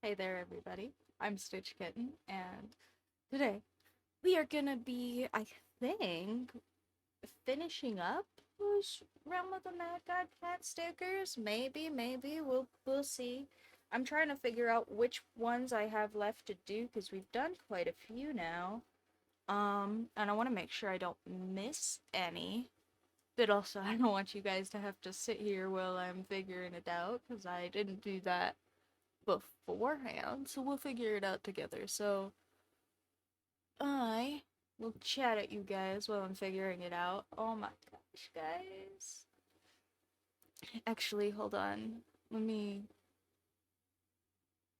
Hey there, everybody. I'm Stitch Kitten, and today we are gonna be, I think, finishing up those Realm of the Mad God Cat stickers. Maybe we'll see. I'm trying to figure out which ones I have left to do because we've done quite a few now. And I want to make sure I don't miss any. But also, I don't want you guys to have to sit here while I'm figuring it out because I didn't do that beforehand, so we'll figure it out together. So I will chat at you guys while I'm figuring it out. Oh my gosh, guys. Actually, hold on. Let me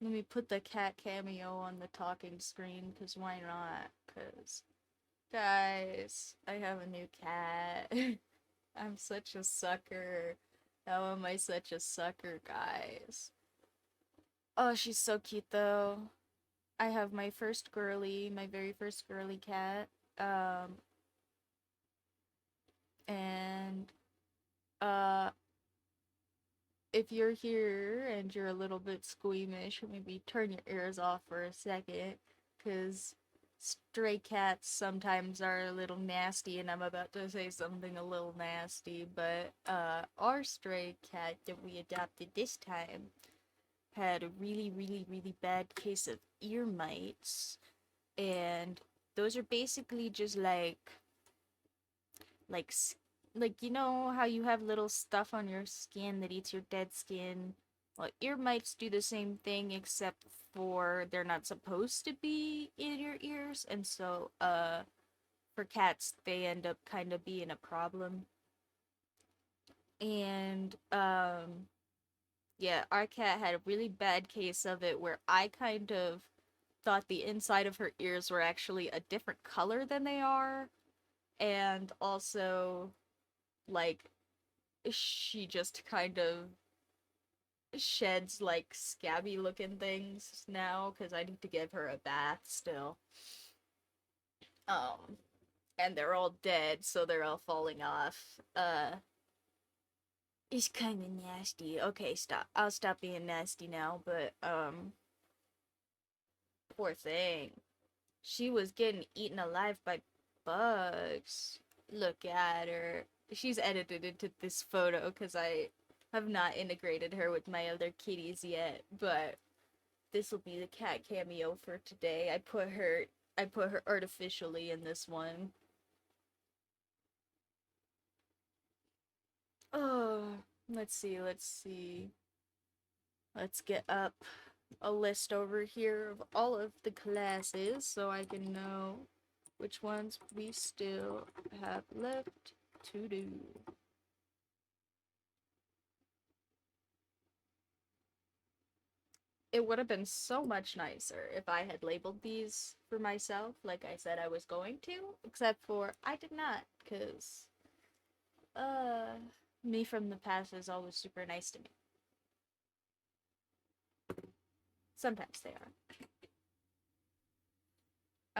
let me put the cat cameo on the talking screen, cause why not? Cause guys, I have a new cat. I'm such a sucker. How am I such a sucker, guys? Oh, she's so cute though. I have my very first girly cat. Um, and uh, if you're here and you're a little bit squeamish, maybe turn your ears off for a second, cause stray cats sometimes are a little nasty, and I'm about to say something a little nasty, but our stray cat that we adopted this time had a really bad case of ear mites, and those are basically just like like you know how you have little stuff on your skin that eats your dead skin. Well, ear mites do the same thing, except for they're not supposed to be in your ears, and so for cats they end up kind of being a problem. And yeah, our cat had a really bad case of it where I kind of thought the inside of her ears were actually a different color than they are, and also like she just kind of sheds like scabby looking things now because I need to give her a bath still. Um, and they're all dead, so they're all falling off. It's kind of nasty. Okay, stop. I'll stop being nasty now. But poor thing. She was getting eaten alive by bugs. Look at her. She's edited into this photo because I have not integrated her with my other kitties yet, but this will be the cat cameo for today. I put her artificially in this one. Oh, let's see. Let's get up a list over here of all of the classes so I can know which ones we still have left to do. It would have been so much nicer if I had labeled these for myself, like I said I was going to, except for I did not, because, uh, me from the past is always super nice to me. Sometimes they are.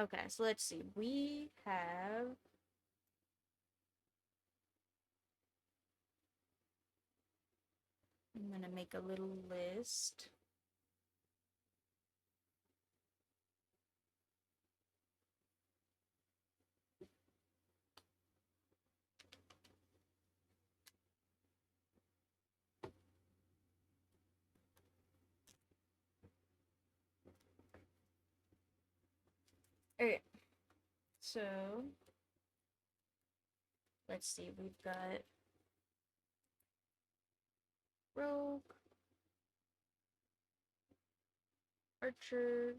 Okay, so let's see. We have. I'm gonna make a little list. Okay, so let's see. We've got Rogue, Archer,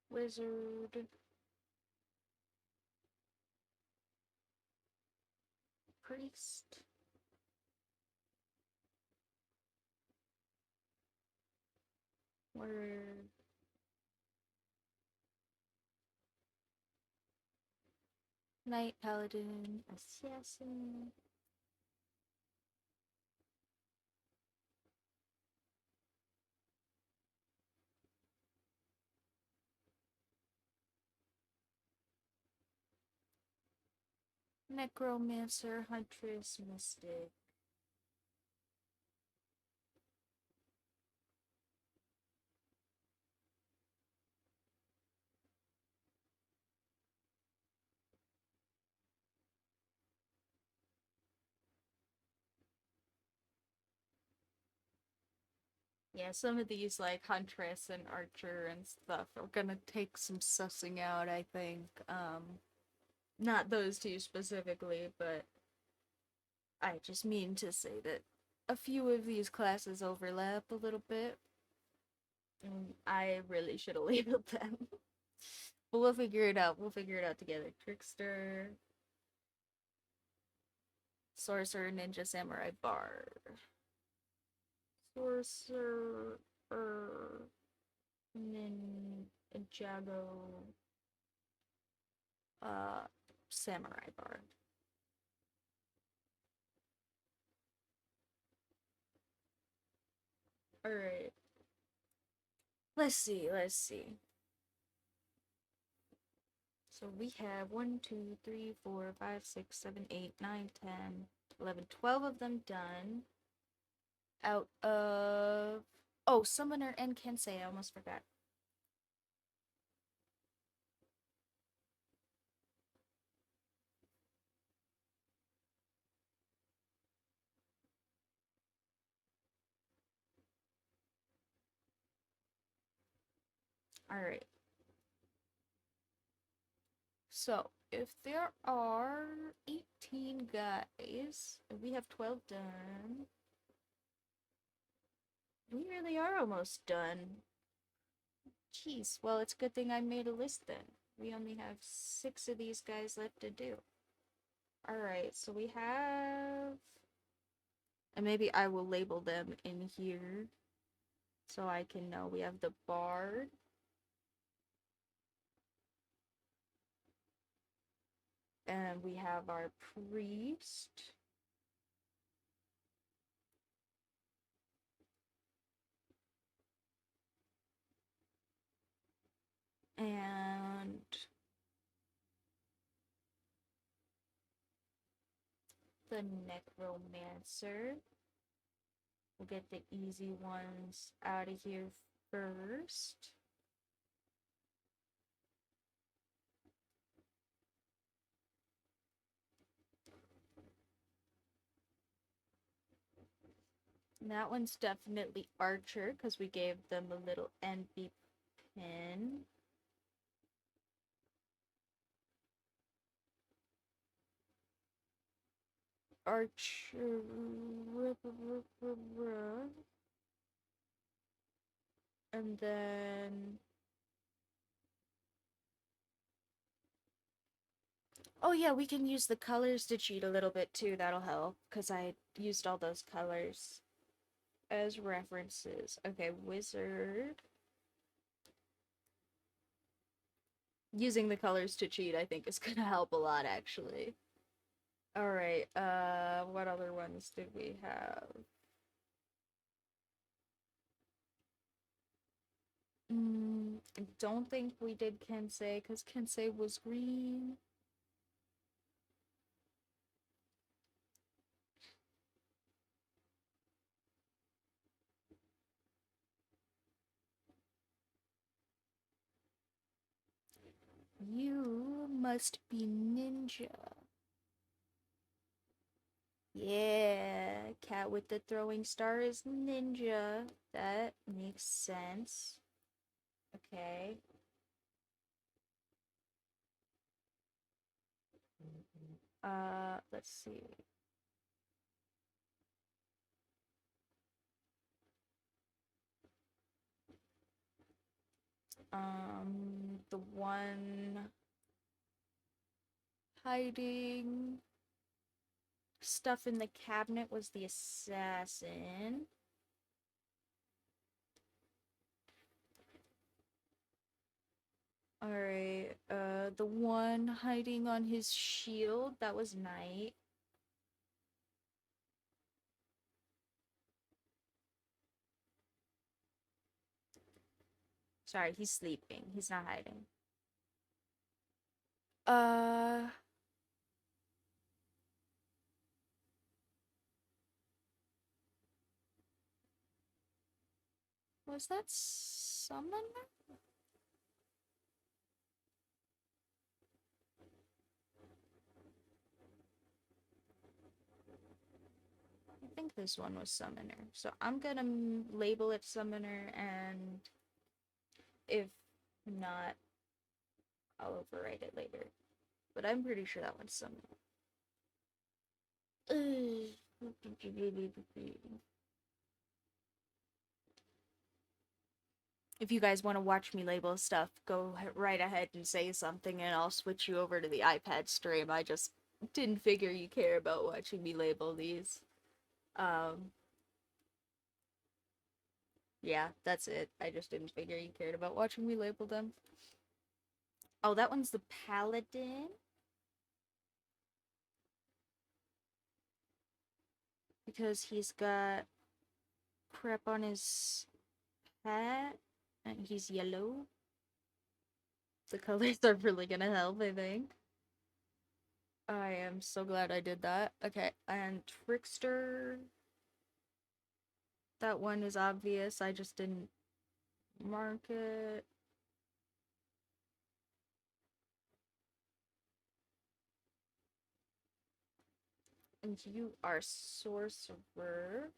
Wizard, Priest, Word, Knight, Paladin, Assassin, Necromancer, Huntress, Mystic. Yeah, some of these, like Huntress and Archer and stuff, are gonna take some sussing out, I think. Not those two specifically, but I just mean to say that a few of these classes overlap a little bit. And I really should have labeled them. But we'll figure it out. We'll figure it out together. Trickster, Sorcerer, Ninja, Samurai, Bard. Sorcerer, Ninjago, uh, Samurai, Bard. Alright. Let's see, let's see. So we have 1, 2, 3, 4, 5, 6, 7, 8, 9, 10, 11, 12 of them done. Out of... Oh, Summoner and Kensei, I almost forgot. Alright. So, if there are 18 guys, and we have 12 done, we really are almost done. Jeez, well, it's a good thing I made a list then. We only have 6 of these guys left to do. Alright, so we have... And maybe I will label them in here so I can know. We have the Bard. And we have our Priest. And the Necromancer. We'll get the easy ones out of here first. And that one's definitely Archer, because we gave them a little envy pin. Archer. And then... Oh yeah, we can use the colors to cheat a little bit too, that'll help, because I used all those colors as references. Okay, Wizard. Using the colors to cheat, I think, is gonna help a lot, actually. Alright, what other ones did we have? I don't think we did Kensei, because Kensei was green. You must be ninja. Yeah, cat with the throwing star is ninja. That makes sense. Okay. Let's see. The one hiding stuff in the cabinet was the assassin. Alright, the one hiding on his shield, that was Knight. Sorry, he's sleeping. He's not hiding. Was that Summoner? I think this one was Summoner. So I'm gonna label it Summoner, and if not, I'll overwrite it later. But I'm pretty sure that one's Summoner. If you guys want to watch me label stuff, go right ahead and say something, and I'll switch you over to the iPad stream. I just didn't figure you care about watching me label these. Yeah, that's it. I just didn't figure you cared about watching me label them. Oh, that one's the Paladin. Because he's got crap on his hat, and he's yellow. The colors are really gonna help, I think. I am so glad I did that. Okay, and Trickster. That one is obvious. I just didn't mark it. And you are Sorcerer.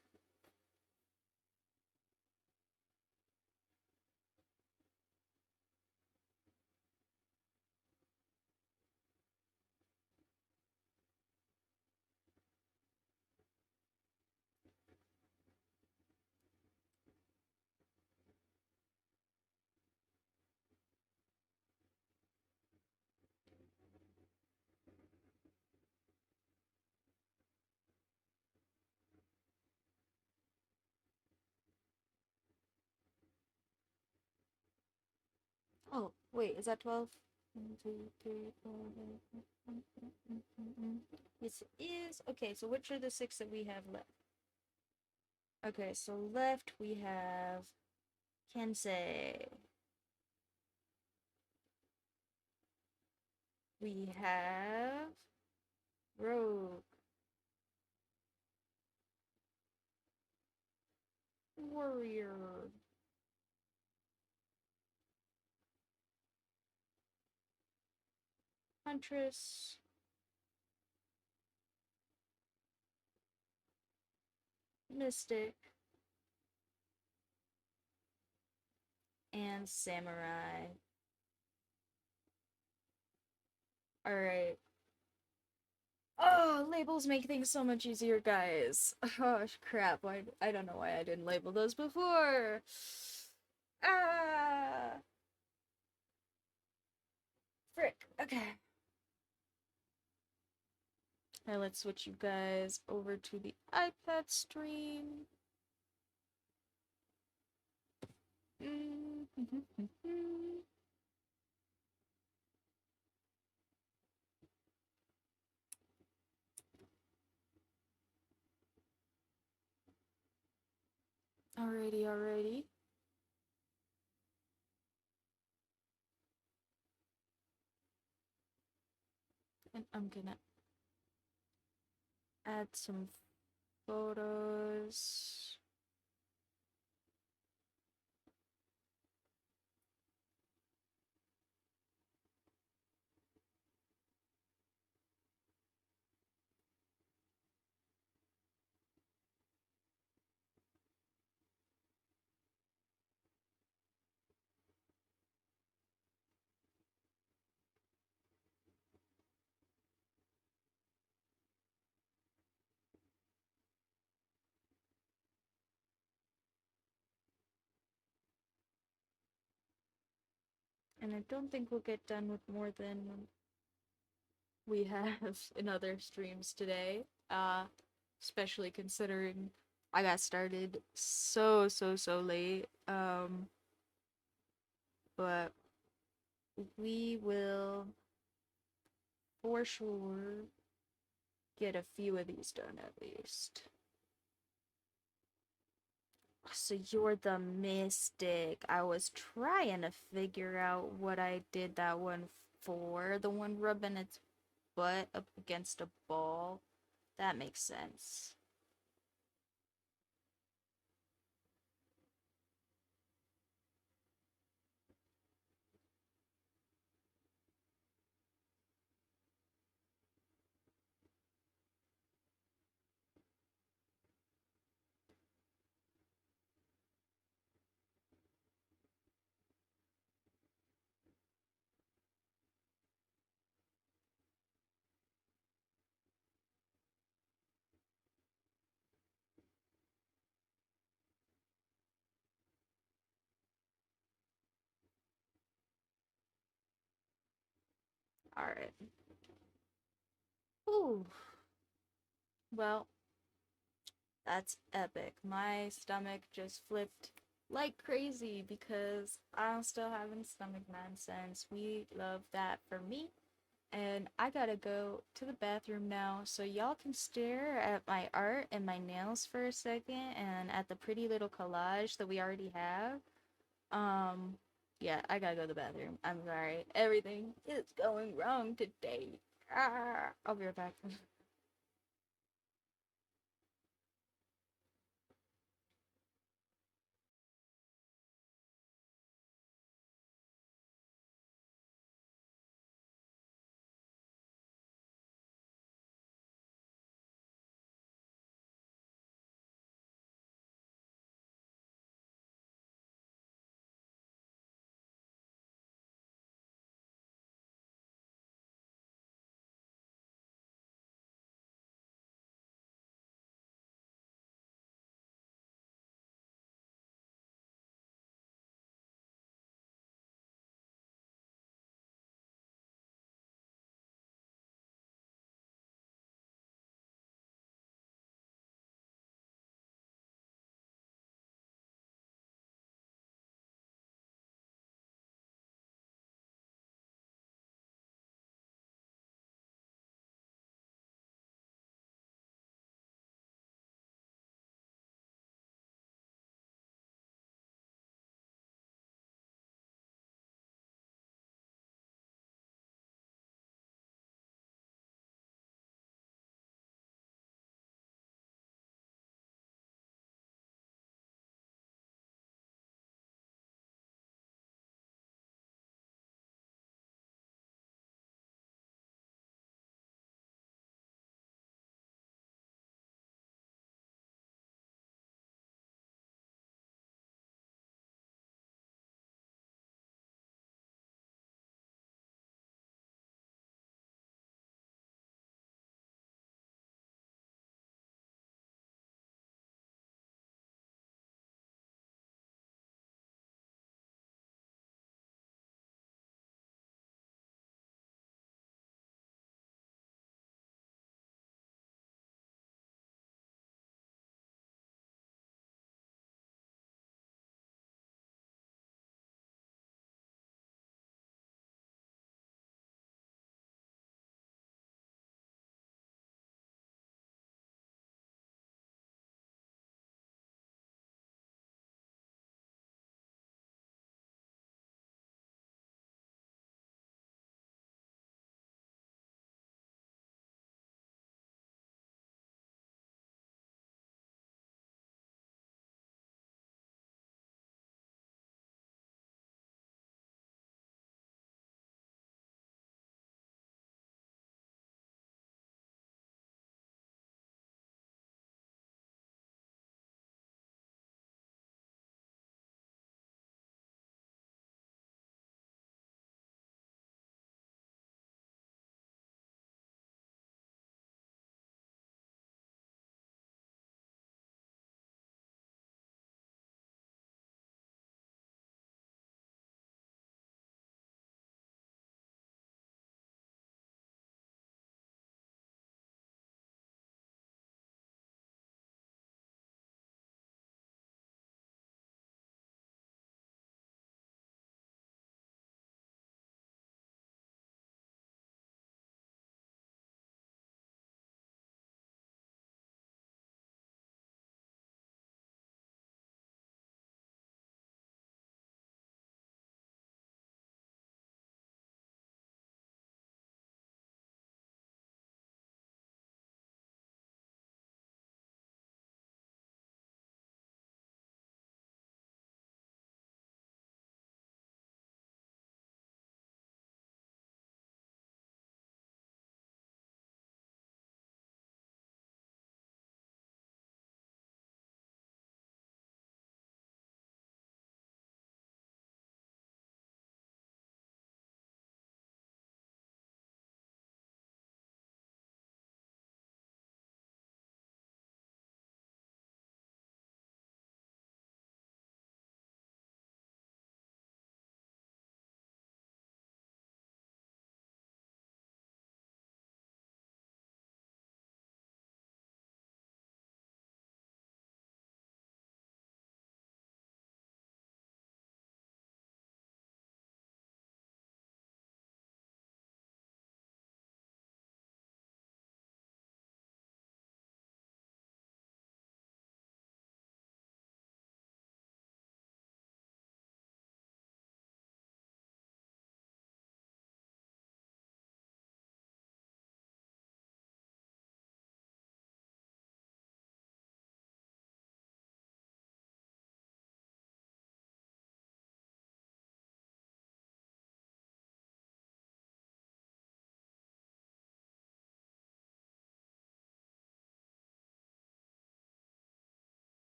Oh, wait, is that 12? 1, 2, 3, 4, 5. Yes, it is. Okay, so which are the 6 that we have left? Okay, so left we have Kensei. We have Rogue. Warrior. Huntress. Mystic. And Samurai. Alright. Oh, labels make things so much easier, guys. Oh, crap. I don't know why I didn't label those before. Ah! Frick. Okay. Now let's switch you guys over to the iPad stream. Alrighty, alrighty. And I'm gonna add some photos. And I don't think we'll get done with more than we have in other streams today. Especially considering I got started so late. But we will for sure get a few of these done at least. So you're the mystic. I was trying to figure out what I did that one for. The one rubbing its butt up against a ball. That makes sense. Alright. Ooh. Well, that's epic. My stomach just flipped like crazy because I'm still having stomach nonsense. We love that for me. And I gotta go to the bathroom now, so y'all can stare at my art and my nails for a second and at the pretty little collage that we already have. Um, yeah, I gotta go to the bathroom. I'm sorry. Everything is going wrong today. Ah, I'll be right back.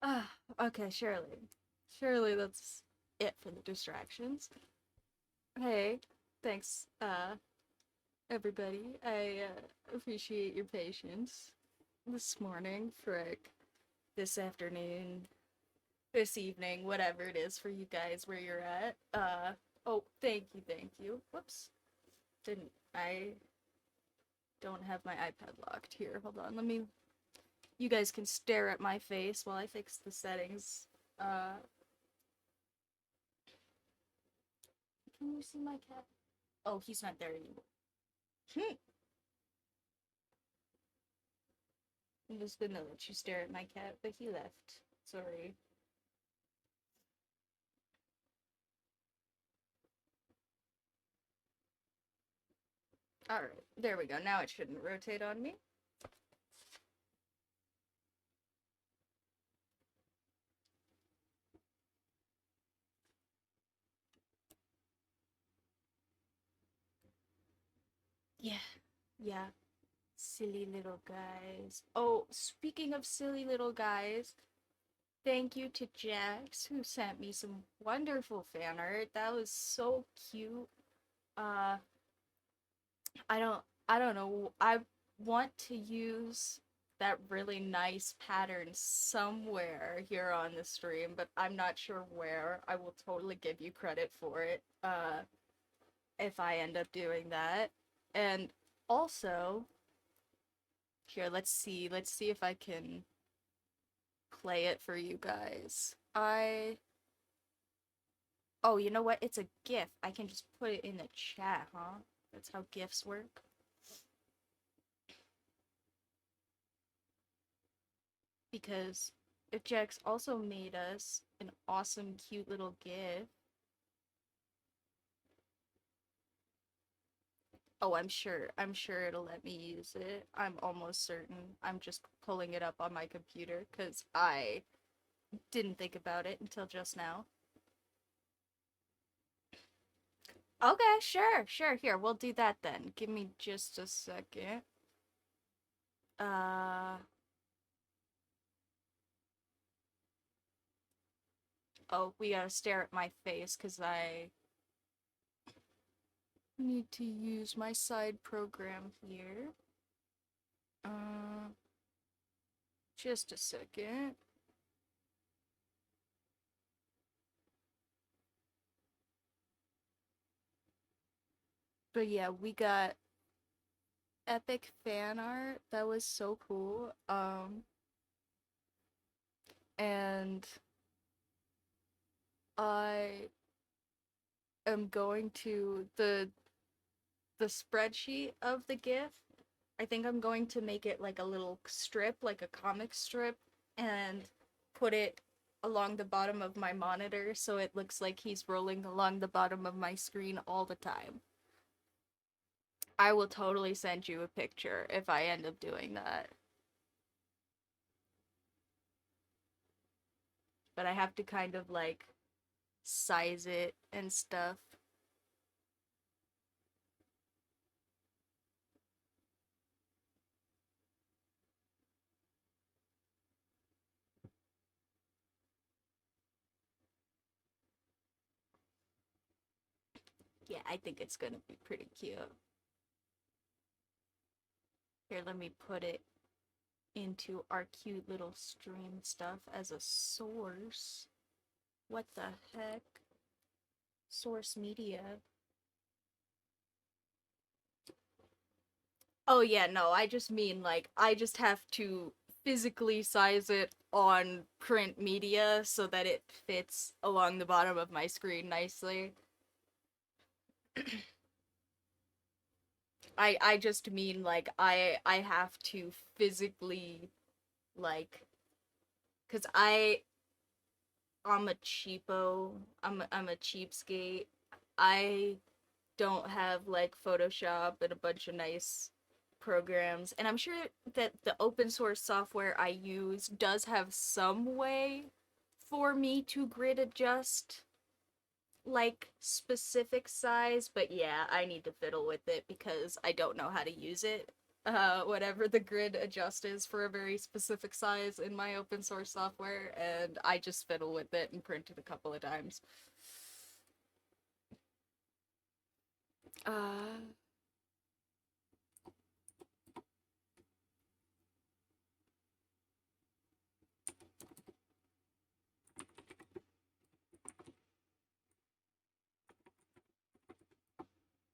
Ah, okay, surely. Surely that's it for the distractions. Hey, thanks, everybody. I appreciate your patience this morning, frick, this afternoon, this evening, whatever it is for you guys where you're at. Oh, thank you, thank you. Whoops. Didn't I don't have my iPad locked here. Hold on. Let me You guys can stare at my face while I fix the settings. Can you see my cat? Oh, he's not there anymore. I'm just gonna let you stare at my cat, but he left. Sorry. Alright, there we go. Now it shouldn't rotate on me. Yeah, yeah. Silly little guys. Oh, speaking of silly little guys, thank you to Jax who sent me some wonderful fan art. That was so cute. Uh, I don't know. I want to use that really nice pattern somewhere here on the stream, but I'm not sure where. I will totally give you credit for it. If I end up doing that. And also, here, let's see if I can play it for you guys. Oh, you know what? It's a GIF. I can just put it in the chat, huh? That's how GIFs work. Because if Jax also made us an awesome, cute little GIF. Oh, I'm sure it'll let me use it. I'm almost certain. I'm just pulling it up on my computer because I didn't think about it until just now. Okay, sure, sure. Here, we'll do that then. Give me just a second. Uh, oh, we gotta stare at my face because I need to use my side program here. Just a second. But yeah, we got epic fan art. That was so cool. And I am going to the spreadsheet of the GIF. I think I'm going to make it like a little strip, like a comic strip, and put it along the bottom of my monitor so it looks like he's rolling along the bottom of my screen all the time. I will totally send you a picture if I end up doing that. But I have to kind of like size it and stuff. Yeah, I think it's gonna be pretty cute. Here, let me put it into our cute little stream stuff as a source. What the heck? Source media. Oh yeah, no, I just mean like I just have to physically size it on print media so that it fits along the bottom of my screen nicely. I just mean like I have to physically like cuz I'm a cheapo. I'm a cheapskate. I don't have like Photoshop and a bunch of nice programs. And I'm sure that the open source software I use does have some way for me to grid adjust like specific size, but yeah, I need to fiddle with it because I don't know how to use it. whatever the grid adjust is for a very specific size in my open source software, and I just fiddle with it and print it a couple of times. Uh,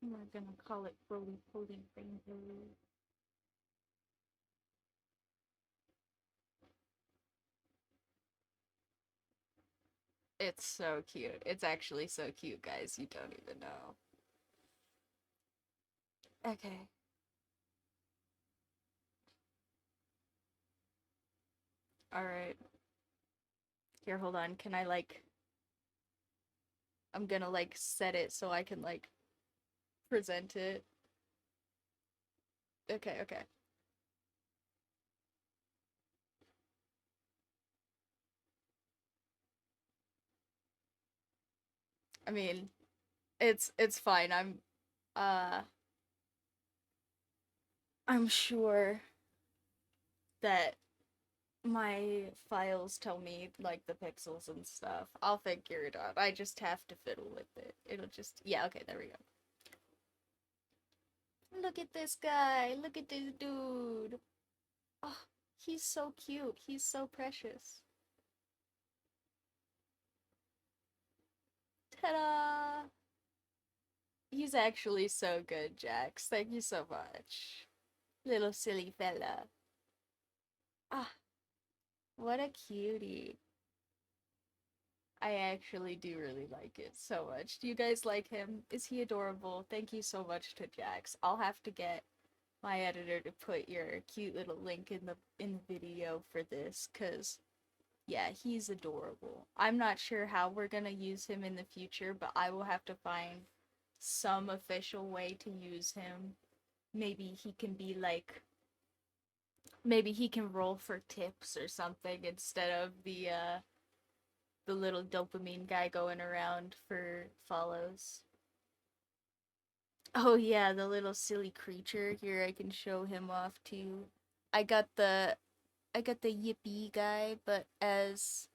we're gonna call it roly poly rainbow. It's so cute. It's actually so cute, guys. You don't even know. Okay. Alright. Here, hold on. Can I, like... I'm gonna, like, set it so I can, like, present it. Okay, okay. I mean, it's fine. Uh... I'm sure that my files tell me like the pixels and stuff. I'll figure it out. I just have to fiddle with it. It'll just yeah, okay, there we go. Look at this guy. Look at this dude. Oh, he's so cute. He's so precious. Ta-da! He's actually so good, Jax. Thank you so much. Little silly fella. Ah, what a cutie. I actually do really like it so much. Do you guys like him? Is he adorable? Thank you so much to Jax. I'll have to get my editor to put your cute little link in the video for this, cause yeah, he's adorable. I'm not sure how we're gonna use him in the future, but I will have to find some official way to use him. Maybe he can be like maybe he can roll for tips or something instead of the little dopamine guy going around for follows. Oh yeah, the little silly creature. Here I can show him off too. I got the I got the yippee guy, but as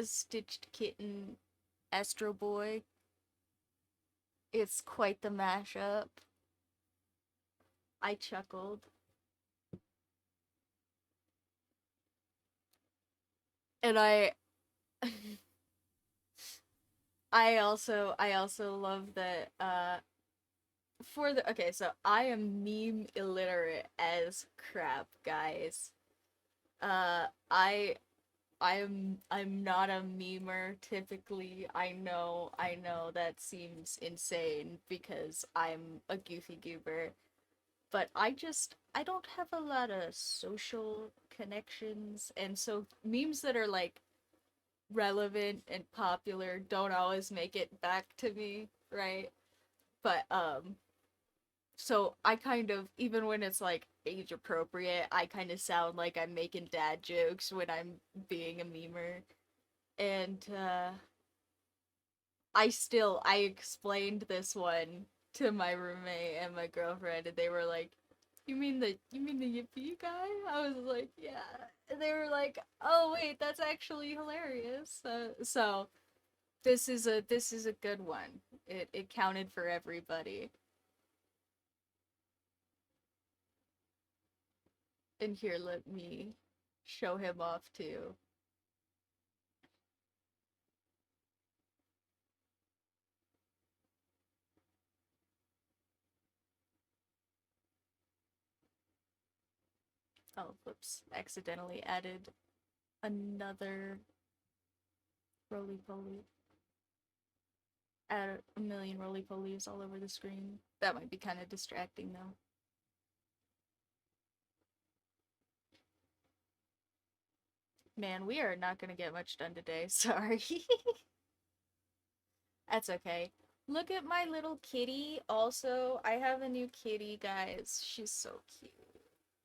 Stitched Kitten Astro Boy. It's quite the mashup. I chuckled. And I also love that for the okay, so I am meme illiterate as crap, guys. Uh I I'm not a memer typically. I know that seems insane because I'm a goofy goober, but I don't have a lot of social connections, and so memes that are like relevant and popular don't always make it back to me, right? But so I kind of even when it's like age appropriate, I kind of sound like I'm making dad jokes when I'm being a memer. And I explained this one to my roommate and my girlfriend, and they were like, you mean the yippee guy?" I was like, "Yeah." And they were like, "Oh wait, that's actually hilarious." So this is a good one. It counted for everybody. And here, let me show him off too. Oh, whoops! Accidentally added another roly poly. Add a million roly polies all over the screen. That might be kind of distracting though. Man, we are not gonna get much done today. Sorry. That's okay. Look at my little kitty. Also, I have a new kitty, guys. She's so cute.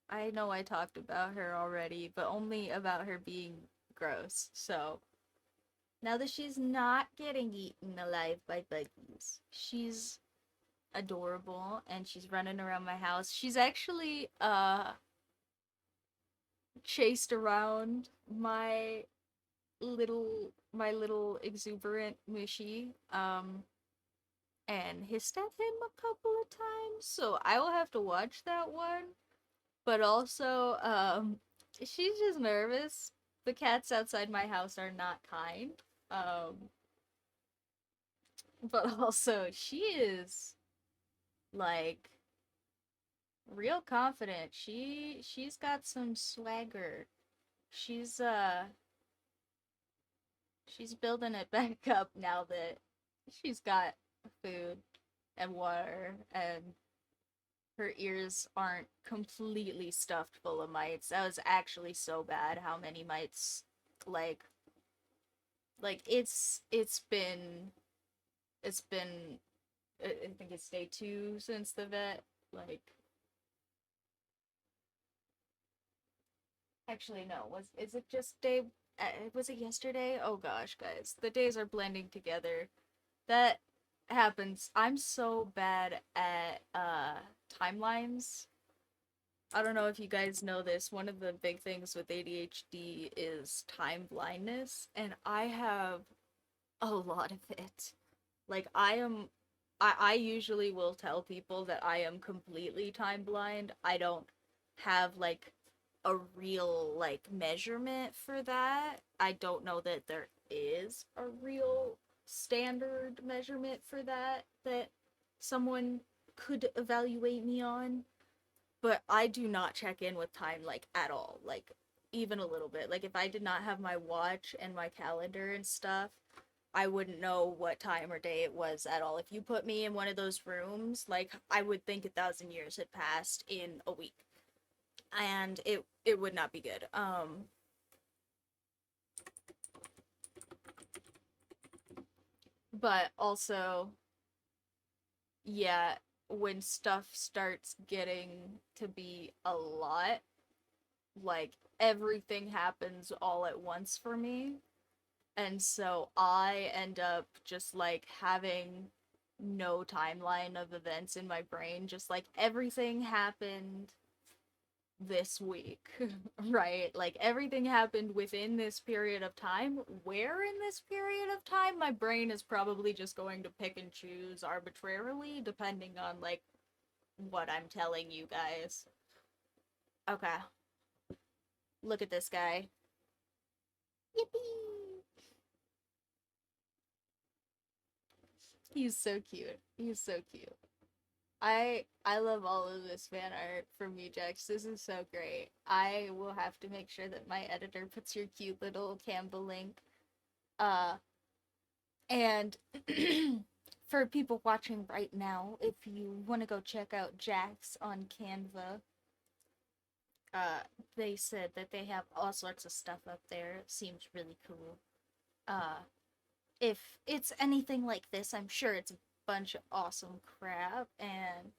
I know I talked about her already, but only about her being gross. So, now that she's not getting eaten alive by buggies, she's adorable, and she's running around my house. She's actually chased around my little exuberant mushy and hissed at him a couple of times, so I will have to watch that one. But also, she's just nervous. The cats outside my house are not kind. Um, but also she is like real confident. She's got some swagger. She's she's building it back up now that she's got food and water and her ears aren't completely stuffed full of mites. That was actually so bad how many mites like it's been I think it's day 2 since the vet. Like actually no, is it just day was it yesterday? Oh gosh, guys. The days are blending together. That happens. I'm so bad at timelines. I don't know if you guys know this. One of the big things with ADHD is time blindness, and I have a lot of it. Like I usually will tell people that I am completely time blind. I don't have like a real like measurement for that. I don't know that there is a real standard measurement for that someone could evaluate me on, but I do not check in with time like at all. Like even a little bit. Like if I did not have my watch and my calendar and stuff, I wouldn't know what time or day it was at all. If you put me in one of those rooms, like I would think 1,000 years had passed in a week, and it would not be good. But also, yeah, when stuff starts getting to be a lot, like everything happens all at once for me. And so I end up just like having no timeline of events in my brain, just like everything happened this week, right? Like everything happened within this period of time. Where in this period of time, my brain is probably just going to pick and choose arbitrarily, depending on like what I'm telling you guys. Okay, look at this guy. Yippee! He's so cute. He's so cute. I love all of this fan art from you, Jax. This is so great. I will have to make sure that my editor puts your cute little Canva link. Uh, and for people watching right now, if you want to go check out Jax on Canva, uh, they said that they have all sorts of stuff up there. It seems really cool. Uh, if it's anything like this, I'm sure it's a bunch of awesome crap, and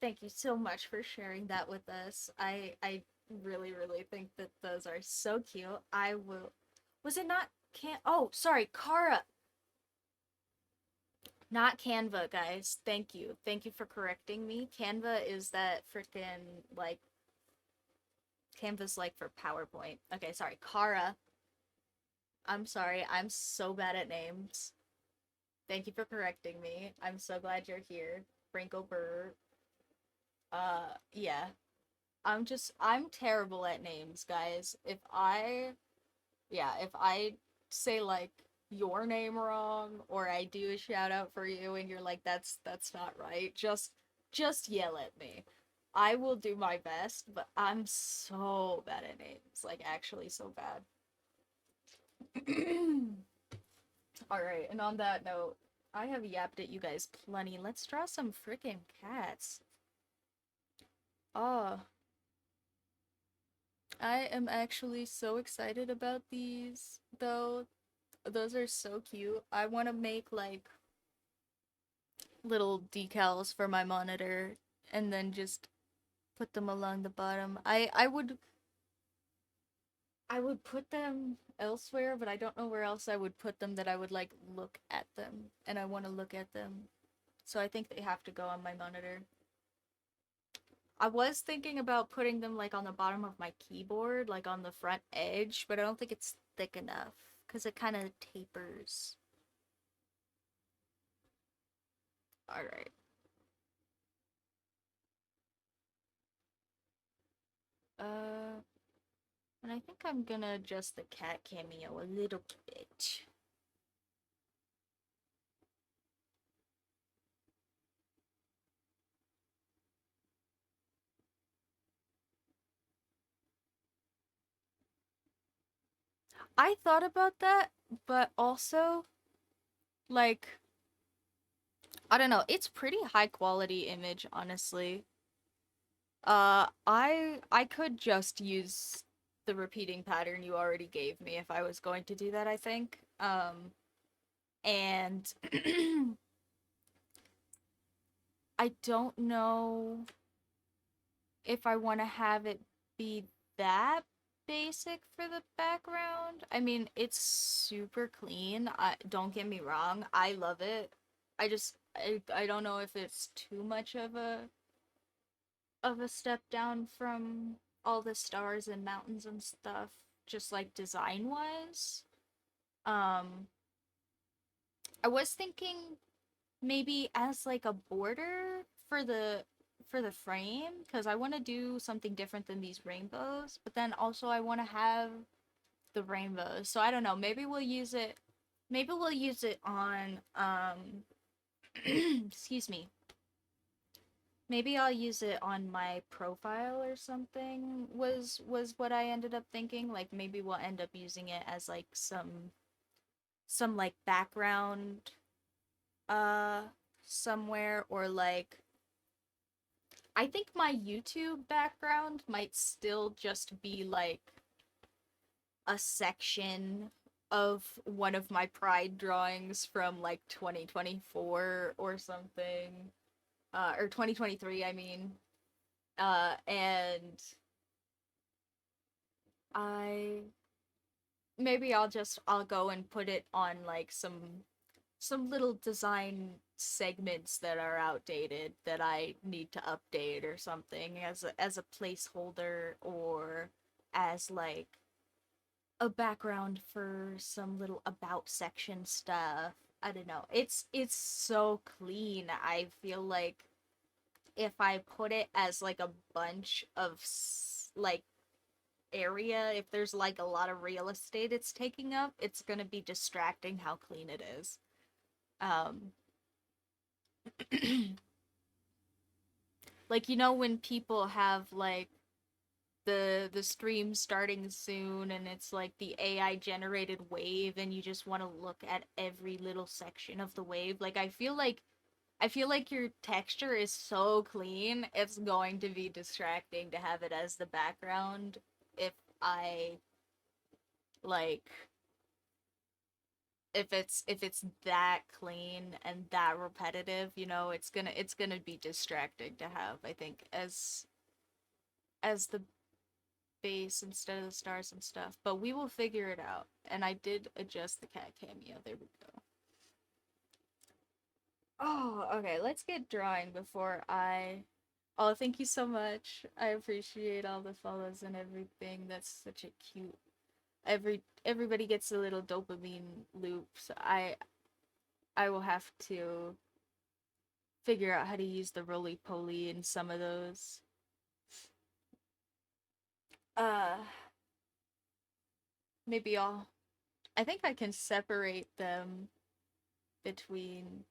thank you so much for sharing that with us. I really really think that those are so cute. I will. Was it not can? Oh, sorry, Kara. Not Canva, guys. Thank you. Thank you for correcting me. Canva is that freaking like Canva's like for PowerPoint. Okay, sorry, Kara. I'm sorry. I'm so bad at names. Thank you for correcting me. I'm so glad you're here. Brinkle Burr. Yeah. I'm terrible at names, guys. If I say like your name wrong or I do a shout out for you and you're like that's not right, just yell at me. I will do my best, but I'm so bad at names, like actually so bad. All right, and on that note, I have yapped at you guys plenty. Let's draw some freaking cats. Oh, I am actually so excited about these, though. Those are so cute. I want to make like little decals for my monitor and then just put them along the bottom. I would put them elsewhere, but I don't know where else I would put them that I would like look at them and I want to look at them. So I think they have to go on my monitor. I was thinking about putting them like on the bottom of my keyboard, like on the front edge, but I don't think it's thick enough because it kind of tapers. Alright. Uh, and I think I'm gonna adjust the cat cameo a little bit. I thought about that, but also, like, I don't know, it's pretty high quality image, honestly. I could just use the repeating pattern you already gave me if I was going to do that, I think. And I don't know if I want to have it be that basic for the background. I mean, it's super clean. Don't get me wrong. I love it. I don't know if it's too much of a step down from all the stars and mountains and stuff, just like design wise. Um, I was thinking maybe as like a border for the frame because I want to do something different than these rainbows, but then also I want to have the rainbows. So I don't know, maybe we'll use it on excuse me. Maybe I'll use it on my profile or something was what I ended up thinking. Like maybe we'll end up using it as like some like background uh somewhere, or like I think my YouTube background might still just be like a section of one of my pride drawings from like 2024 or something. Or 2023, I mean. And I maybe I'll go and put it on like some little design segments that are outdated that I need to update or something as a placeholder, or as like a background for some little about section stuff. I don't know. It's so clean. I feel like if I put it as like a bunch of like area, if there's like a lot of real estate it's taking up, it's gonna be distracting how clean it is. Um, like when people have like the stream starting soon and it's like the AI generated wave and you just want to look at every little section of the wave. Like I feel like your texture is so clean, it's going to be distracting to have it as the background if I like if it's that clean and that repetitive, it's gonna be distracting to have, I think, as the base instead of the stars and stuff. But we will figure it out. And I did adjust the cat cameo. There we go. Oh, okay. Let's get drawing before I. Oh, thank you so much. I appreciate all the follows and everything. That's such a cute. Everybody gets a little dopamine loop. So I will have to figure out how to use the roly poly in some of those. Uh, maybe I think I can separate them between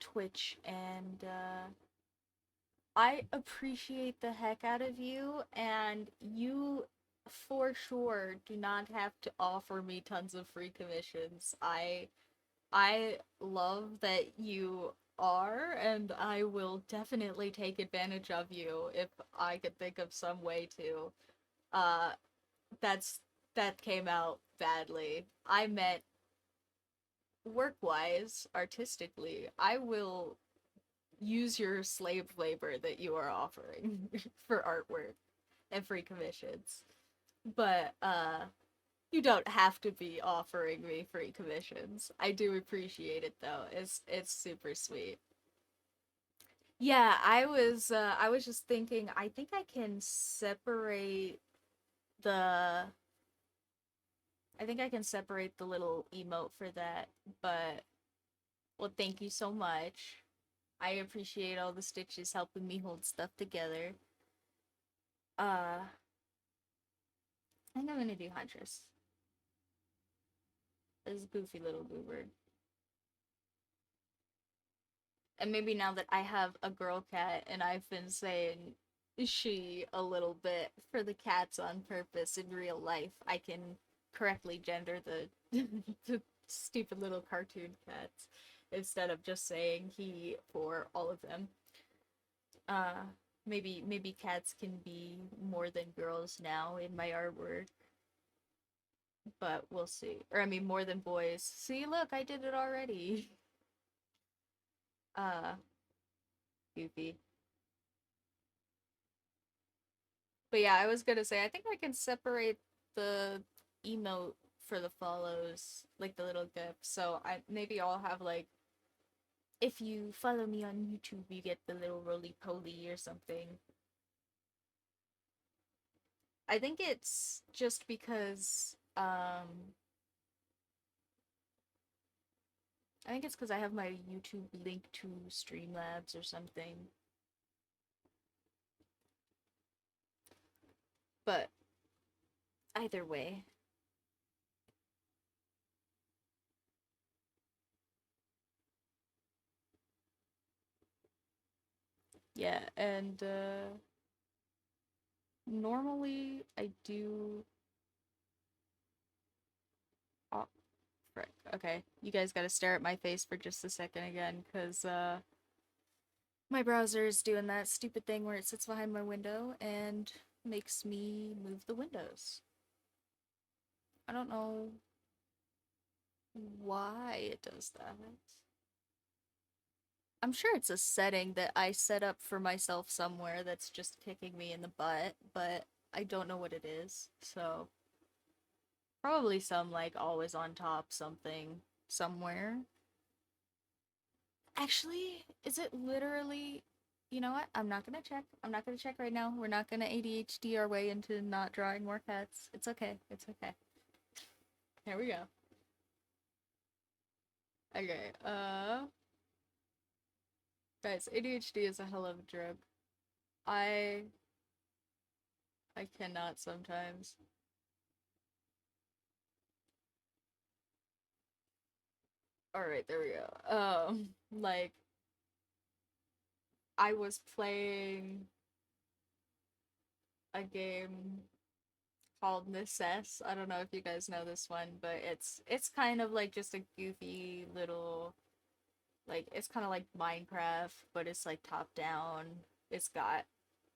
Twitch and I appreciate the heck out of you, and you for sure do not have to offer me tons of free commissions. I love that you are, and I will definitely take advantage of you if I could think of some way to. Uh that's that came out badly. I meant work-wise, artistically. I will use your slave labor that you are offering for artwork and free commissions. But You don't have to be offering me free commissions. I do appreciate it though. It's super sweet. Yeah, I was just thinking I think I can separate the I think I can separate the little emote for that, but well, thank you so much. I appreciate all the stitches helping me hold stuff together. I think I'm gonna do Huntress. This goofy little goober. And maybe now that I have a girl cat and I've been saying she a little bit for the cats on purpose in real life, I can correctly gender the the stupid little cartoon cats instead of just saying he for all of them. Uh maybe cats can be more than girls now in my artwork, but we'll see. Or I mean more than boys. See, look, I did it already. Uh Goofy. But yeah, I was gonna say I think I can separate the emote for the follows, like the little gifts. So I maybe I'll have like if you follow me on YouTube, you get the little roly poly or something. I think it's just because I think it's because I have my YouTube link to Streamlabs or something. But either way, yeah. And normally I do. Oh, frick. Okay, you guys gotta stare at my face for just a second again, because my browser is doing that stupid thing where it sits behind my window and makes me move the windows. I don't know why it does that. I'm sure it's a setting that I set up for myself somewhere that's just kicking me in the butt, but I don't know what it is. So, probably some like always on top something somewhere. Actually, is it literally? You know what? I'm not gonna check. I'm not gonna check right now. We're not gonna ADHD our way into not drawing more cats. It's okay. It's okay. Here we go. Okay. Guys, ADHD is a hell of a drug. I I cannot sometimes. All right, there we go. Like I was playing a game called Necess. I don't know if you guys know this one, but it's kind of like just a goofy little like it's kind of like Minecraft, but it's like top down. It's got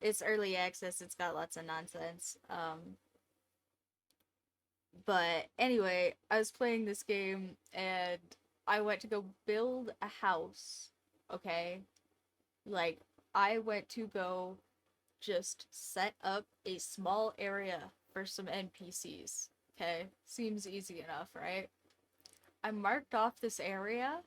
it's early access. It's got lots of nonsense. But anyway, I was playing this game and I went to go build a house. Okay, like I went to go just set up a small area for some NPCs. Okay, seems easy enough, right? I marked off this area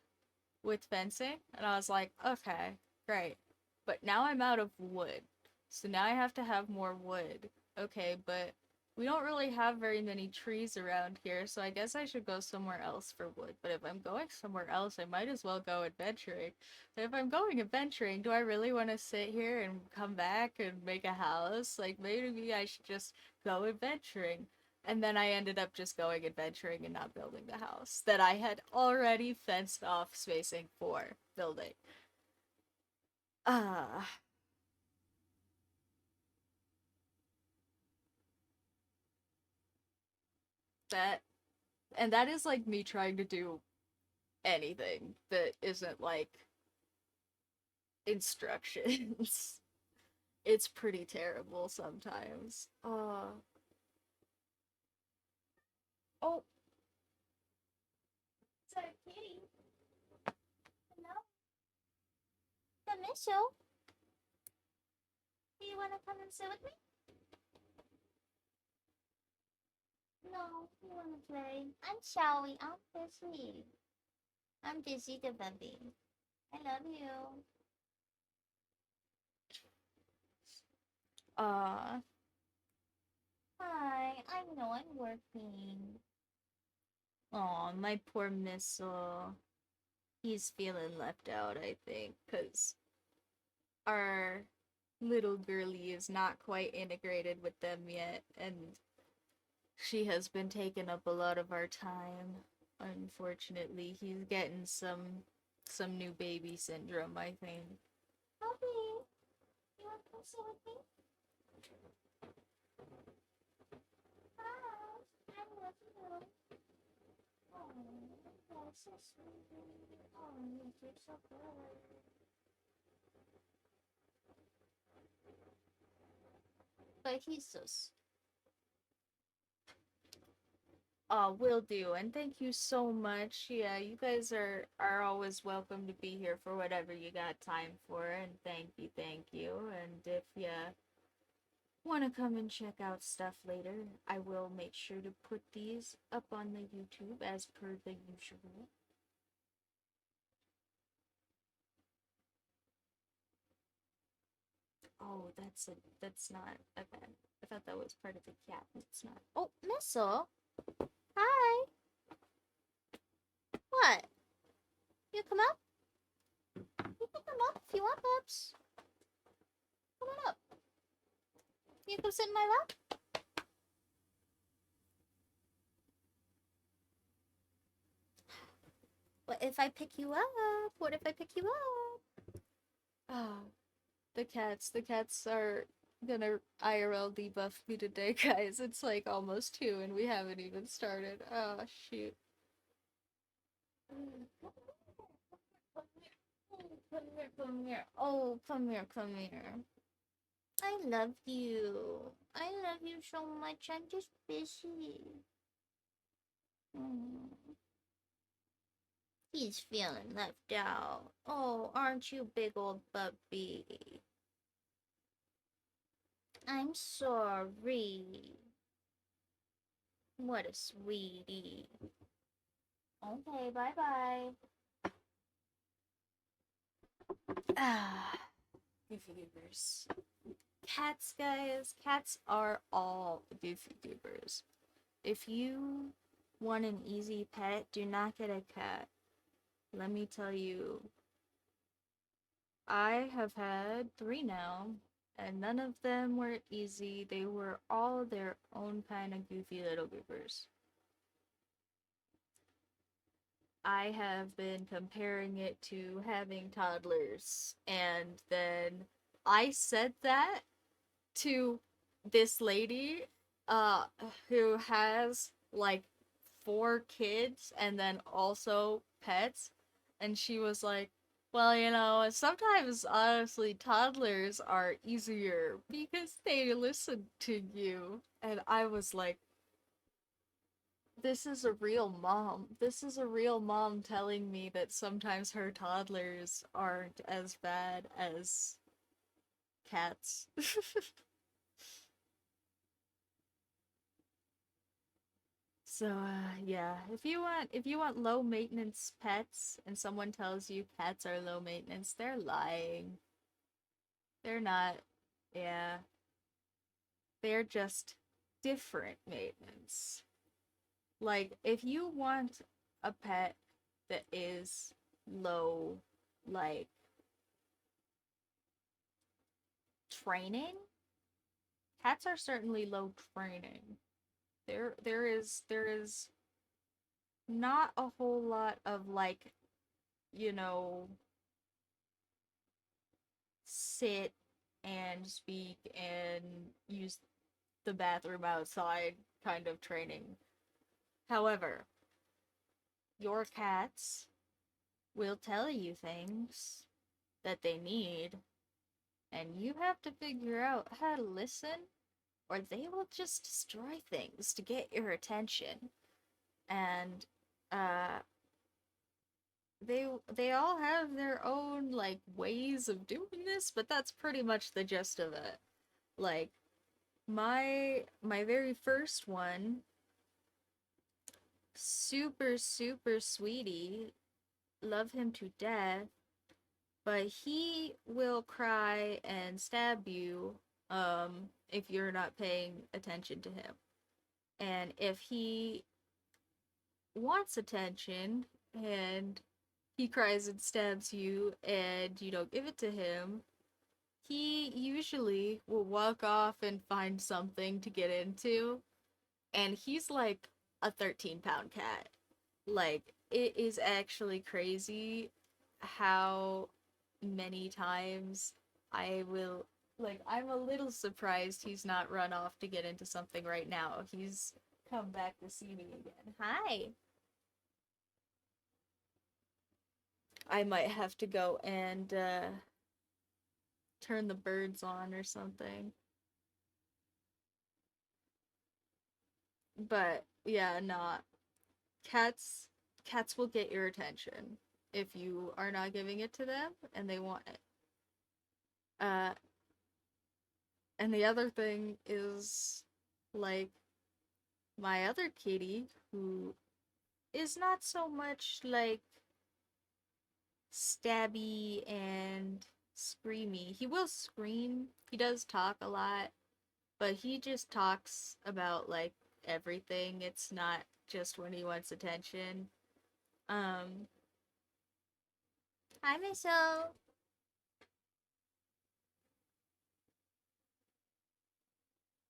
with fencing, and I was like, okay, great. But now I'm out of wood. So now I have to have more wood. Okay, but we don't really have very many trees around here, so I guess I should go somewhere else for wood. But if I'm going somewhere else, I might as well go adventuring. But if I'm going adventuring, do I really want to sit here and come back and make a house? Like, maybe I should just go adventuring. And then I ended up just going adventuring and not building the house that I had already fenced off spacing for building. Ah, that and that is like me trying to do anything that isn't like instructions. It's pretty terrible sometimes. Oh, sorry, kitty. Hello, the Mitchell. Do you want to come and sit with me? No, you wanna play? I'm sorry, I'm busy. I'm busy the baby. I love you. Uh, Hi, I know I'm working. oh, my poor Missile. He's feeling left out, I think, because our little girlie is not quite integrated with them yet, and she has been taking up a lot of our time. Unfortunately, he's getting some new baby syndrome, I think. Bobby, you wanna come sit with me? Hi, I love you. Oh, that's so sweet. Oh, you're so good. But he's so Will do, and thank you so much. Yeah, you guys are always welcome to be here for whatever you got time for, and thank you. And if you want to come and check out stuff later, I will make sure to put these up on the YouTube as per the usual. Oh, that's not okay. I thought that was part of the cat. It's not. Oh, Missile. Hi. What? You come up? You can come up if you want, Pups. Come on up. You come sit in my lap. What if I pick you up? What if I pick you up? Ah, the cats are gonna IRL debuff me today, guys. It's like almost 2 and we haven't even started. Oh, shoot. Come here, come here. Oh, come here, come here. I love you. I love you so much. I'm just busy. Mm. He's feeling left out. Oh, aren't you, big old puppy? I'm sorry. What a sweetie. Okay, bye bye. Ah, goofy goobers. Cats, guys. Cats are all goofy goobers. If you want an easy pet, do not get a cat. Let me tell you, I have had 3 now, and none of them were easy. They were all their own kind of goofy little goofers. I have been comparing it to having toddlers, and then I said that to this lady uh who has like 4 kids and then also pets, and she was like, well, sometimes honestly toddlers are easier because they listen to you. And I was like, this is a real mom. This is a real mom telling me that sometimes her toddlers aren't as bad as cats. So yeah, if you want low maintenance pets and someone tells you cats are low maintenance, they're lying. They're not. Yeah, they're just different maintenance. Like if you want a pet that is low like training, cats are certainly low training. There is not a whole lot of like, you know, sit and speak and use the bathroom outside kind of training. However, your cats will tell you things that they need, and you have to figure out how to listen, or they will just destroy things to get your attention. And uh they all have their own like ways of doing this, but that's pretty much the gist of it. Like my very first one, super, super sweetie. Love him to death. But he will cry and stab you if you're not paying attention to him. And if he wants attention and he cries and stabs you and you don't give it to him, he usually will walk off and find something to get into. And he's like a 13-pound cat. Like, it is actually crazy how many times I will. Like, I'm a little surprised he's not run off to get into something right now. He's come back to see me again. Hi! I might have to go and turn the birds on or something. But yeah, not cats will get your attention if you are not giving it to them and they want it. Uh and the other thing is like my other kitty who is not so much like stabby and screamy. He will scream. He does talk a lot, but he just talks about like everything. It's not just when he wants attention. Um, Hi, Michelle.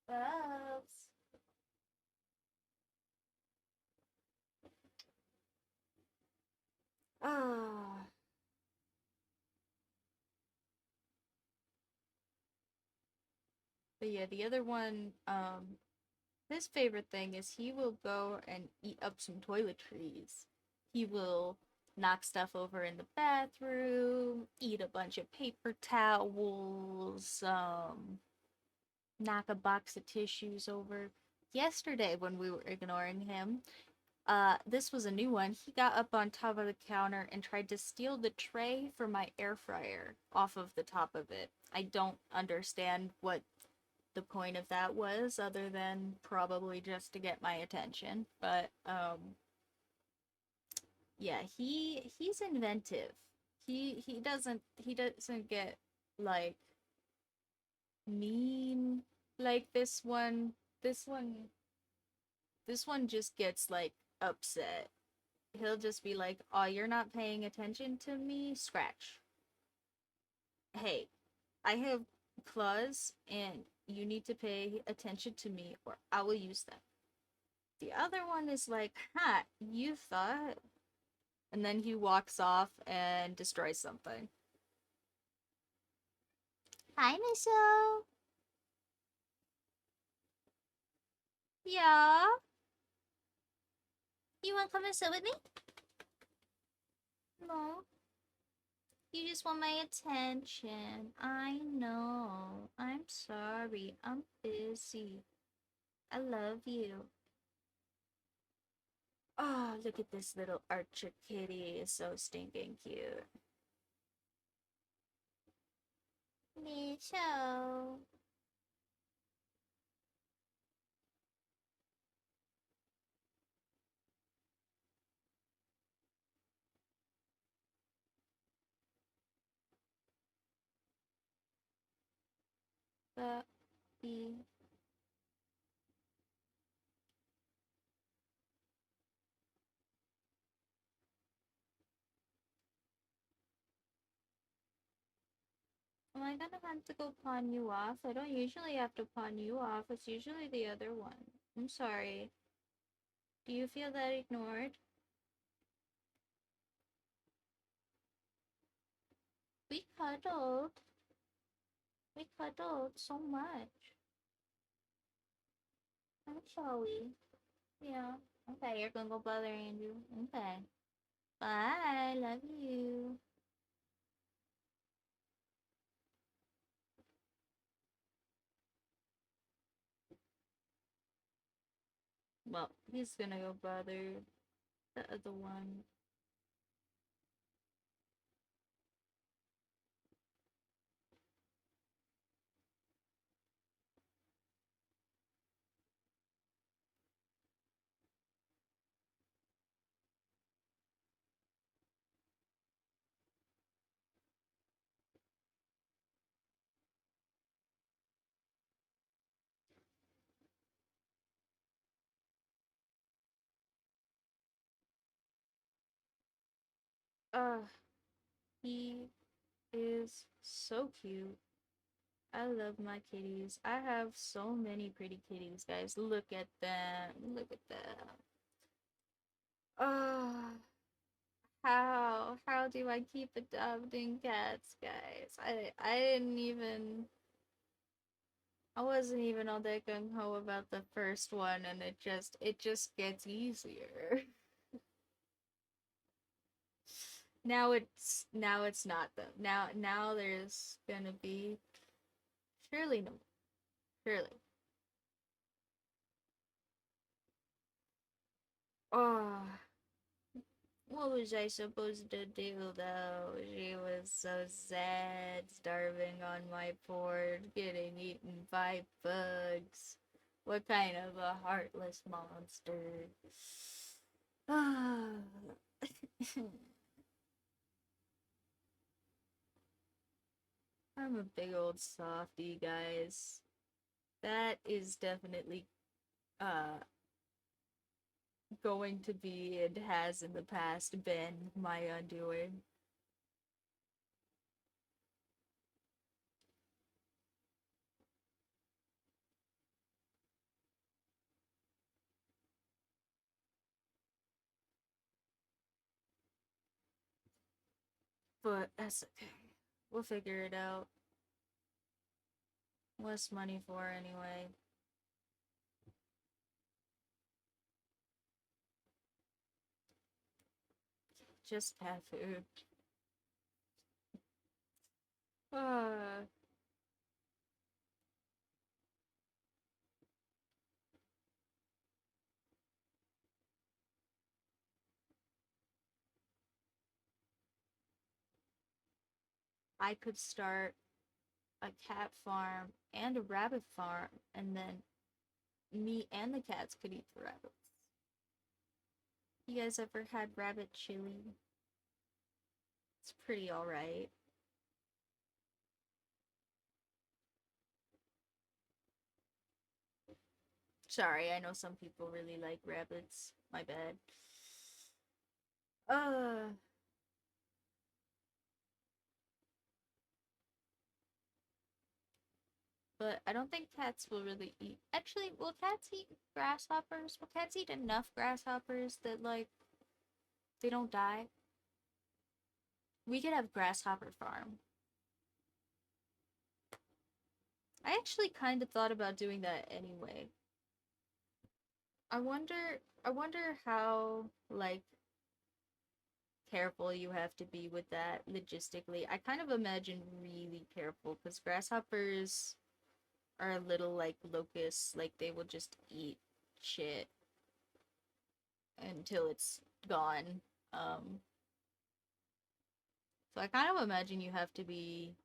Bubs. ah, but yeah, the other one, his favorite thing is he will go and eat up some toiletries. He will knock stuff over in the bathroom, eat a bunch of paper towels, knock a box of tissues over. Yesterday, when we were ignoring him, this was a new one. He got up on top of the counter and tried to steal the tray for my air fryer off of the top of it. I don't understand what the point of that was, other than probably just to get my attention. But yeah, he's inventive. He doesn't get like mean like this one. This one this one just gets like upset. He'll just be like, "Oh, you're not paying attention to me." Scratch. Hey, I have claws and you need to pay attention to me or I will use them. The other one is like, "Ha, you thought?" And then he walks off and destroys something. Hi, Michelle. Yeah. You want to come and sit with me? No. You just want my attention. I know. I'm sorry. I'm busy. I love you. Oh, look at this little Archer kitty. It's so stinking cute. Michelle. Puppy. Am I gonna have to go pawn you off? I don't usually have to pawn you off. It's usually the other one. I'm sorry. Do you feel that ignored? We cuddled. We cuddled so much. Shall we? Yeah. Okay, you're gonna go bother Andrew. Okay. Bye. Love you. Well, he's gonna go bother the other one. Uh, he is so cute. I love my kitties. I have so many pretty kitties, guys. Look at them. Look at them. Uh, how do I keep adopting cats, guys? I didn't even I wasn't even all that gung ho about the first one, and it just gets easier. Now it's not though. Now there's gonna be surely no surely. Oh, what was I supposed to do though? She was so sad, starving on my porch, getting eaten by bugs. What kind of a heartless monster? Ah. I'm a big old softy, guys. That is definitely uh going to be and has in the past been my undoing. But that's okay. We'll figure it out. What's money for anyway? Just cat food. Uh, I could start a cat farm and a rabbit farm, and then me and the cats could eat the rabbits. You guys ever had rabbit chili? It's pretty alright. Sorry, I know some people really like rabbits. My bad. Uh, but I don't think cats will really eat. Actually, will cats eat grasshoppers? Will cats eat enough grasshoppers that, like, they don't die? We could have grasshopper farm. I actually kind of thought about doing that anyway. I wonder how, like, careful you have to be with that logistically. I kind of imagine really careful because grasshoppers are a little like locusts, like they will just eat shit until it's gone. Um, so I kind of imagine you have to be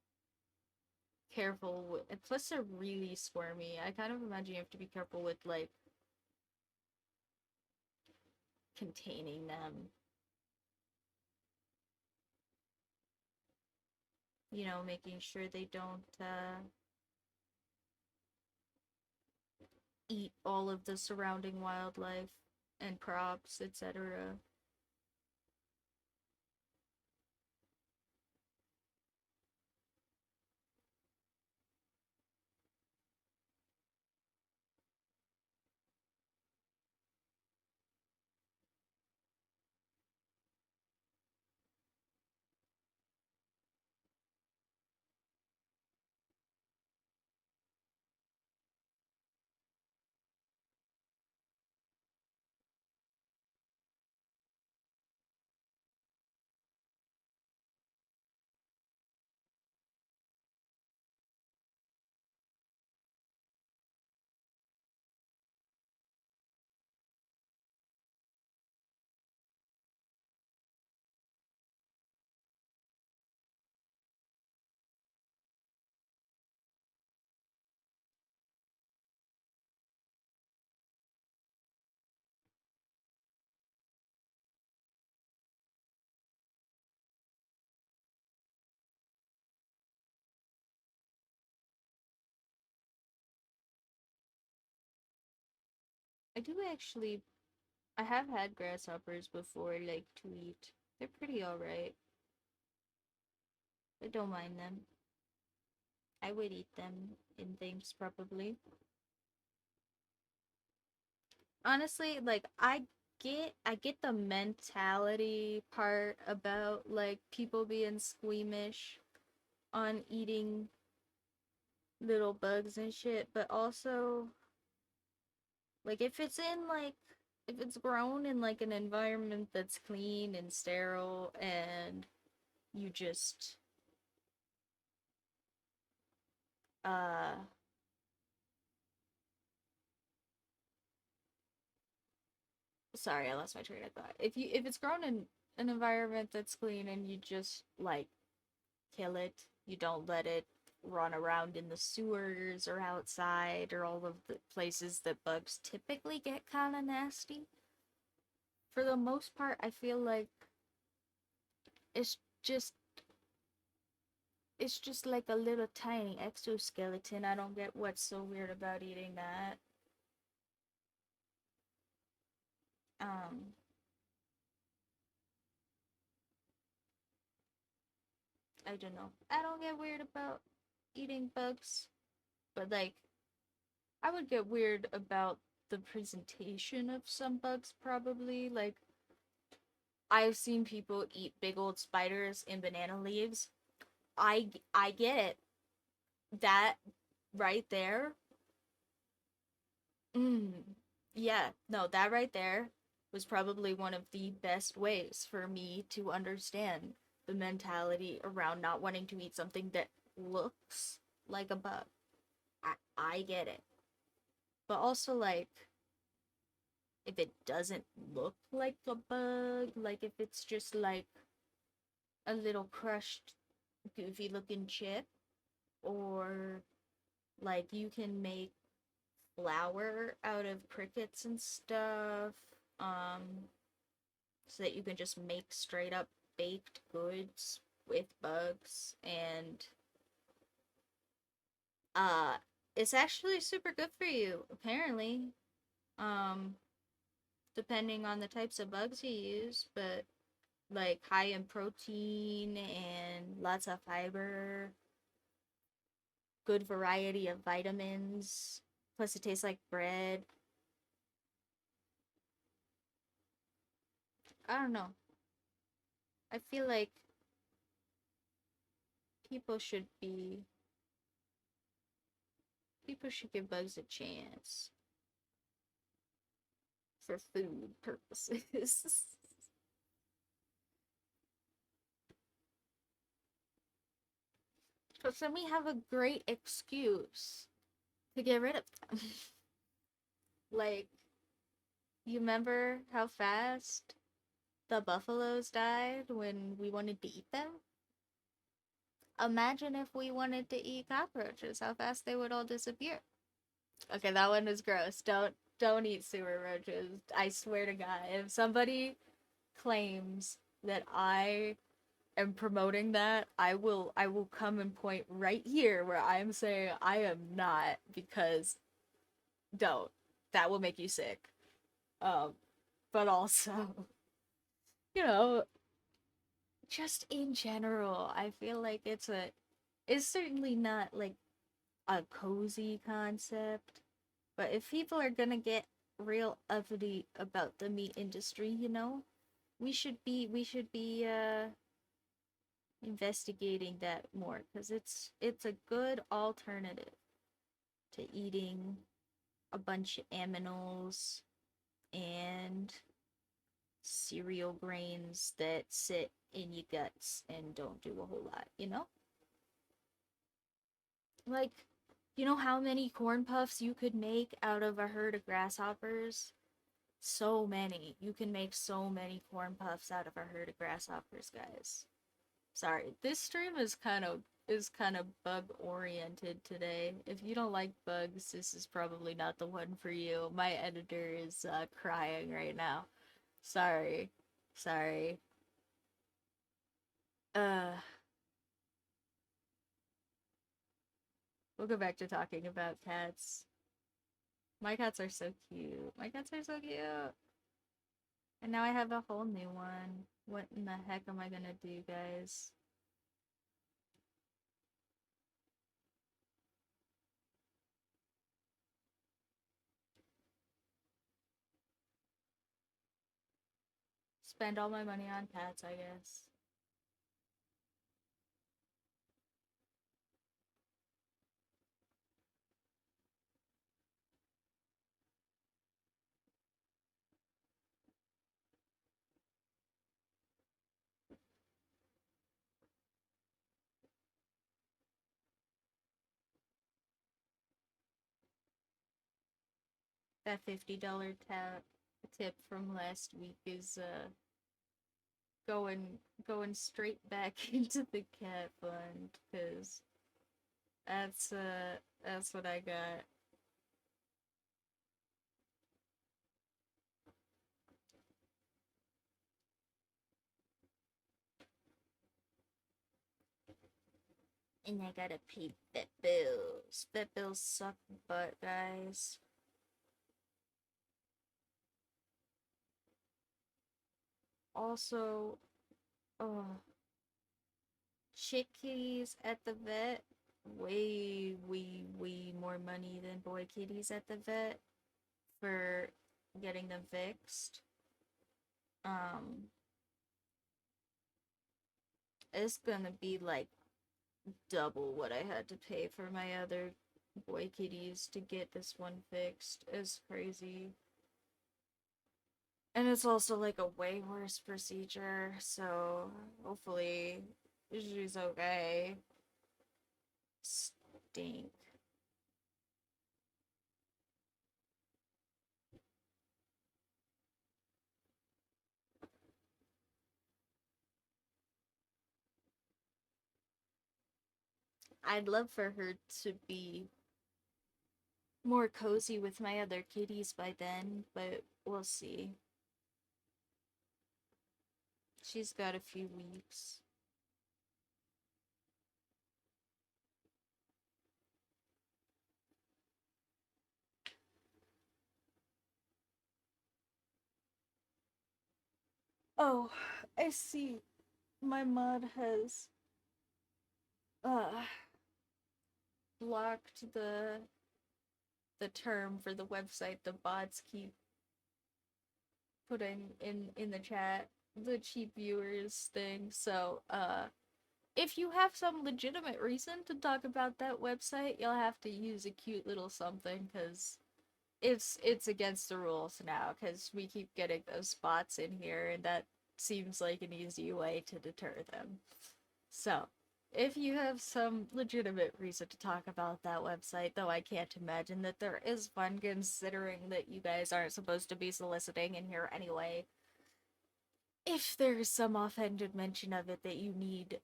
careful with, and plus they're really squirmy. I kind of imagine you have to be careful with like containing them. Making sure they don't eat all of the surrounding wildlife and crops, etc. I do actually. I have had grasshoppers before, like to eat. They're pretty alright. I don't mind them. I would eat them in things probably. Honestly, like I get the mentality part about like people being squeamish on eating little bugs and shit, but also like if it's grown in like an environment that's clean and sterile and you just uh sorry, I lost my train of thought. If it's grown in an environment that's clean and you just like kill it, you don't let it run around in the sewers or outside or all of the places that bugs typically get kind of nasty. For the most part, I feel like it's just it's just like a little tiny exoskeleton. I don't get what's so weird about eating that. Um, I don't know. I don't get weird about eating bugs, but like I would get weird about the presentation of some bugs probably. Like I've seen people eat big old spiders in banana leaves. I get it. That right there. Mm, yeah, no, that right there was probably one of the best ways for me to understand the mentality around not wanting to eat something that looks like a bug. I get it. But also like if it doesn't look like a bug, like if it's just like a little crushed, goofy looking chip, or like you can make flour out of crickets and stuff, so that you can just make straight up baked goods with bugs, and uh, it's actually super good for you, apparently. Um, Depending on the types of bugs you use, but like high in protein and lots of fiber, good variety of vitamins. Plus, it tastes like bread. I don't know. I feel like people should be people should give bugs a chance for food purposes. But then we have a great excuse to get rid of them. Like, you remember how fast the buffaloes died when we wanted to eat them? Imagine if we wanted to eat cockroaches, how fast they would all disappear. Okay, that one was gross. Don't eat sewer roaches. I swear to God, if somebody claims that I am promoting that, I will come and point right here where I am saying I am not, because don't. That will make you sick. Um, but also, you know, just in general, I feel like it's certainly not like a cozy concept, but if people are gonna get real uppity about the meat industry, we should be investigating that more, because it's a good alternative to eating a bunch of aminos and cereal grains that sit in your guts and don't do a whole lot. Like, you know how many corn puffs you could make out of a herd of grasshoppers? So many. You can make so many corn puffs out of a herd of grasshoppers, guys. Sorry, this stream is kind of bug oriented today. If you don't like bugs, this is probably not the one for you. My editor is crying right now. Sorry. Sorry. Uh, we'll go back to talking about cats. My cats are so cute. My cats are so cute. And now I have a whole new one. What in the heck am I gonna do, guys? Spend all my money on cats, I guess. That $50 tip from last week is going going straight back into the cat fund because that's what I got. And I gotta pay vet bills. Vet bills suck butt, guys. Also, oh, chick kitties at the vet, way more money than boy kitties at the vet for getting them fixed. Um, it's gonna be like double what I had to pay for my other boy kitties to get this one fixed. It's crazy. And it's also like a way worse procedure, so hopefully she's okay. Stink. I'd love for her to be more cozy with my other kitties by then, but we'll see. She's got a few weeks. Oh, I see. My mod has uh blocked the term for the website the bots keep putting in the chat, the cheap viewers thing. So if you have some legitimate reason to talk about that website, you'll have to use a cute little something because it's against the rules now because we keep getting those spots in here and that seems like an easy way to deter them. So if you have some legitimate reason to talk about that website, though I can't imagine that there is one considering that you guys aren't supposed to be soliciting in here anyway, if there's some offhanded mention of it that you need,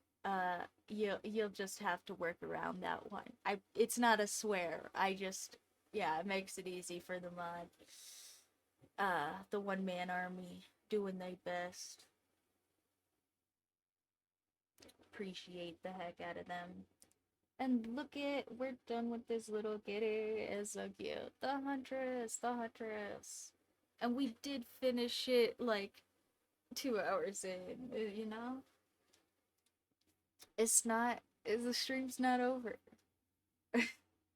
you'll just have to work around that one. It's not a swear. I just yeah, it makes it easy for the mod. The one man army doing their best. Appreciate the heck out of them. And look at, we're done with this little kitty. It's so cute. The Huntress, the Huntress. And we did finish it like 2 hours in, you know? It's not, the stream's not over.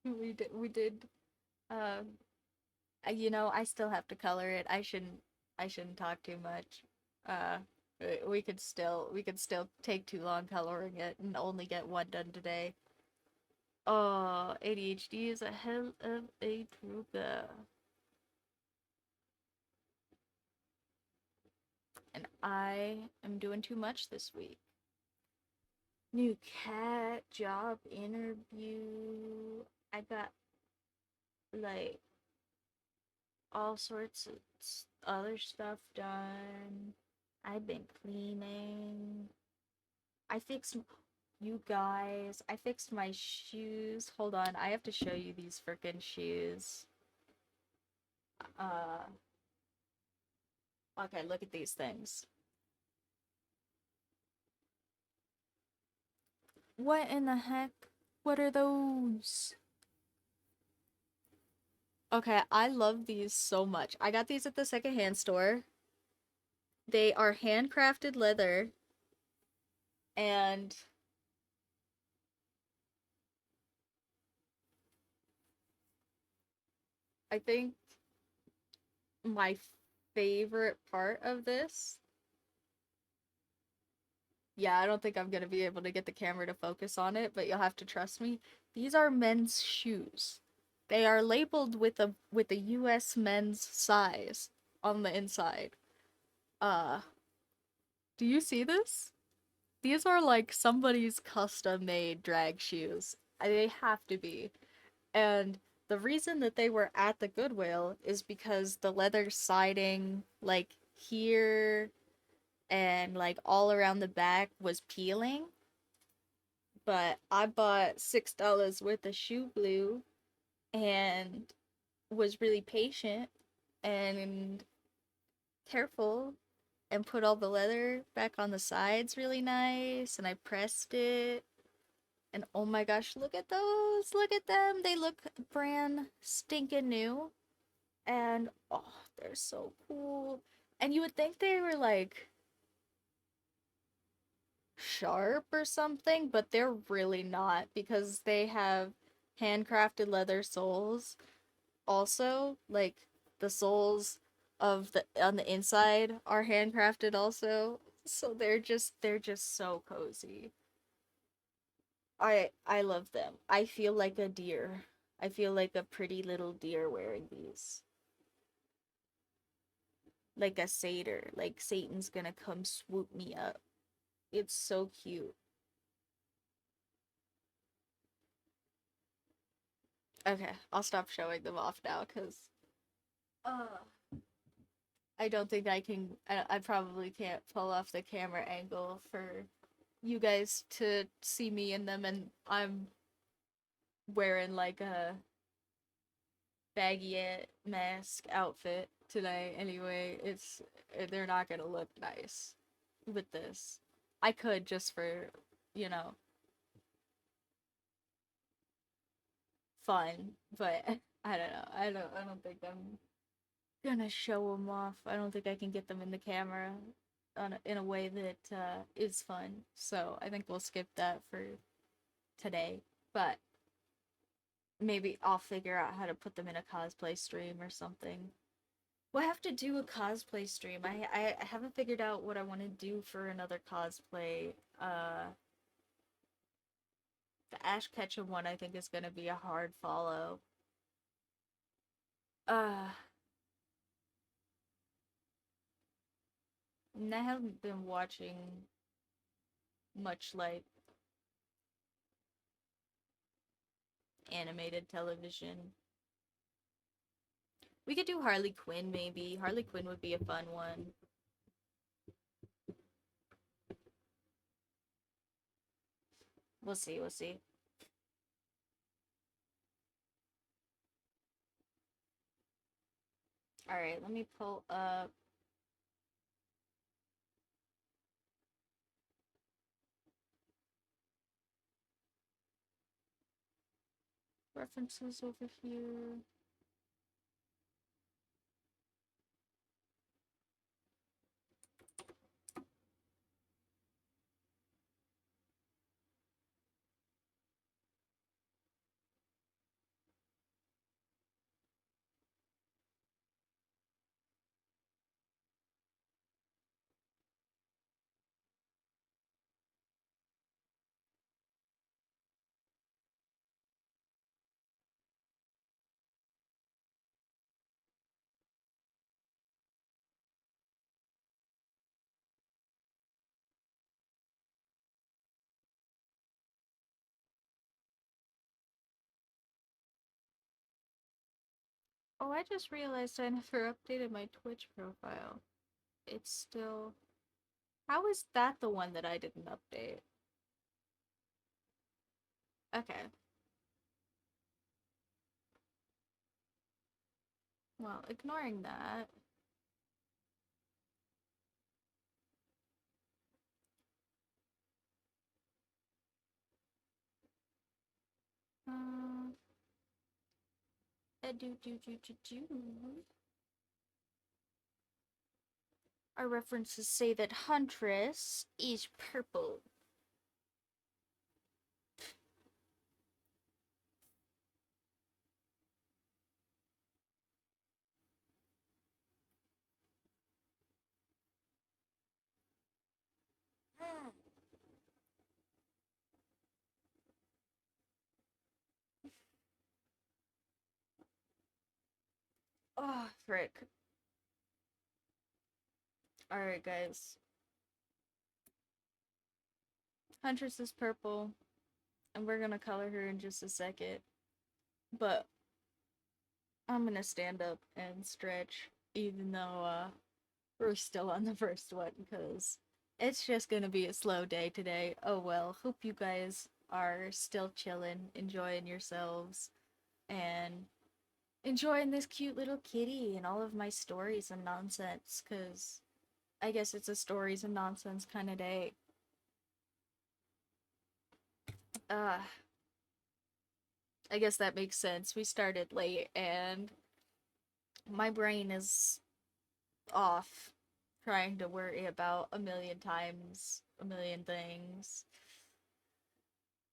We did, um, you know, I still have to color it. I shouldn't talk too much. Uh, we could still take too long coloring it and only get one done today. Oh, ADHD is a hell of a trooper. And I am doing too much this week. New cat job interview. I got like all sorts of other stuff done. I've been cleaning. I fixed you guys. I fixed my shoes. Hold on, I have to show you these freaking shoes. Uh okay, look at these things. What in the heck? What are those? Okay, I love these so much. I got these at the secondhand store. They are handcrafted leather, and I think my favorite part of this, yeah, I don't think I'm gonna be able to get the camera to focus on it, but you'll have to trust me. These are men's shoes. They are labeled with a US men's size on the inside. Uh, do you see this? These are like somebody's custom made drag shoes. They have to be. And the reason that they were at the Goodwill is because the leather siding, like here and like all around the back, was peeling. But I bought $6 worth of shoe glue and was really patient and careful and put all the leather back on the sides really nice, and I pressed it. And oh my gosh, look at those! Look at them! They look brand stinking new. And oh, they're so cool. And you would think they were like sharp or something, but they're really not because they have handcrafted leather soles. Also, like the soles of the on the inside are handcrafted also. So they're just so cozy. I love them. I feel like a deer. I feel like a pretty little deer wearing these. Like a satyr. Like Satan's gonna come swoop me up. It's so cute. Okay, I'll stop showing them off now because uh I don't think I can. I probably can't pull off the camera angle for you guys to see me in them, and I'm wearing like a baggy mask outfit today anyway. They're not gonna look nice with this. I could just for, you know, fun, but I don't know. I don't think I'm gonna show them off. I don't think I can get them in the camera in a way that is fun. So I think we'll skip that for today. But maybe I'll figure out how to put them in a cosplay stream or something. We'll have to do a cosplay stream. I haven't figured out what I want to do for another cosplay. The Ash Ketchum one I think is gonna be a hard follow. Uh, and I haven't been watching much like animated television. We could do Harley Quinn maybe. Harley Quinn would be a fun one. We'll see, we'll see. Alright, let me pull up references over here. Oh, I just realized I never updated my Twitch profile. It's still... How is that the one that I didn't update? Okay. Well, ignoring that. Uh, do do do do do. Our references say that Huntress is purple. Oh, frick. Alright, guys. Huntress is purple, and we're gonna color her in just a second. But I'm gonna stand up and stretch, even though, we're still on the first one, because it's just gonna be a slow day today. Oh well, hope you guys are still chilling, enjoying yourselves, and enjoying this cute little kitty and all of my stories and nonsense, because I guess it's a stories and nonsense kind of day. Uh, I guess that makes sense. We started late, and my brain is off trying to worry about a million times, a million things.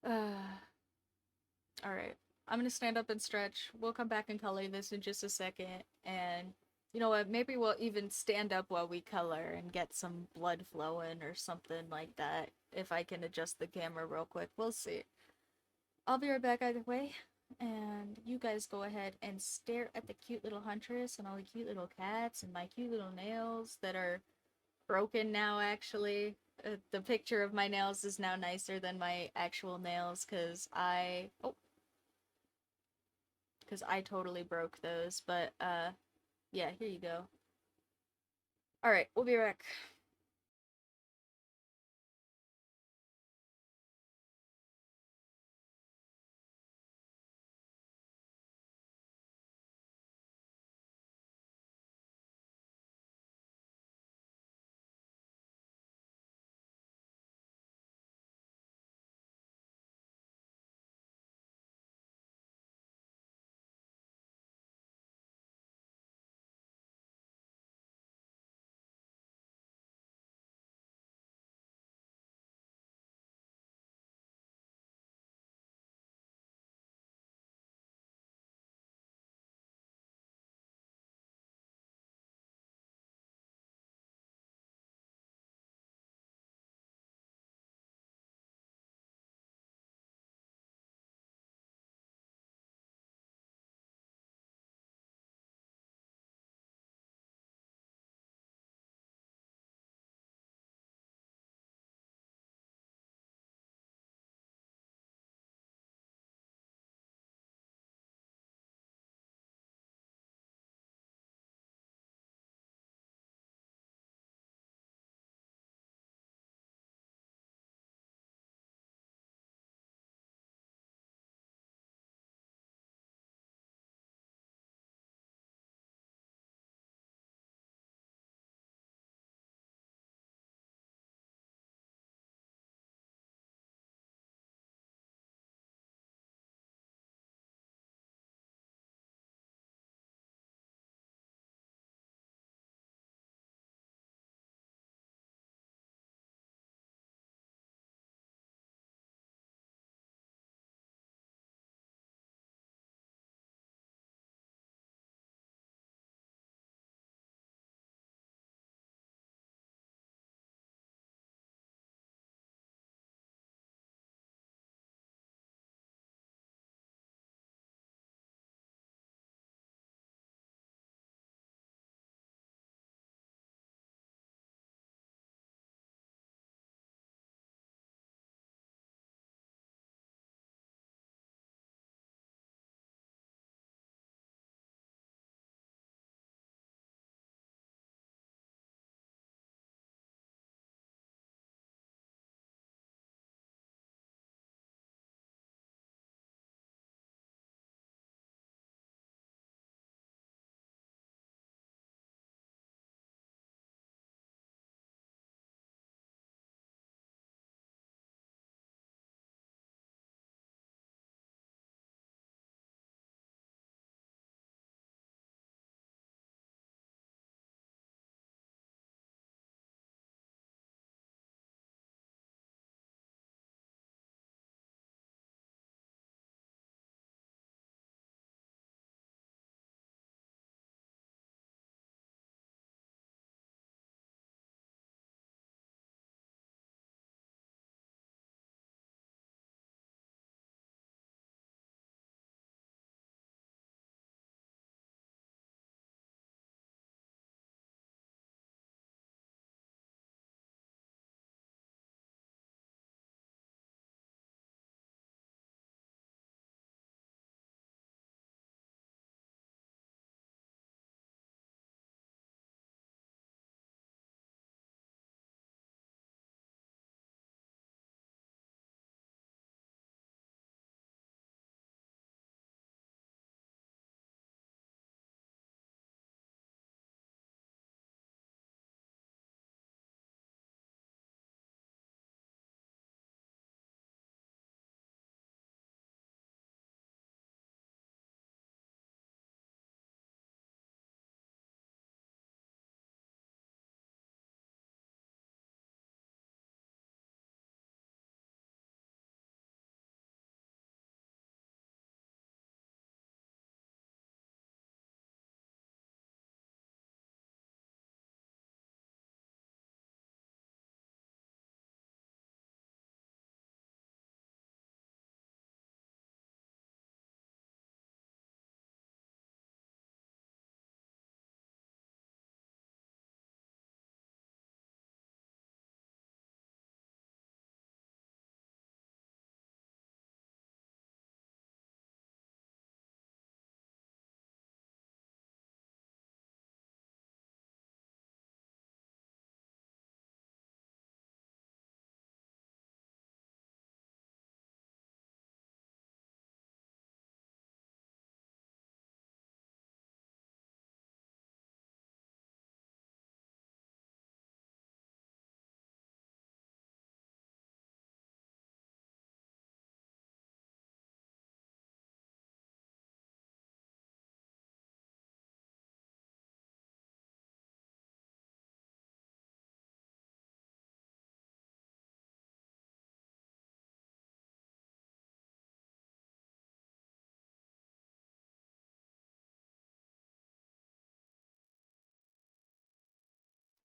Alright. I'm gonna stand up and stretch. We'll come back and color this in just a second. And you know what? Maybe we'll even stand up while we color and get some blood flowing or something like that. If I can adjust the camera real quick. We'll see. I'll be right back either way. And you guys go ahead and stare at the cute little huntress and all the cute little cats and my cute little nails that are broken now, actually. The picture of my nails is now nicer than my actual nails because I totally broke those. But, yeah, here you go. Alright, we'll be back.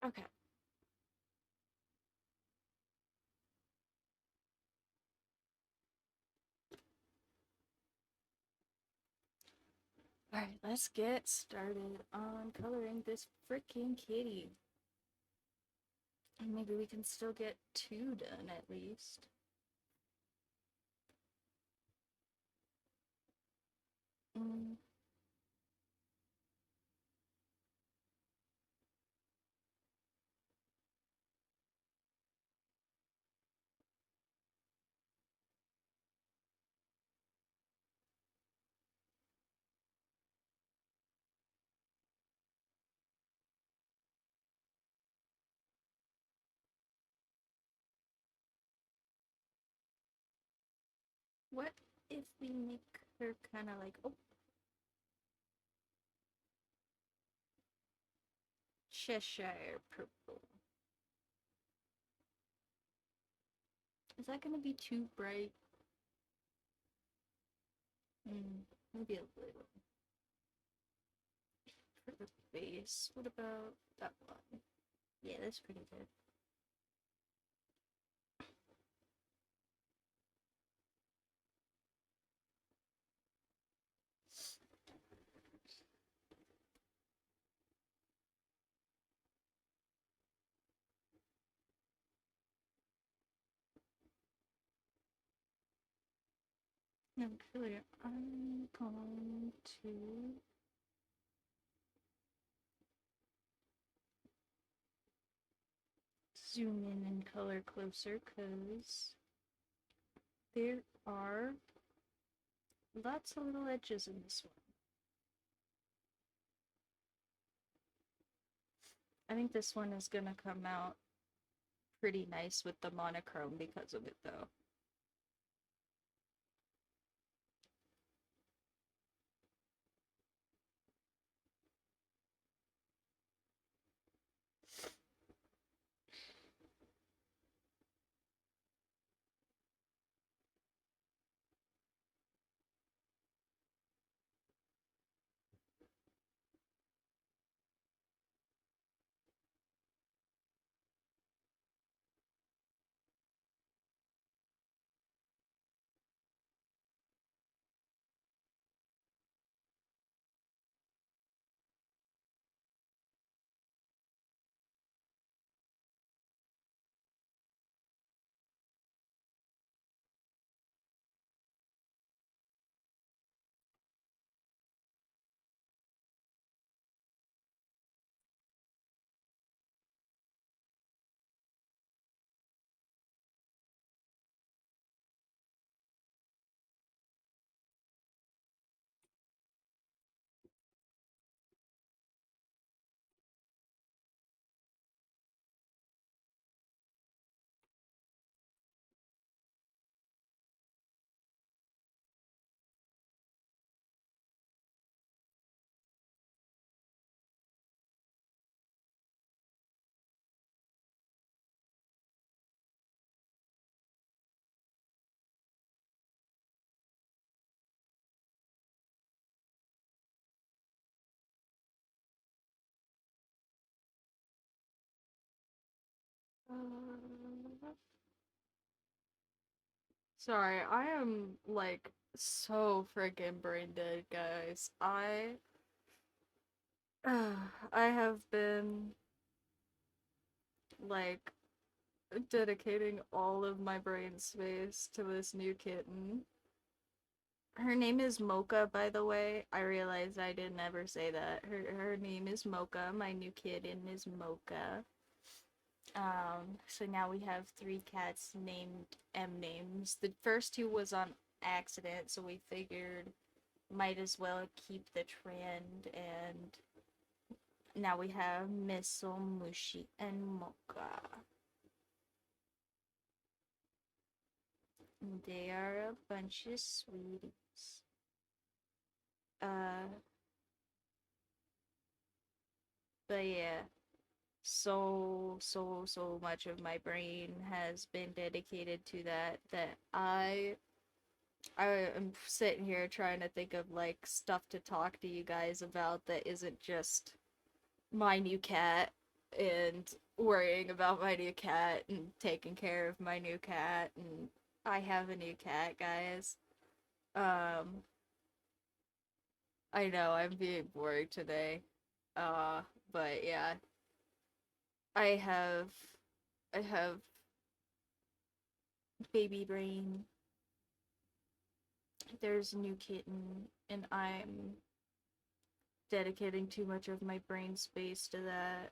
Okay. Alright, let's get started on coloring this freaking kitty. And maybe we can still get 2 done at least. Mm. What if we make her kind of like, oh, Cheshire purple? Is that gonna be too bright? Maybe a little. For the base, what about that one? Yeah, that's pretty good. Actually, I'm going to zoom in and color closer because there are lots of little edges in this one. I think this one is gonna come out pretty nice with the monochrome because of it though. Uh, Sorry, I am like so freaking brain dead, guys. I have been like dedicating all of my brain space to this new kitten. Her name is Mocha, by the way. I realized I didn't ever say that. Her name is Mocha. My new kitten is Mocha. So now we have 3 cats named M names. The first 2 was on accident, so we figured might as well keep the trend, and now we have Missile, Mushi, and Mocha. They are a bunch of sweeties. Uh, but yeah, so much of my brain has been dedicated to that I am sitting here trying to think of like stuff to talk to you guys about that isn't just my new cat. and worrying about my new cat and taking care of my new cat. And I have a new cat, guys. Um, I know I'm being boring today. Uh, but yeah, I have I have baby brain. There's a new kitten, and I'm dedicating too much of my brain space to that.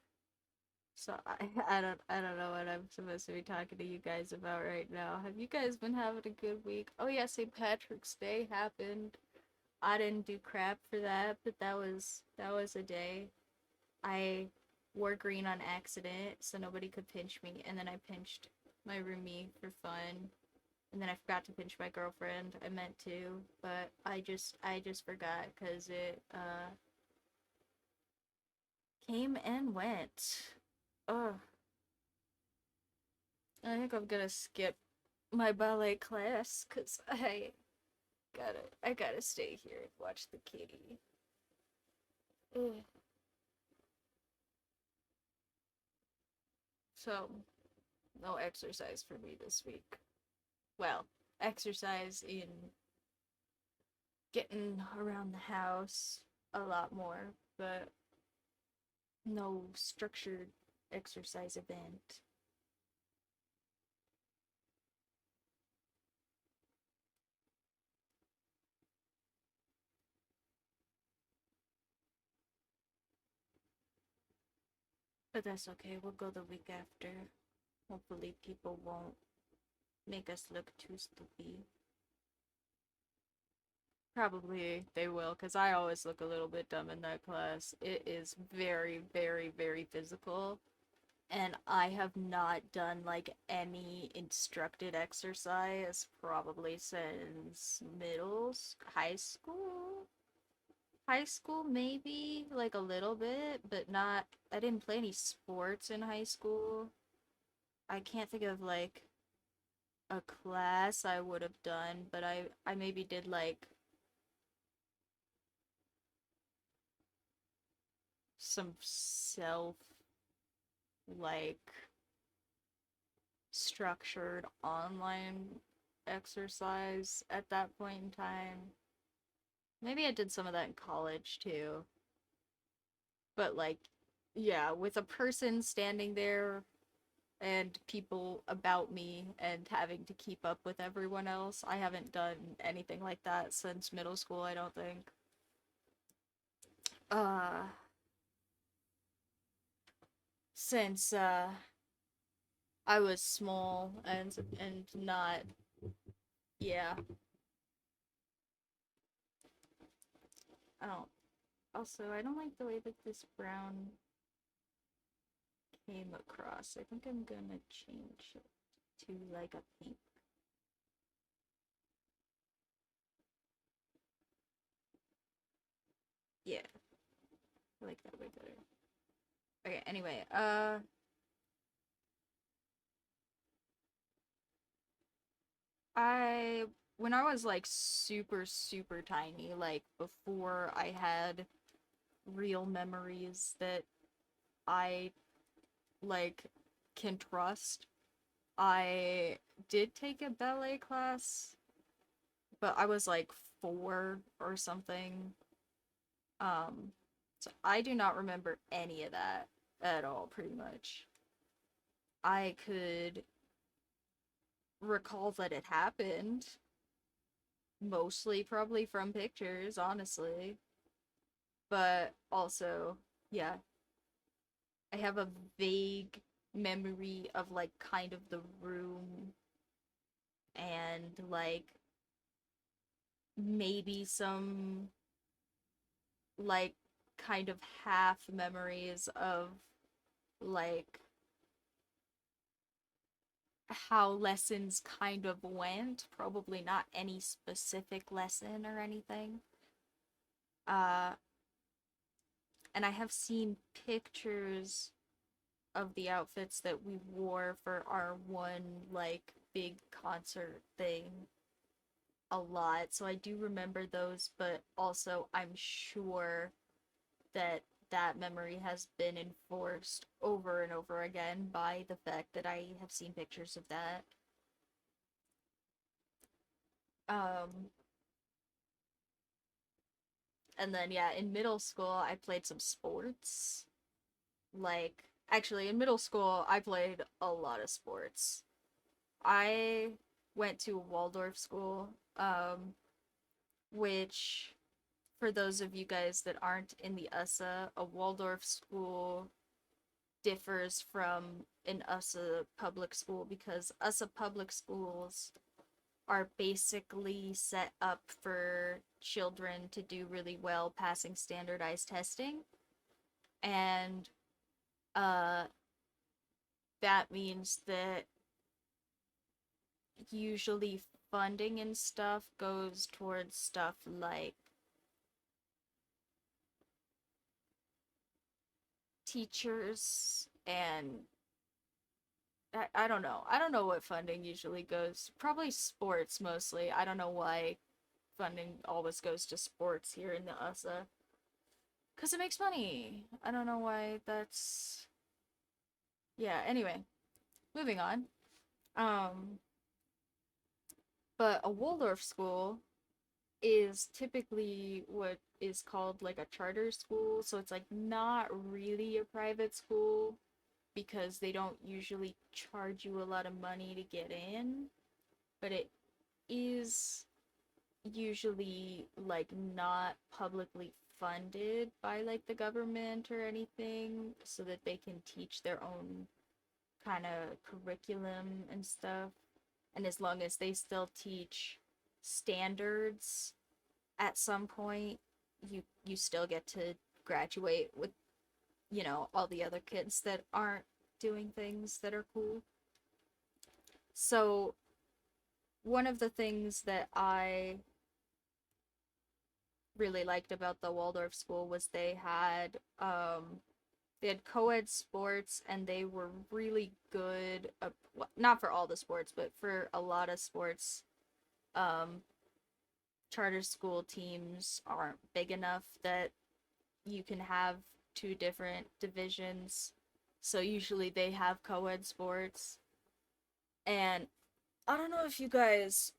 So I don't know what I'm supposed to be talking to you guys about right now. Have you guys been having a good week? Oh yeah, St. Patrick's Day happened. I didn't do crap for that, but that was a day. I wore green on accident so nobody could pinch me, and then I pinched my roomie for fun. And then I forgot to pinch my girlfriend. I meant to, but I just forgot because it came and went. Ugh. I think I'm gonna skip my ballet class because I gotta stay here and watch the kitty. Ugh. So no exercise for me this week. Well, exercise in getting around the house a lot more, but no structured exercise event. But that's okay, we'll go the week after. Hopefully, people won't make us look too stupid. Probably they will, because I always look a little bit dumb in that class. It is very, very, very physical. And I have not done like any instructed exercise probably since high school. High school, maybe like a little bit, but not. I didn't play any sports in high school. I can't think of like a class I would have done, but I maybe did like some self like structured online exercise at that point in time. Maybe I did some of that in college too. But like yeah, with a person standing there and people about me and having to keep up with everyone else, I haven't done anything like that since middle school, I don't think. Uh since I was small and not yeah. I don't Also, I don't like the way that this brown came across. I think I'm gonna change it to like a pink. Yeah, I like that way better. Okay, anyway, I when I was like super super tiny, like before I had real memories that I like can trust, I did take a ballet class, but I was like 4 or something. Um, so I do not remember any of that at all, pretty much. I could recall that it happened, mostly probably from pictures, honestly. But also, yeah, I have a vague memory of like kind of the room and like maybe some like kind of half memories of like how lessons kind of went. Probably not any specific lesson or anything. Uh, and I have seen pictures of the outfits that we wore for our one like big concert thing a lot. So I do remember those, but also I'm sure that that memory has been enforced over and over again by the fact that I have seen pictures of that. Um, and then yeah, in middle school I played some sports. Like actually in middle school I played a lot of sports. I went to a Waldorf school, which for those of you guys that aren't in the USA, a Waldorf school differs from an USA public school because USA public schools are basically set up for children to do really well passing standardized testing. And uh, that means that usually funding and stuff goes towards stuff like teachers and I don't know. I don't know what funding usually goes. Probably sports mostly. I don't know why funding always goes to sports here in the USA. Because it makes money. I don't know why that's. Yeah, anyway. Moving on. Um, but a Waldorf school is typically what is called like a charter school. So it's like not really a private school because they don't usually charge you a lot of money to get in, but it is usually like not publicly funded by like the government or anything so that they can teach their own kind of curriculum and stuff. And as long as they still teach standards at some point, you still get to graduate with, you know, all the other kids that aren't doing things that are cool. So, one of the things that I really liked about the Waldorf school was they had co-ed sports and they were really good well, not for all the sports, but for a lot of sports. Um Charter school teams aren't big enough that you can have two different divisions. So usually they have co-ed sports. And I don't know if you guys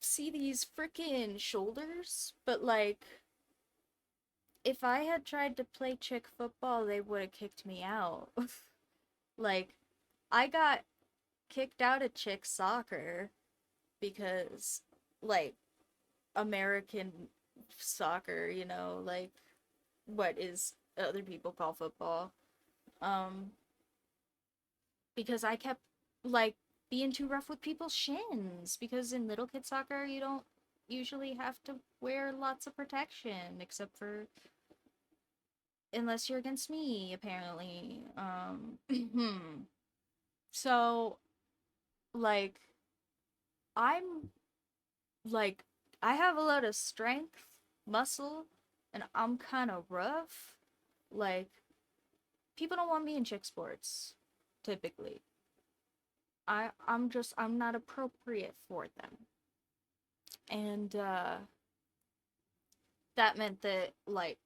see these freaking shoulders, but like if I had tried to play chick football, they would have kicked me out. Like I got kicked out of chick soccer because like American soccer, you know, like what is other people call football. Um because I kept like being too rough with people's shins because in little kid soccer you don't usually have to wear lots of protection except for unless you're against me apparently. So like I'm like I have a lot of strength, muscle, and I'm kind of rough. Like people don't want me in chick sports typically. I'm not appropriate for them. And that meant that like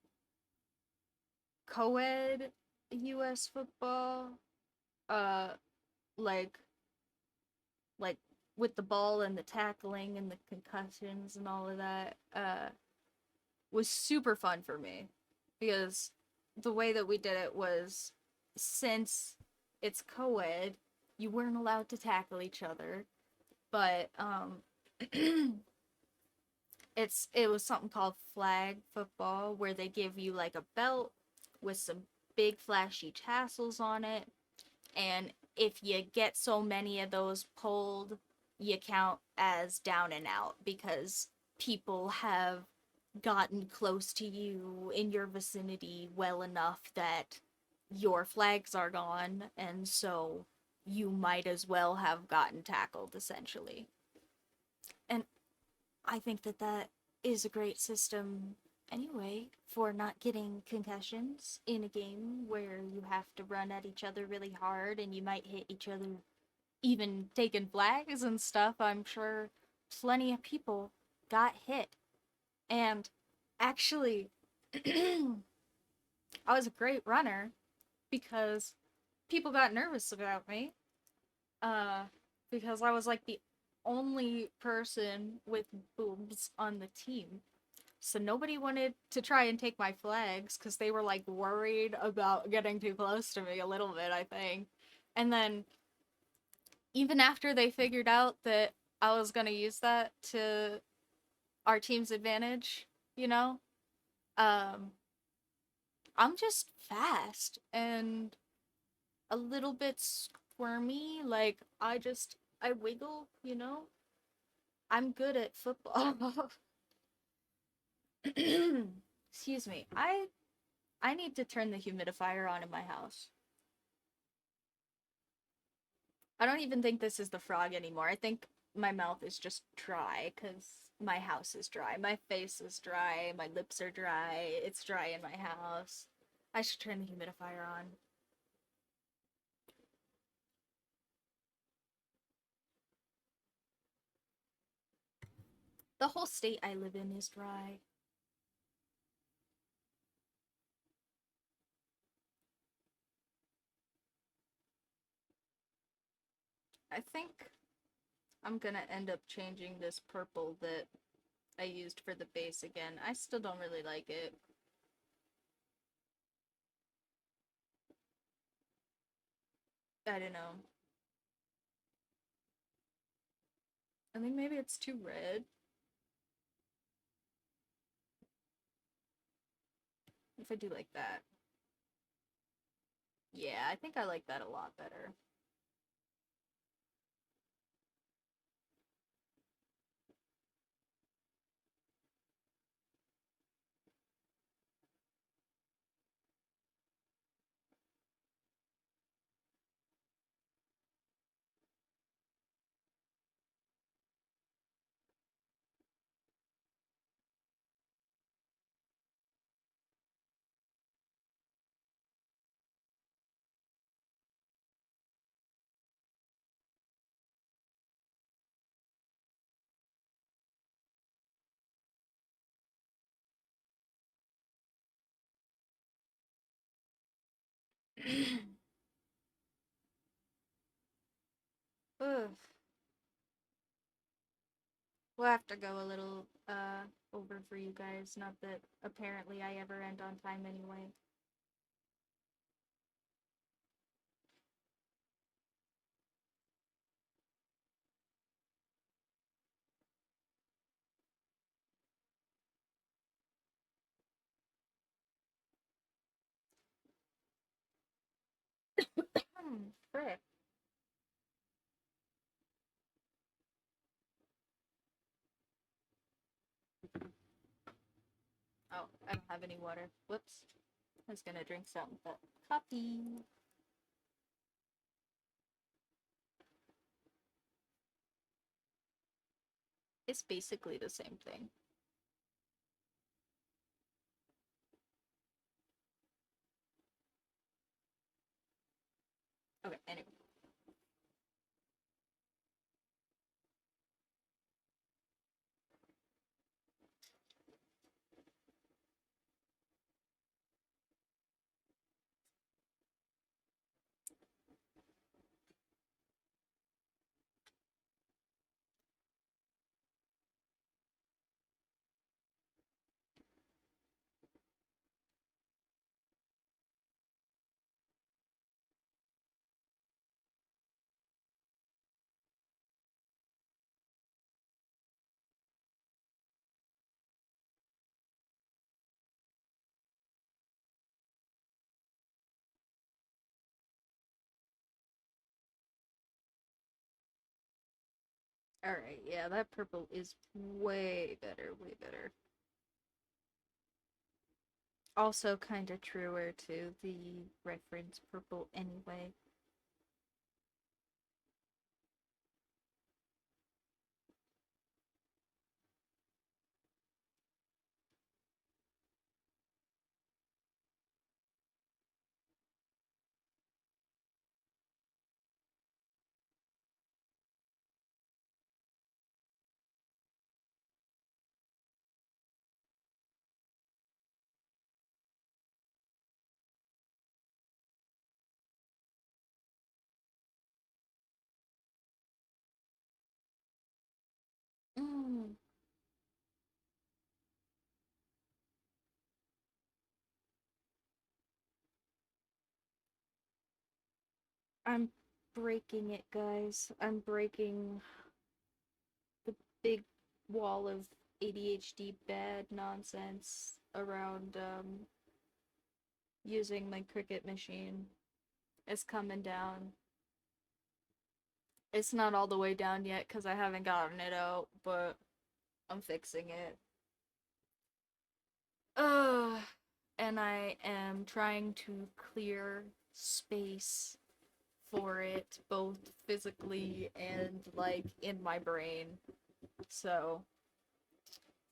co-ed US football uh like like with the ball and the tackling and the concussions and all of that was super fun for me because the way that we did it was since it's co-ed, you weren't allowed to tackle each other, but it was something called flag football where they give you like a belt with some big flashy tassels on it, and if you get so many of those pulled, you count as down and out because people have gotten close to you in your vicinity well enough that your flags are gone, and so you might as well have gotten tackled essentially. And I think that that is a great system anyway for not getting concussions in a game where you have to run at each other really hard and you might hit each other, even taking flags and stuff. I'm sure plenty of people got hit. And actually, I was a great runner because people got nervous about me. Uh, because I was like the only person with boobs on the team. So nobody wanted to try and take my flags because they were like worried about getting too close to me a little bit, I think. And then even after they figured out that I was gonna use that to our team's advantage, you know, um, I'm just fast and a little bit squirmy. Like I wiggle, you know. I'm good at football. Excuse me. I need to turn the humidifier on in my house. I don't even think this is the frog anymore. I think my mouth is just dry because my house is dry. My face is dry. My lips are dry. It's dry in my house. I should turn the humidifier on. The whole state I live in is dry. I think I'm gonna end up changing this purple that I used for the base again. I still don't really like it. I don't know. I think maybe it's too red. If I do like that. Yeah, I think I like that a lot better. Ugh. We'll have to go a little over for you guys. Not that apparently I ever end on time anyway. Frick. Oh, I don't have any water. Whoops. I was gonna drink some, but coffee. It's basically the same thing. Okay, anyway. Alright, yeah, that purple is way better, way better. Also kind of truer to the reference purple anyway. I'm breaking it, guys. I'm breaking the big wall of ADHD bad nonsense around using my Cricut machine. It's coming down. It's not all the way down yet because I haven't gotten it out, but I'm fixing it. Uh, and I am trying to clear space for it, both physically and like in my brain. So,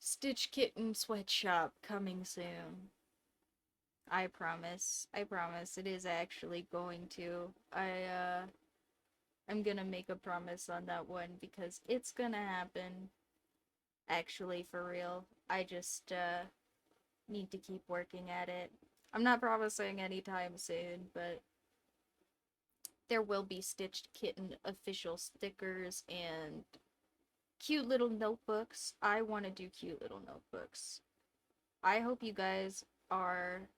Stitch Kitten Sweatshop coming soon. I promise. I promise it is actually going to. I'm gonna make a promise on that one because it's gonna happen. Actually, for real. I just need to keep working at it. I'm not promising anytime soon, but there will be Stitched Kitten official stickers and cute little notebooks. I want to do cute little notebooks. I hope you guys are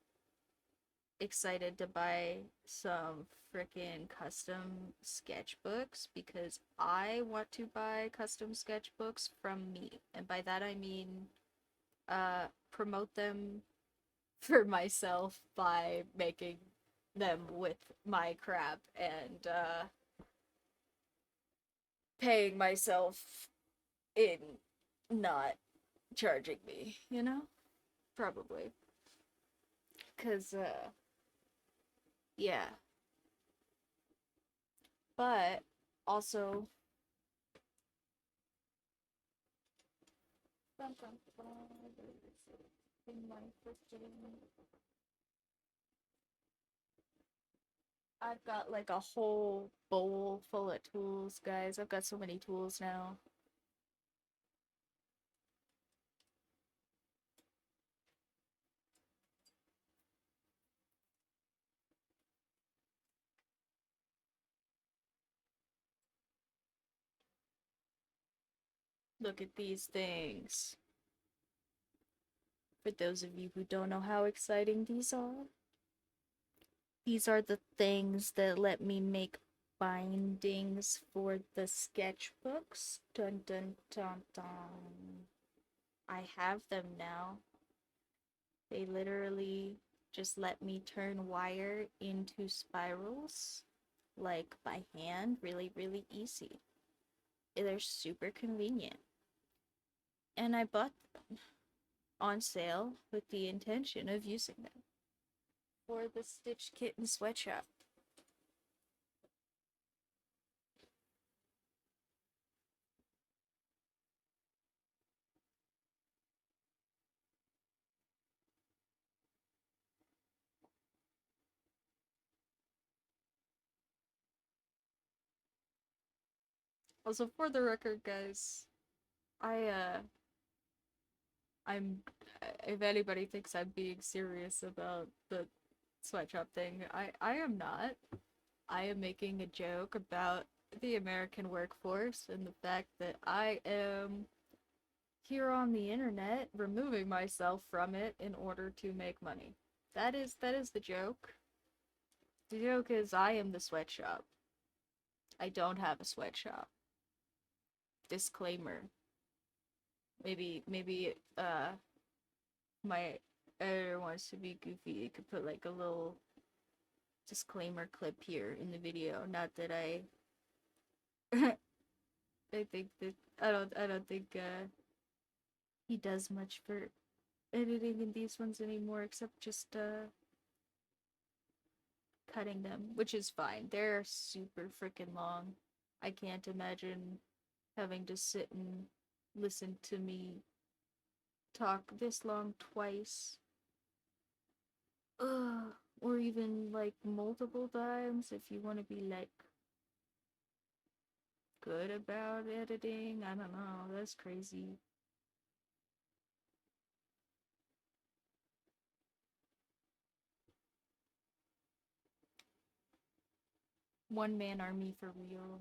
excited to buy some freaking custom sketchbooks because I want to buy custom sketchbooks from me. And by that I mean promote them for myself by making them with my crap and paying myself in not charging me, you know? Probably. Cause yeah. But also in my freaking I've got like a whole bowl full of tools, guys. I've got so many tools now. Look at these things. For those of you who don't know how exciting these are the things that let me make bindings for the sketchbooks. Dun dun dun dun. I have them now. They literally just let me turn wire into spirals, like by hand, really, really easy. They're super convenient. And I bought them on sale with the intention of using them for the Stitch Kitten sweatshop. Also, for the record, guys, I I'm if anybody thinks I'm being serious about the sweatshop thing, I am not. I am making a joke about the American workforce and the fact that I am here on the internet removing myself from it in order to make money. That is the joke. The joke is I am the sweatshop. I don't have a sweatshop. Disclaimer. Maybe my editor wants to be goofy. You could put like a little disclaimer clip here in the video. Not that I I think that I don't think he does much for editing in these ones anymore except just cutting them, which is fine. They're super freaking long. I can't imagine having to sit and listen to me talk this long twice. Or even like multiple times if you want to be like good about editing. I don't know. That's crazy. One man army for real.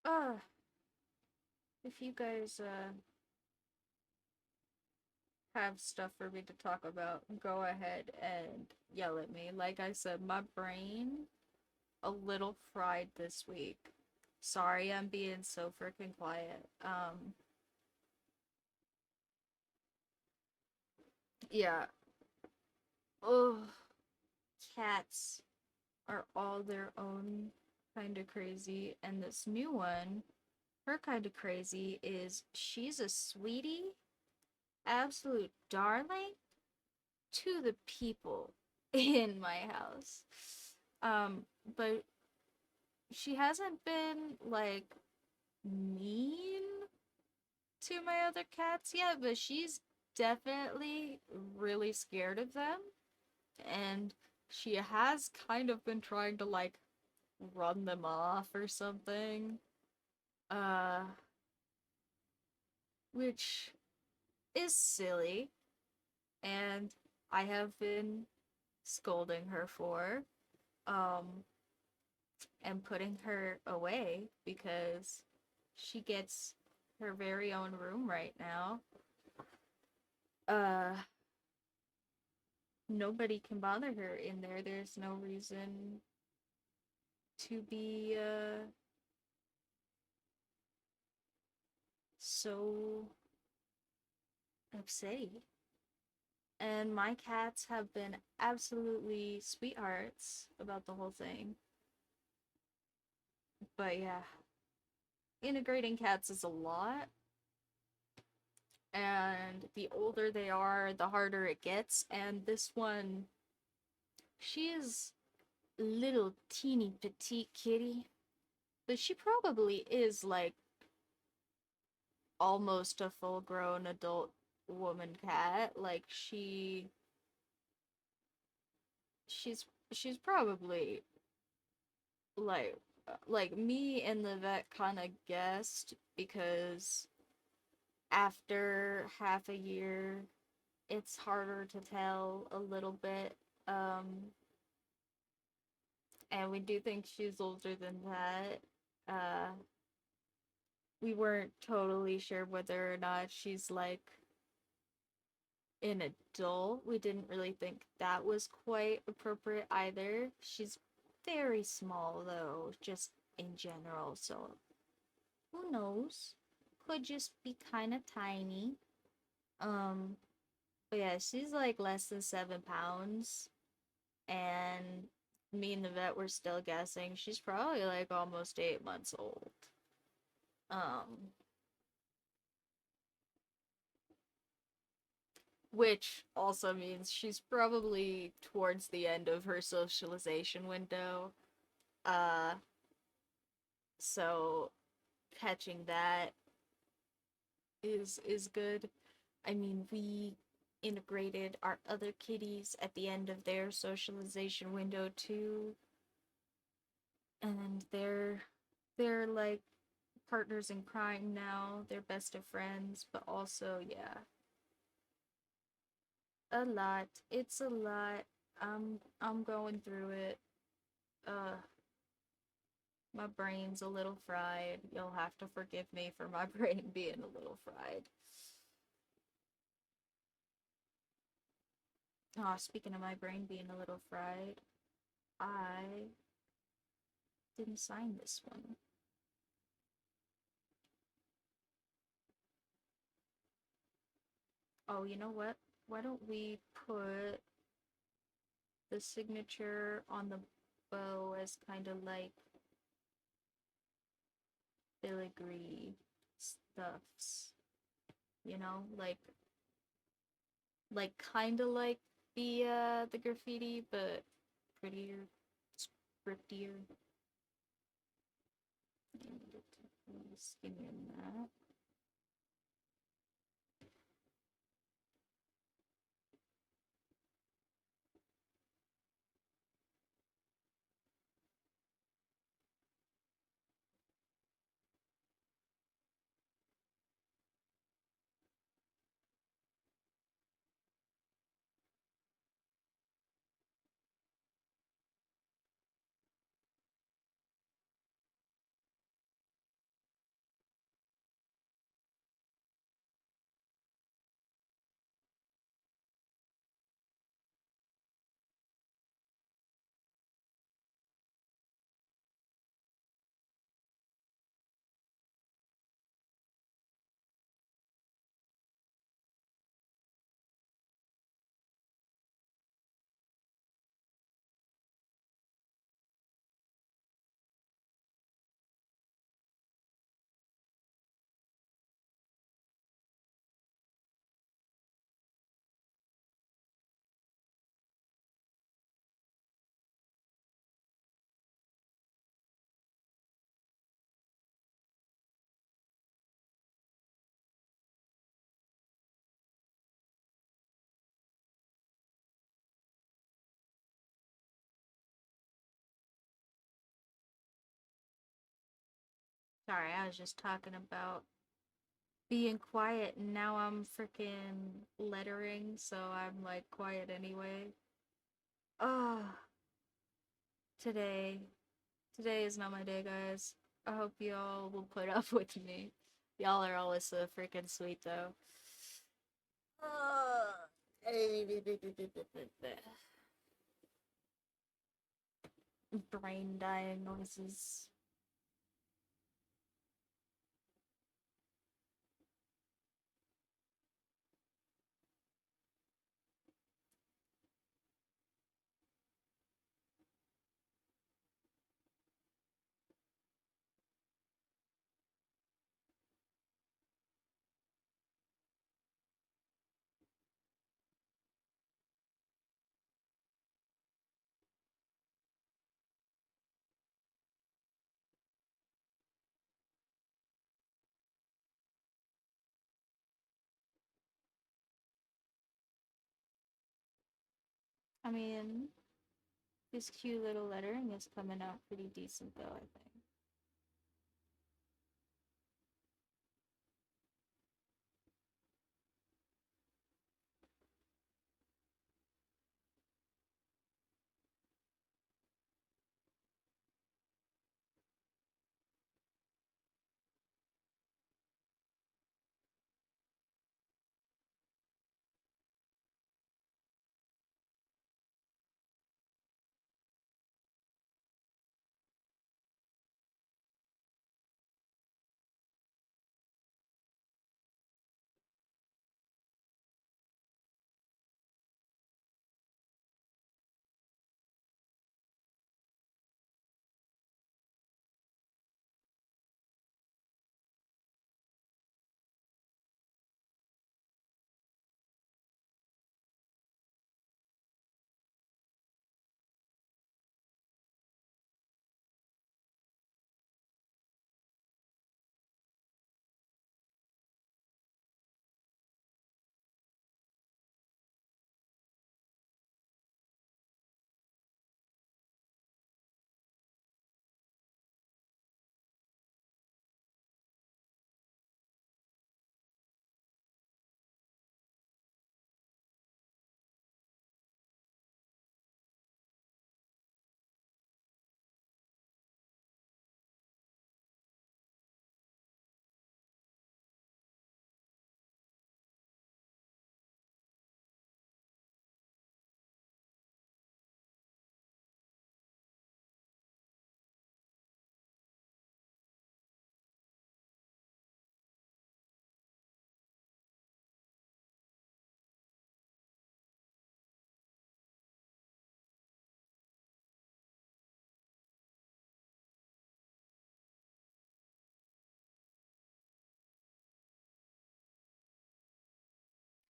Uh, if you guys have stuff for me to talk about, go ahead and yell at me. Like I said, my brain a little fried this week. Sorry I'm being so freaking quiet. Yeah. Oh, cats are all their own kind of crazy, and this new one, her kind of crazy is she's a sweetie, absolute darling to the people in my house. But she hasn't been like mean to my other cats yet, but she's definitely really scared of them. And she has kind of been trying to like run them off or something. Uh, which is silly. And I have been scolding her for, um, and putting her away because she gets her very own room right now. Uh, Nobody can bother her in there. There's no reason to be so upsetty. And my cats have been absolutely sweethearts about the whole thing. But yeah, integrating cats is a lot. And the older they are, the harder it gets. And this one, she is little teeny petite kitty. But she probably is like almost a full grown adult woman cat. Like she's probably like me and the vet kind of guessed because after half a year it's harder to tell a little bit. And we do think she's older than that. We weren't totally sure whether or not she's like an adult. We didn't really think that was quite appropriate either. She's very small though, just in general, so who knows? Could just be kind of tiny. Um, but yeah, she's like less than 7 pounds, and me and the vet were still guessing she's probably like almost 8 months old. Um, which also means she's probably towards the end of her socialization window. Uh, so catching that is good. I mean, we integrated our other kitties at the end of their socialization window too, and they're like partners in crime now. They're best of friends, but also yeah, a lot. It's a lot. I'm going through it. Uh, my brain's a little fried. You'll have to forgive me for my brain being a little fried. Oh, speaking of my brain being a little fried, I didn't sign this one. Oh, you know what? Why don't we put the signature on the bow as kind of like filigree stuffs, you know, like kind of like the graffiti, but prettier, scriptier. And skinnier than that. Sorry, I was just talking about being quiet and now I'm freaking lettering, so I'm like quiet anyway. Oh, today. Today is not my day, guys. I hope y'all will put up with me. Y'all are always so freaking sweet, though. Brain dying noises. I mean, this cute little lettering is coming out pretty decent, though, I think.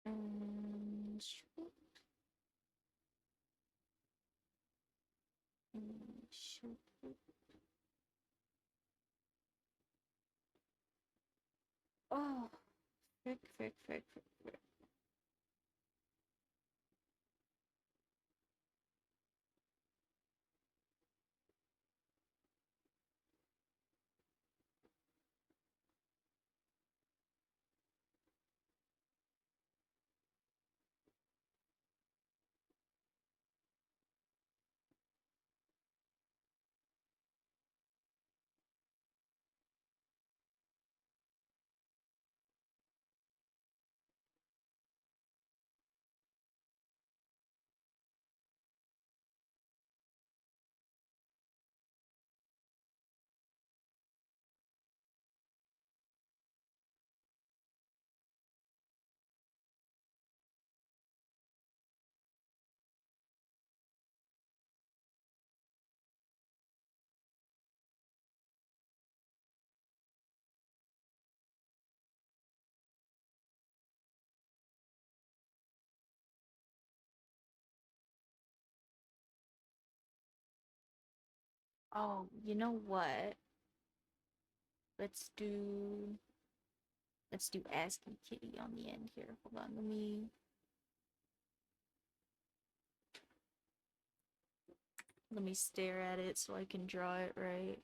And shoot, and shoot. Oh, frick, frick, frick, frick, frick. Oh, you know what? Let's do let's do ASCII Kitty on the end here. Hold on, let me stare at it so I can draw it right.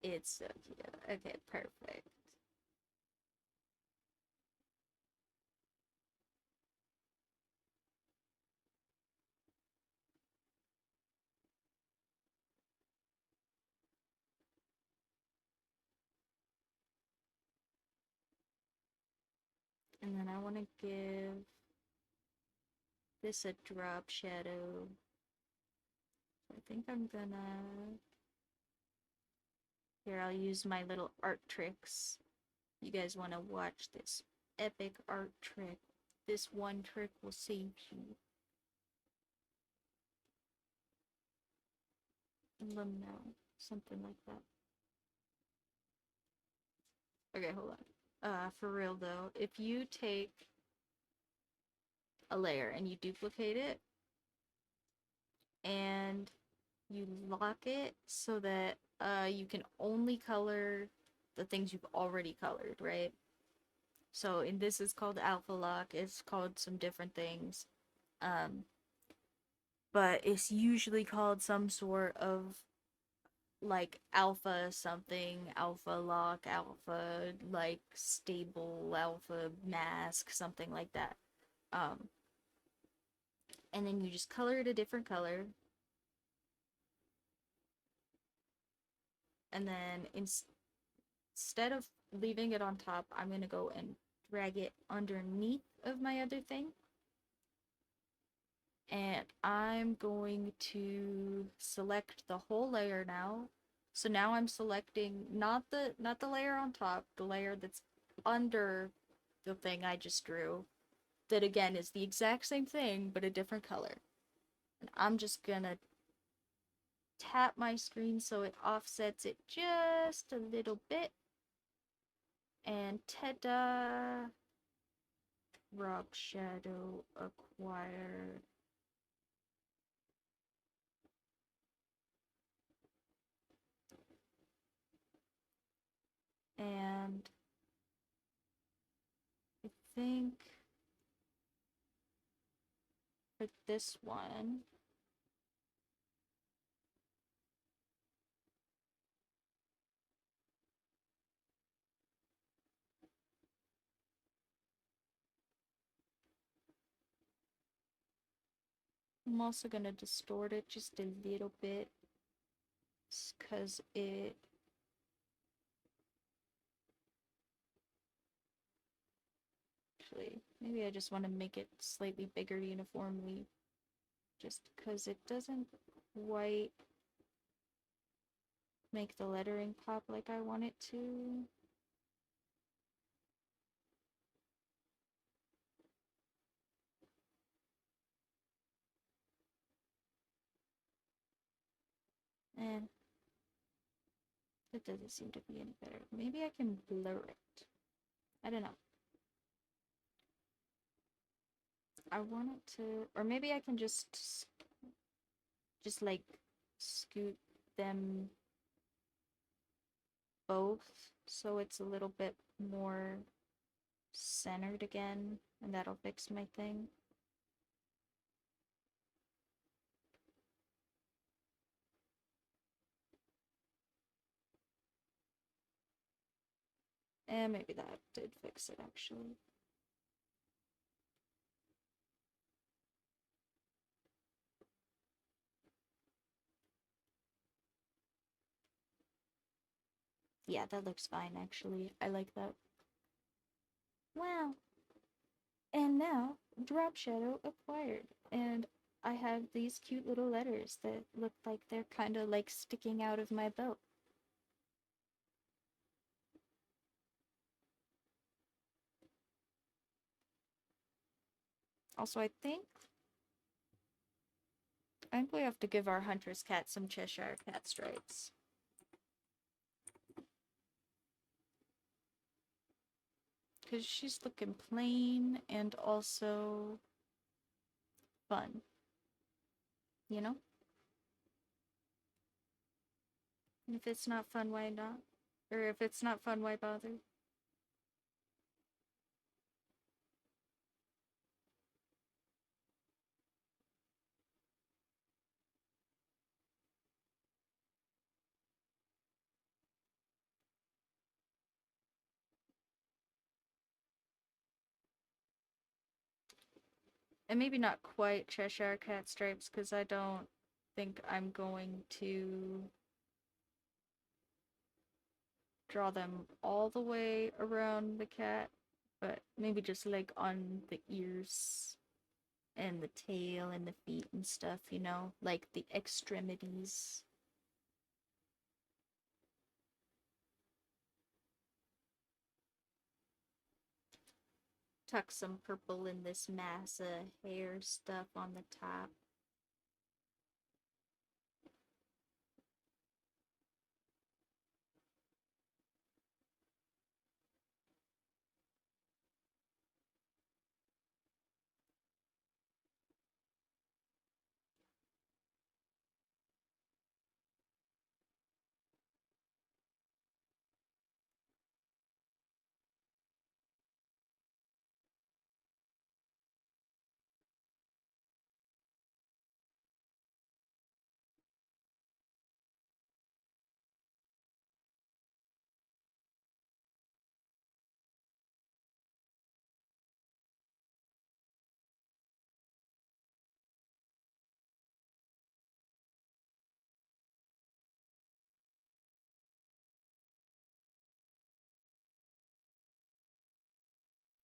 It's so cute. Okay, perfect. And then I want to give this a drop shadow. I think I'm gonna... Here, I'll use my little art tricks. You guys want to watch this epic art trick. This one trick will save you. Now, something like that. Okay, hold on. For real though, if you take a layer and you duplicate it and you lock it so that you can only color the things you've already colored, right? So in this is called alpha lock, it's called some different things. Um, but it's usually called some sort of like alpha something, alpha lock, alpha like stable, alpha mask, something like that. Um, and then you just color it a different color. And then instead of leaving it on top, I'm gonna go and drag it underneath of my other thing. And I'm going to select the whole layer now. So now I'm selecting not the layer on top, the layer that's under the thing I just drew. That again is the exact same thing but a different color. And I'm just gonna tap my screen so it offsets it just a little bit. And ta-da! Rock shadow acquired. And I think for this one, I'm also gonna distort it just a little bit because it actually, maybe I just want to make it slightly bigger uniformly just because it doesn't quite make the lettering pop like I want it to. And it doesn't seem to be any better. Maybe I can blur it. I don't know. I want it to, or maybe I can just like scoot them both so it's a little bit more centered again, and that'll fix my thing. And maybe that did fix it actually. Yeah, that looks fine actually. I like that. Wow. And now, drop shadow acquired. And I have these cute little letters that look like they're kind of like sticking out of my belt. Also, I think we have to give our huntress cat some Cheshire cat stripes. Because she's looking plain and also fun. You know? And if it's not fun, why not? Or if it's not fun, why bother? And maybe not quite Cheshire Cat stripes, because I don't think I'm going to draw them all the way around the cat, but maybe just like on the ears and the tail and the feet and stuff, you know, like the extremities. Tuck some purple in this mass of hair stuff on the top.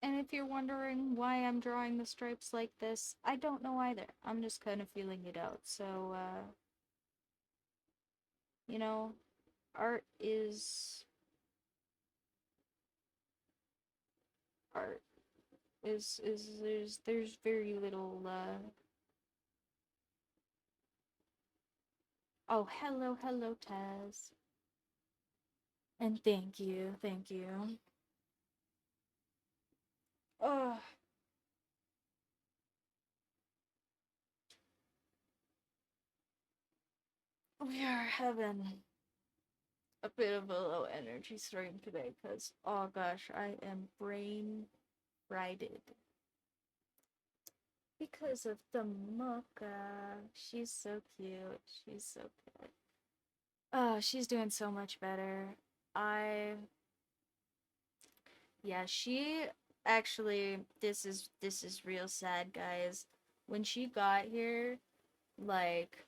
And if you're wondering why I'm drawing the stripes like this, I don't know either. I'm just kind of feeling it out. So, you know, art is art. Is there's very little oh, hello Taz. And thank you. Oh, we are having a bit of a low energy stream today because, oh gosh, I am brain frighted because of the mocha. She's so cute. She's so good. Oh, she's doing so much better. I Yeah, she actually this is real sad, guys. When she got here, like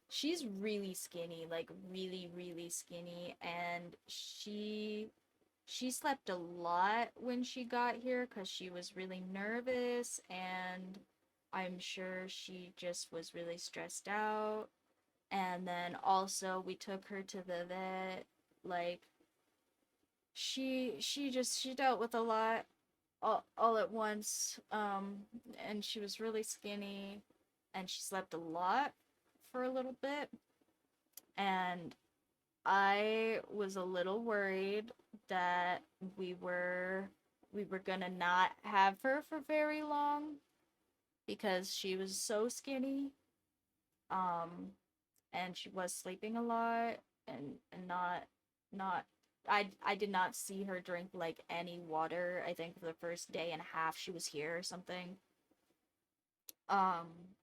she's really skinny, like really skinny, and she slept a lot when she got here cuz she was really nervous, and I'm sure she just was really stressed out. And then also we took her to the vet, like she dealt with a lot all at once, and she was really skinny, and she slept a lot for a little bit, and I was a little worried that we were we were gonna not have her for very long because she was so skinny, um and she was sleeping a lot, and not I did not see her drink like any water. I think for the first day and a half she was here or something. Um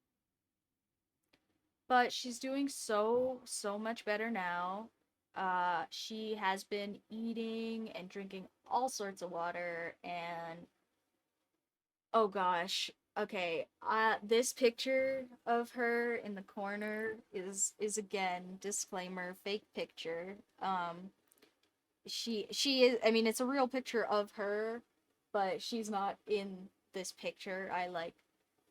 but she's doing so much better now. She has been eating and drinking all sorts of water, and oh gosh. Okay, this picture of her in the corner is again disclaimer fake picture. She is, I mean, it's a real picture of her, but she's not in this picture. I like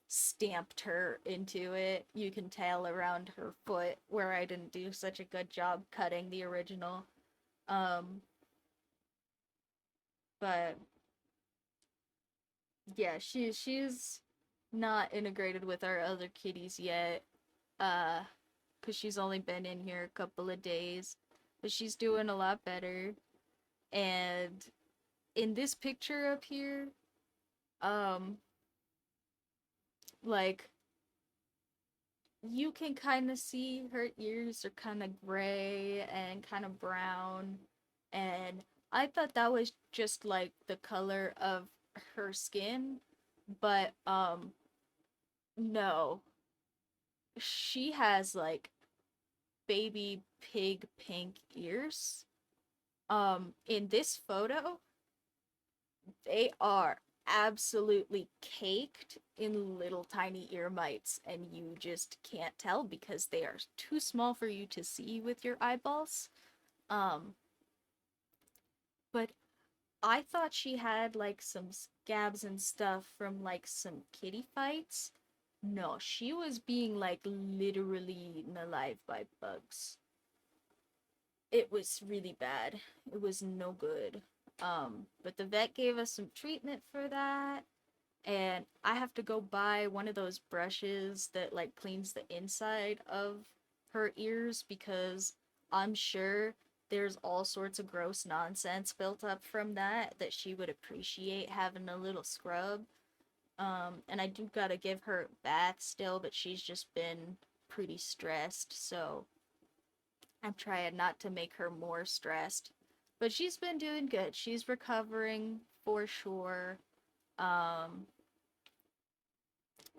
stamped her into it. You can tell around her foot where I didn't do such a good job cutting the original. Um but yeah, she's not integrated with our other kitties yet. Uh cuz she's only been in here a couple of days, but she's doing a lot better. And in this picture up here, um like you can kind of see her ears are kind of gray and kind of brown, and I thought that was just like the color of her skin, but no, she has like baby pig pink ears. In this photo they are absolutely caked in little tiny ear mites, and you just can't tell because they are too small for you to see with your eyeballs. Um, but I thought she had like some scabs and stuff from like some kitty fights. No, she was being like literally eaten alive by bugs. It was really bad. It was no good. But the vet gave us some treatment for that, and I have to go buy one of those brushes that like cleans the inside of her ears because I'm sure there's all sorts of gross nonsense built up from that she would appreciate having a little scrub. And I do gotta give her a bath still, but she's just been pretty stressed, so I'm trying not to make her more stressed. But she's been doing good. She's recovering for sure. Um,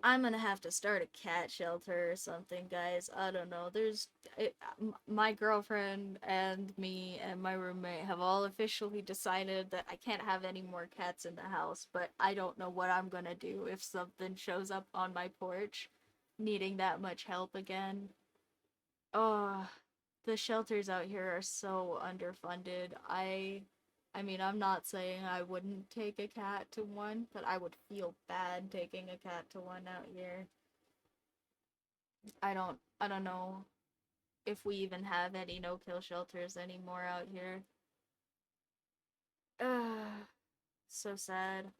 I'm gonna have to start a cat shelter or something, guys. I don't know. My girlfriend and me and my roommate have all officially decided that I can't have any more cats in the house, but I don't know what I'm gonna do if something shows up on my porch needing that much help again. Oh, the shelters out here are so underfunded. I mean, I'm not saying I wouldn't take a cat to one, but I would feel bad taking a cat to one out here. I don't know if we even have any no-kill shelters anymore out here. Ugh, so sad.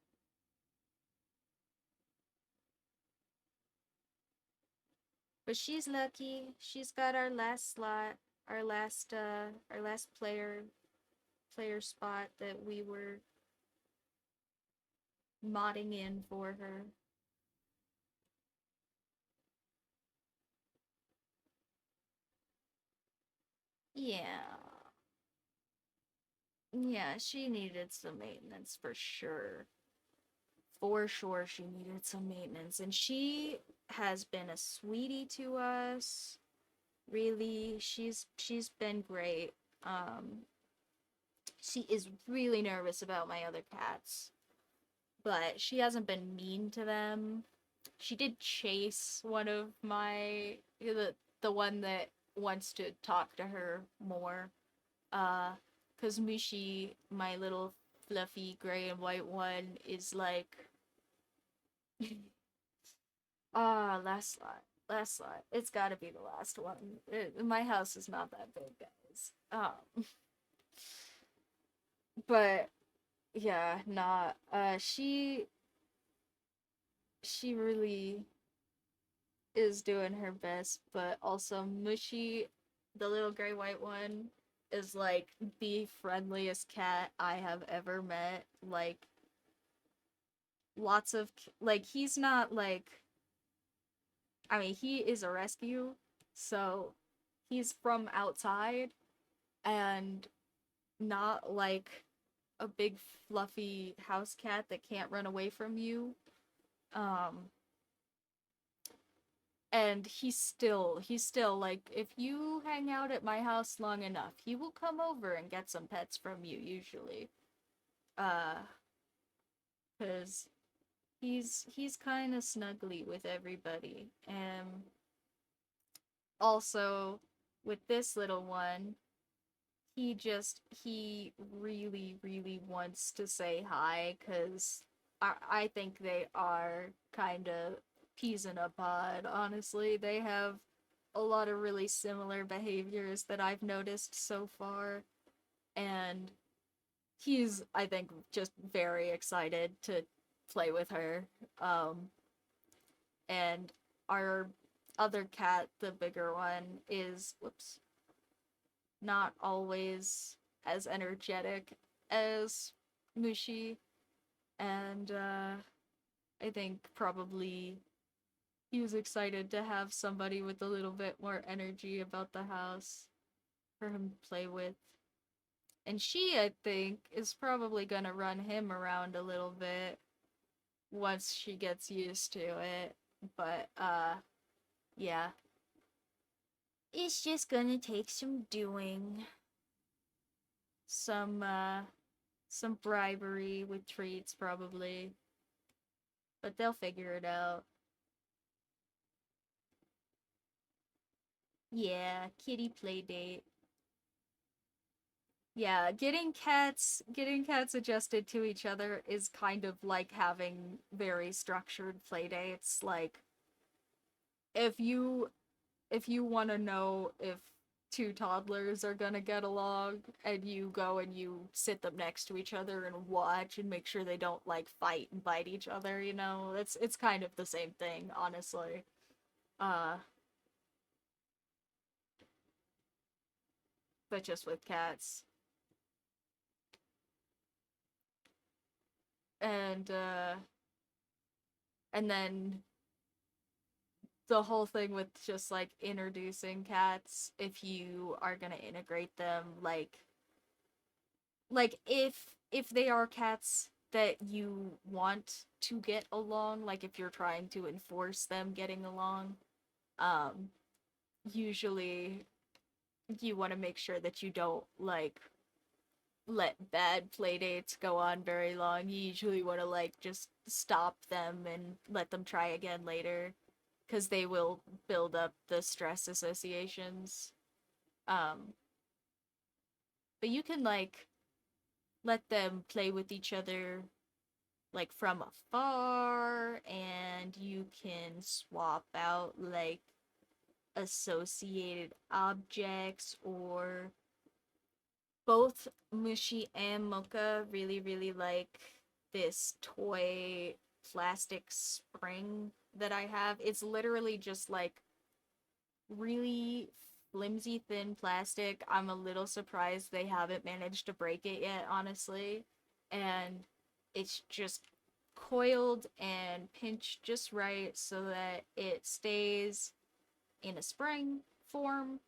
But she's lucky. She's got our last slot, our last player spot that we were modding in for her. Yeah. Yeah, she needed some maintenance for sure. For sure, she needed some maintenance. And she has been a sweetie to us. Really, she's been great. Um, she is really nervous about my other cats, but she hasn't been mean to them. She did chase one of the one that wants to talk to her more. Cause Mushi, my little fluffy gray and white one, is like, last slot, last slot. It's got to be the last one. My house is not that big, guys. But yeah, not. She really is doing her best, but also Mushy, the little gray white one, is like the friendliest cat I have ever met. Like lots of like he's not like I mean he is a rescue, so he's from outside and not like a big fluffy house cat that can't run away from you. Um and he's still like if you hang out at my house long enough he will come over and get some pets from you usually uh because he's kind of snuggly with everybody. And also with this little one he really wants to say hi because I think they are kind of peas in a pod. Honestly, they have a lot of really similar behaviors that I've noticed so far, and he's I think just very excited to play with her. And our other cat, the bigger one, is whoops, not always as energetic as Mushi, and I think probably he was excited to have somebody with a little bit more energy about the house for him to play with. And she, I think, is probably gonna run him around a little bit once she gets used to it. But yeah. It's just gonna take some doing. Some bribery with treats probably. but they'll figure it out. Yeah, kitty play date. Yeah, getting cats adjusted to each other is kind of like having very structured play dates. Like if you if you want to know if two toddlers are gonna get along and you go and you sit them next to each other and watch and make sure they don't like fight and bite each other, you know, it's kind of the same thing, honestly. Uh, but just with cats. And and then the whole thing with just like introducing cats, if you are gonna integrate them, like if they are cats that you want to get along, like if you're trying to enforce them getting along, um usually you want to make sure that you don't like let bad play dates go on very long. You usually want to like just stop them and let them try again later because they will build up the stress associations. um but you can like let them play with each other like from afar, and you can swap out like associated objects. Or both Mushi and Mocha really really like this toy plastic spring that I have. It's literally just like really flimsy thin plastic. I'm a little surprised they haven't managed to break it yet, honestly. And it's just coiled and pinched just right so that it stays in a spring form,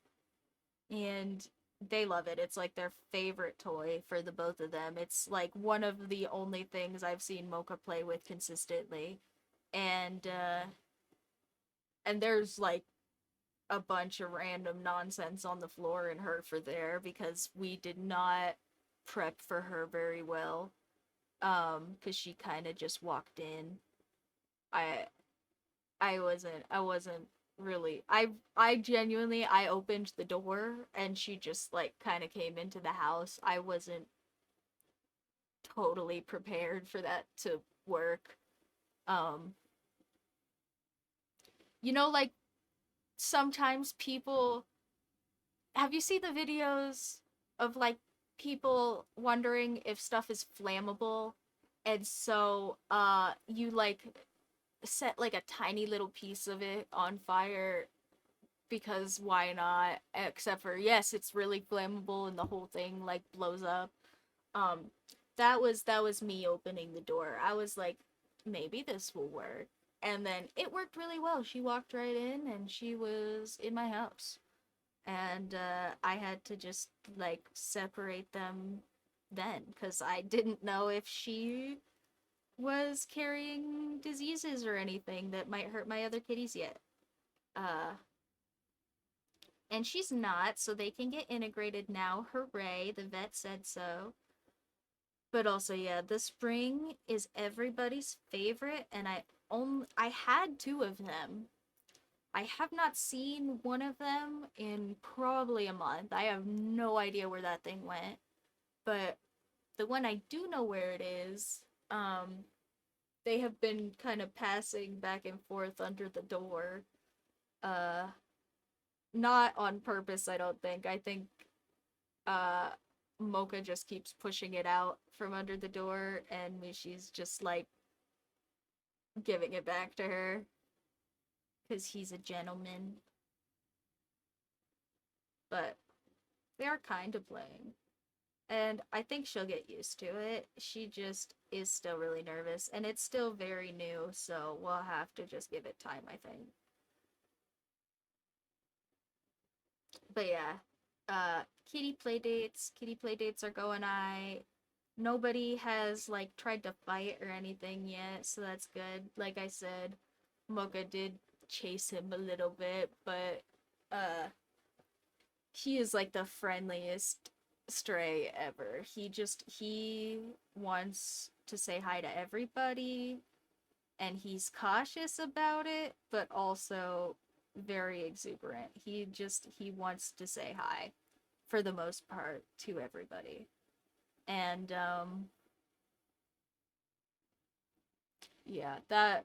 and they love it. It's like their favorite toy for the both of them. It's like one of the only things I've seen Mocha play with consistently. And there's like a bunch of random nonsense on the floor in her for there because we did not prep for her very well. Cuz she kind of just walked in. I I wasn't really. I genuinely I opened the door and she just like kind of came into the house. I wasn't totally prepared for that to work. Um like sometimes people, have you seen the videos of like people wondering if stuff is flammable, and so you like set like a tiny little piece of it on fire because why not, except for yes it's really flammable and the whole thing like blows up. um that was me opening the door. I was like, maybe this will work, and then it worked really well. She walked right in and she was in my house, and I had to just like separate them then because I didn't know if she was carrying diseases or anything that might hurt my other kitties yet. Uh, and she's not, so they can get integrated now. Hooray! The vet said so. But also, yeah, the spring is everybody's favorite, and I had two of them. I have not seen one of them in probably a month. I have no idea where that thing went. But the one I do know where it is, they have been kind of passing back and forth under the door. Uh, Not on purpose, I don't think. I think uh Mocha just keeps pushing it out from under the door, and Mishi's just like giving it back to her because he's a gentleman. But they are kind of playing. And I think she'll get used to it. She just is still really nervous, and it's still very new, so we'll have to just give it time, I think. But yeah, kitty play dates are going. Nobody has like tried to fight or anything yet, so that's good. Like I said, Mocha did chase him a little bit, but uh he is like the friendliest stray ever. He wants to say hi to everybody. and he's cautious about it, but also very exuberant. He wants to say hi for the most part to everybody. And yeah, that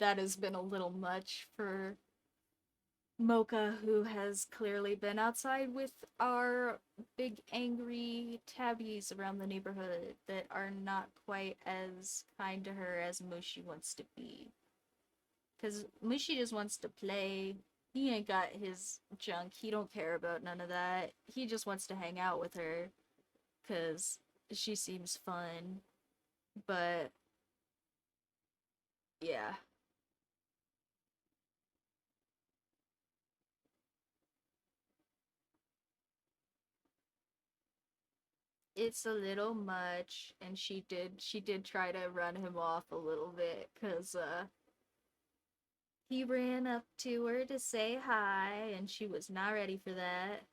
has been a little much for Mocha, who has clearly been outside with our big angry tabbies around the neighborhood that are not quite as kind to her as Mushi wants to be. Because Mushi just wants to play. He ain't got his junk. He don't care about none of that. He just wants to hang out with her because she seems fun. But yeah, it's a little much, and she did try to run him off a little bit because he ran up to her to say hi, and she was not ready for that.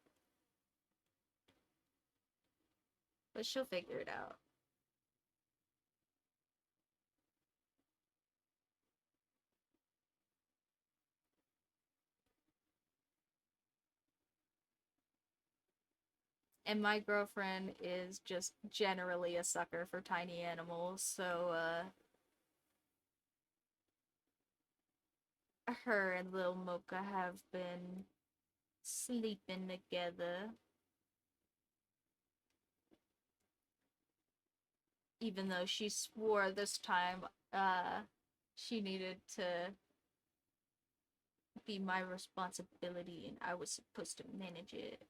But she'll figure it out. And my girlfriend is just generally a sucker for tiny animals, so her and little Mocha have been sleeping together, even though she swore this time she needed to be my responsibility and I was supposed to manage it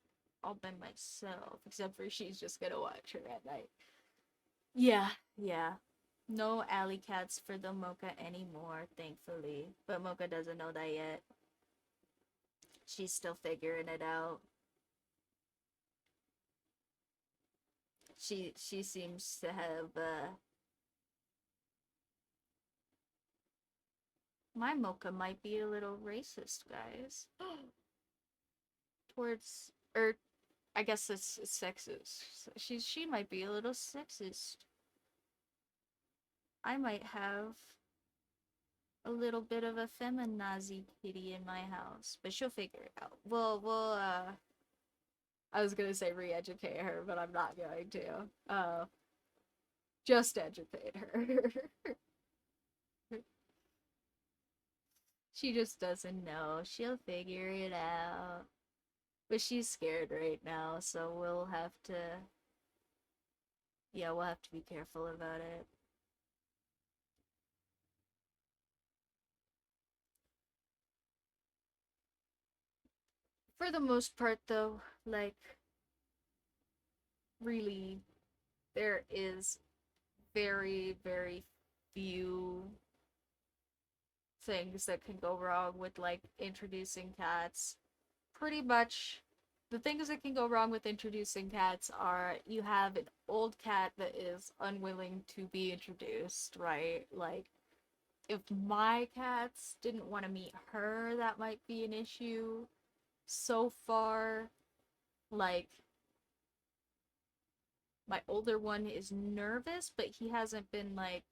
all by myself, except for she's just gonna watch her at night. Yeah, yeah. No alley cats for the Mocha anymore, thankfully. But Mocha doesn't know that yet. She's still figuring it out. She seems to have my Mocha might be a little racist, guys. Towards or I guess it's sexist. She might be a little sexist. I might have a little bit of a feminazi kitty in my house, but she'll figure it out. We'll I was gonna say re-educate her, but I'm not going to. Just educate her. She just doesn't know. She'll figure it out. But she's scared right now, so we'll have to be careful about it. For the most part, though, like, really, there is very, very few things that can go wrong with, like, introducing cats. Pretty much the things that can go wrong with introducing cats are you have an old cat that is unwilling to be introduced, right? Like, if my cats didn't want to meet her, that might be an issue. So far, like, my older one is nervous, but he hasn't been like,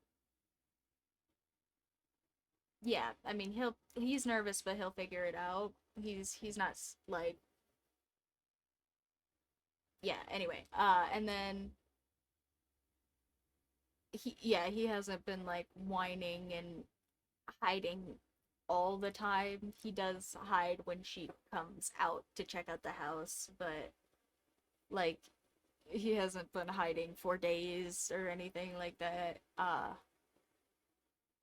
yeah, I mean, he's nervous, but he'll figure it out. He's not like, yeah, anyway. And then he hasn't been like whining and hiding all the time. He does hide when she comes out to check out the house, but like he hasn't been hiding for days or anything like that.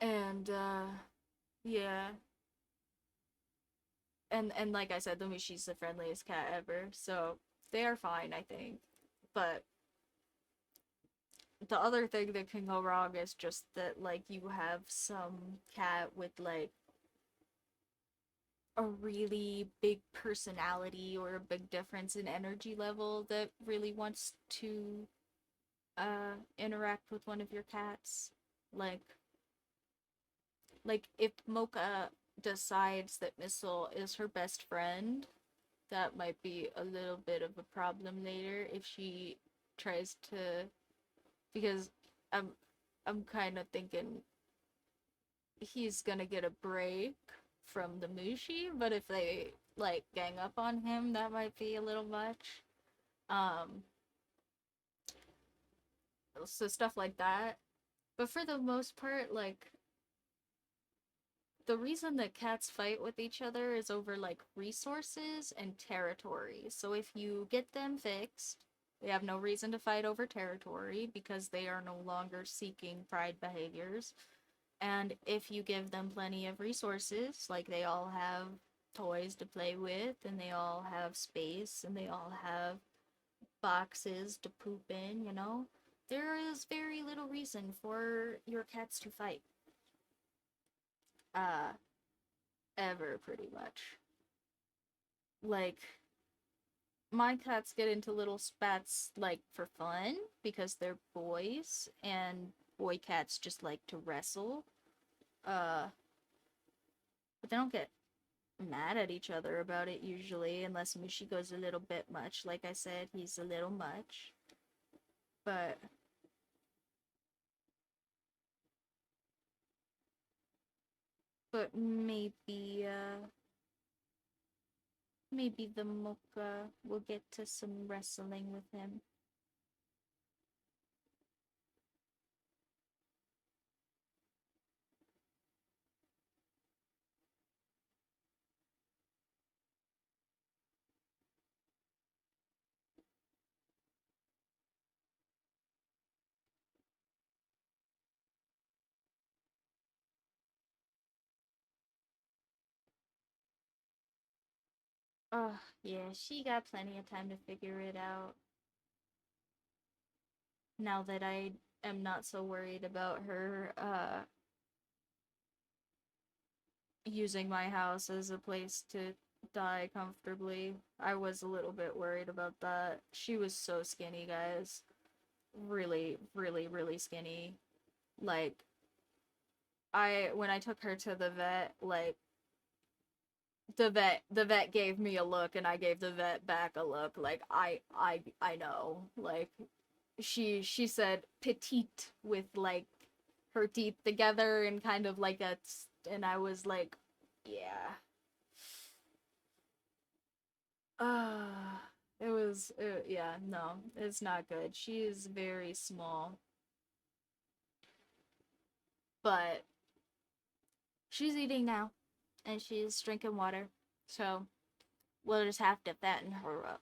And yeah. And like I said, Lumishi's the friendliest cat ever, so they are fine, I think. But the other thing that can go wrong is just that like you have some cat with like a really big personality or a big difference in energy level that really wants to interact with one of your cats. Like if Mocha decides that Missile is her best friend, that might be a little bit of a problem later if she tries to, because I'm I'm kind of thinking he's gonna get a break from the Mushi, but if they like gang up on him, that might be a little much. Um, so stuff like that. But for the most part, like the reason that cats fight with each other is over like resources and territory. So if you get them fixed, they have no reason to fight over territory because they are no longer seeking pride behaviors. And if you give them plenty of resources, like they all have toys to play with, and they all have space, and they all have boxes to poop in, there is very little reason for your cats to fight. Uh, ever, pretty much. Like, my cats get into little spats, like, for fun, because they're boys, and boy cats just like to wrestle. Uh, but they don't get mad at each other about it usually, unless Mushi goes a little bit much. Like I said, he's a little much. But maybe the Mocha will get to some wrestling with him. Oh, yeah, she got plenty of time to figure it out. Now that I am not so worried about her using my house as a place to die comfortably. I was a little bit worried about that. She was so skinny, guys. Really, really, really skinny. Like, when I took her to the vet, like, the vet gave me a look and I gave the vet back a look. Like, I know. Like, she said petite with like her teeth together and kind of like a and I was like, yeah. It was yeah, no, it's not good. She is very small, but she's eating now and she's drinking water. So, we'll just have to fatten her up.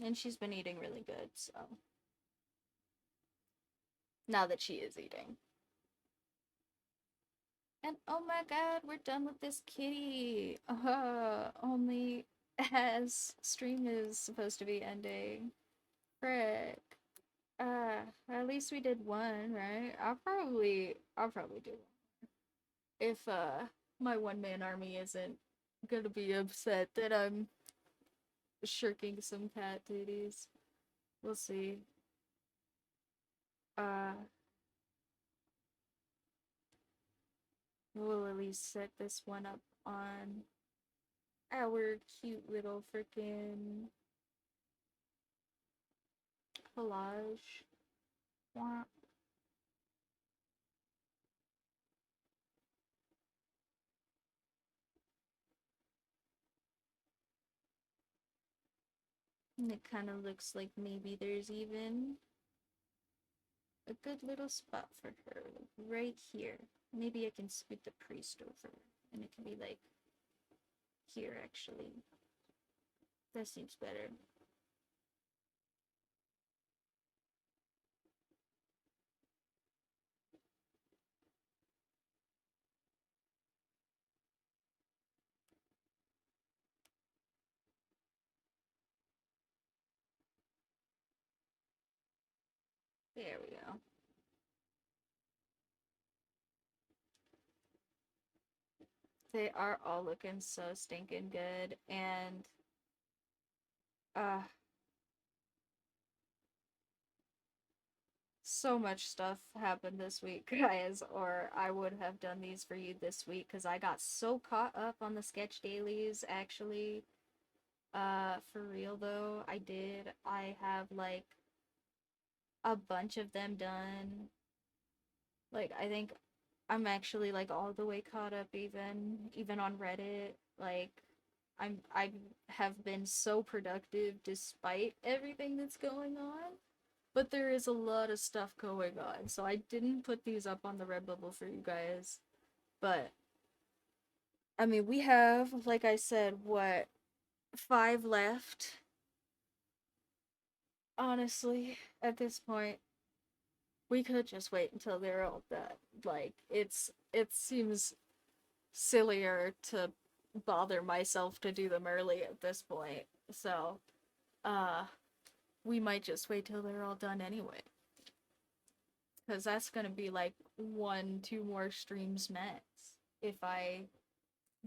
And she's been eating really good, so now that she is eating. And oh my god, we're done with this kitty. Only as stream is supposed to be ending. Frick. At least we did one, right? I'll probably do one. If my one man army isn't gonna be upset that I'm shirking some cat duties. We'll see. Uh we'll at least set this one up on our cute little freaking collage. Wah. And it kind of looks like maybe there's even a good little spot for her, like right here. Maybe I can scoot the priest over, and it can be like here actually. That seems better. There we go. They are all looking so stinking good, and uh so much stuff happened this week, guys, or I would have done these for you this week because I got so caught up on the sketch dailies, actually. For real though, I did. I have like a bunch of them done. Like, I think I'm actually like all the way caught up even on Reddit. Like, I have been so productive despite everything that's going on. But there is a lot of stuff going on, so I didn't put these up on the Redbubble for you guys. But I mean, we have, like I said, what, 5 left? Honestly, at this point, we could just wait until they're all done. Like, it seems sillier to bother myself to do them early at this point. So, uh, we might just wait till they're all done anyway. Because that's gonna be like 1, 2 more streams max. If I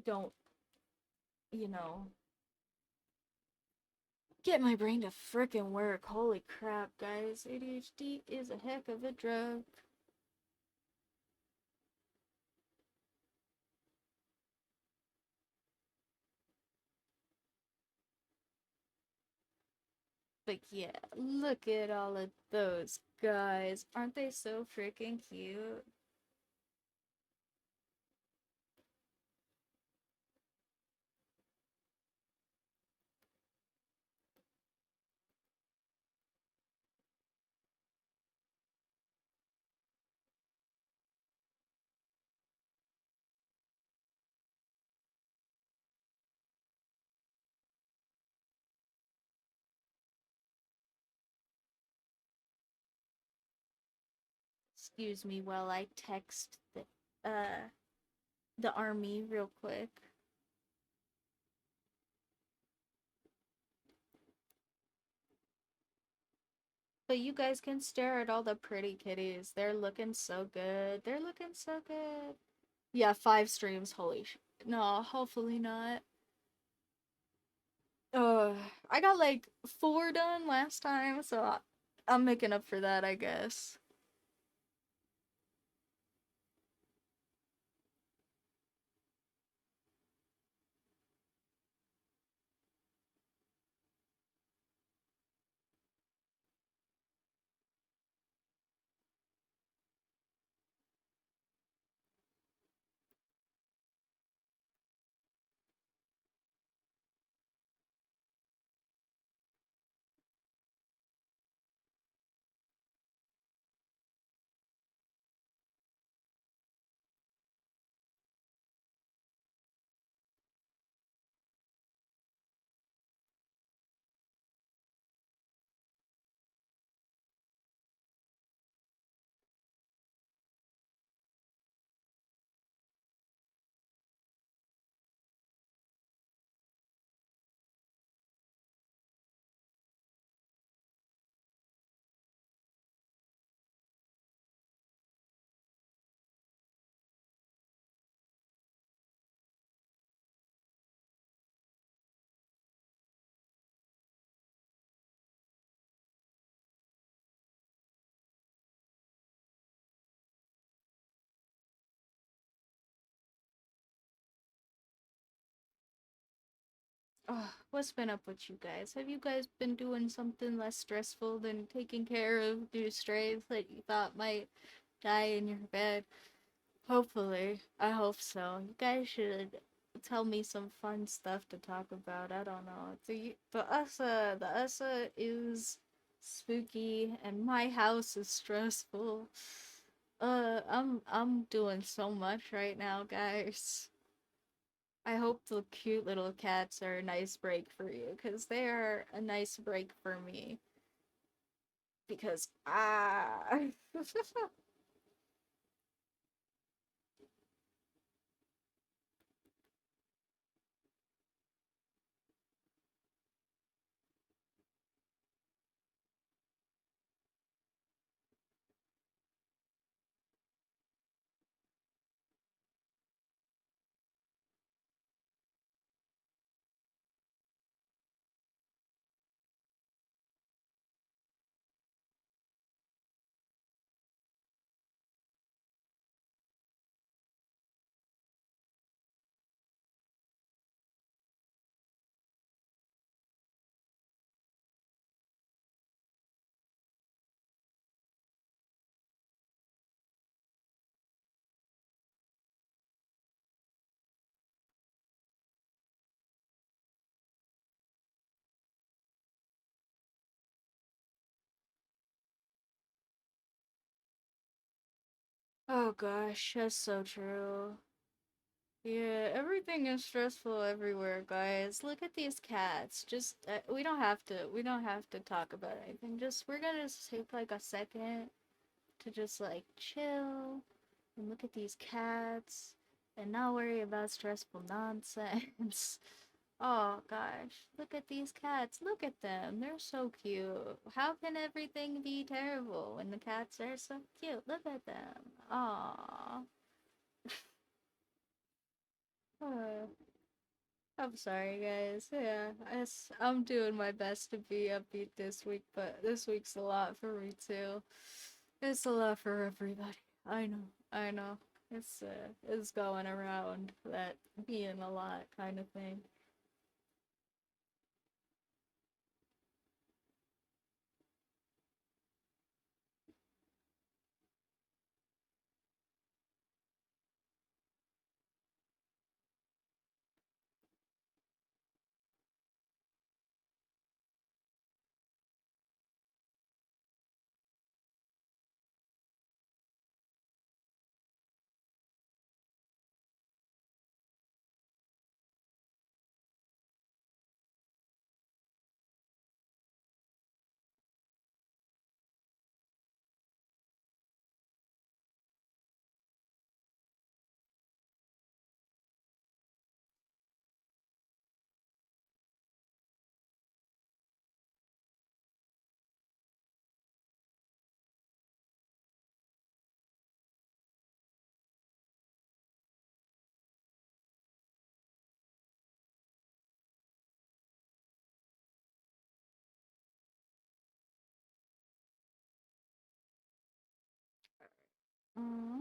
don't, you know, get my brain to frickin' work. Holy crap, guys. ADHD is a heck of a drug. But yeah, look at all of those guys. Aren't they so freaking cute? Excuse me while I text the army real quick. But you guys can stare at all the pretty kitties. They're looking so good. They're looking so good. Yeah, 5 streams. Holy sh. No, hopefully not. I got like 4 done last time, so I'm making up for that, I guess. What's been up with you guys? Have you guys been doing something less stressful than taking care of new strays that you thought might die in your bed? Hopefully. I hope so. You guys should tell me some fun stuff to talk about. I don't know. The USA is spooky and my house is stressful. I'm doing so much right now, guys. I hope the cute little cats are a nice break for you, because they are a nice break for me. Because, Oh gosh, that's so true. Yeah, everything is stressful everywhere, guys. Look at these cats. Just we don't have to talk about anything. Just we're gonna just take like a second to just like chill and look at these cats and not worry about stressful nonsense. Oh gosh, look at these cats. Look at them. They're so cute. How can everything be terrible when the cats are so cute? Look at them. Aww. Oh, I'm sorry, guys. Yeah, I'm doing my best to be upbeat this week, but this week's a lot for me too. It's a lot for everybody. I know. I know. It's going around that being a lot kind of thing. Mm.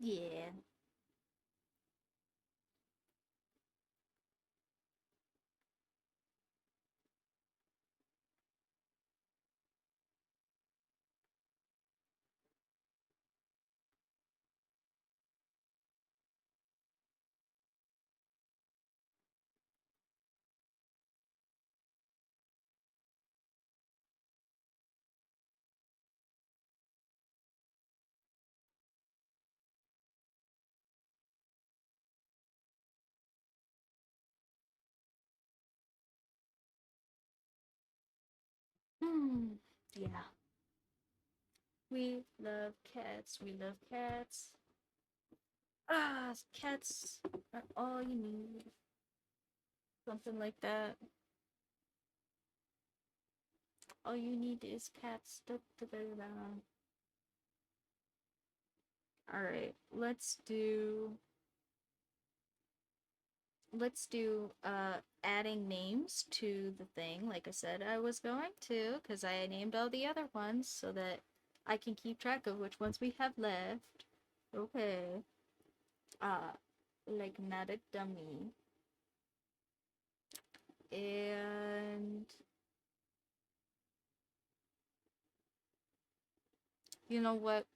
Yeah. Hmm. Yeah. We love cats. We love cats. Ah, cats are all you need. Something like that. All you need is cats. Da, da, da, da. All right, let's do adding names to the thing like I said I was going to cuz I named all the other ones so that I can keep track of which ones we have left. Okay. Uh like not a dummy. And you know what?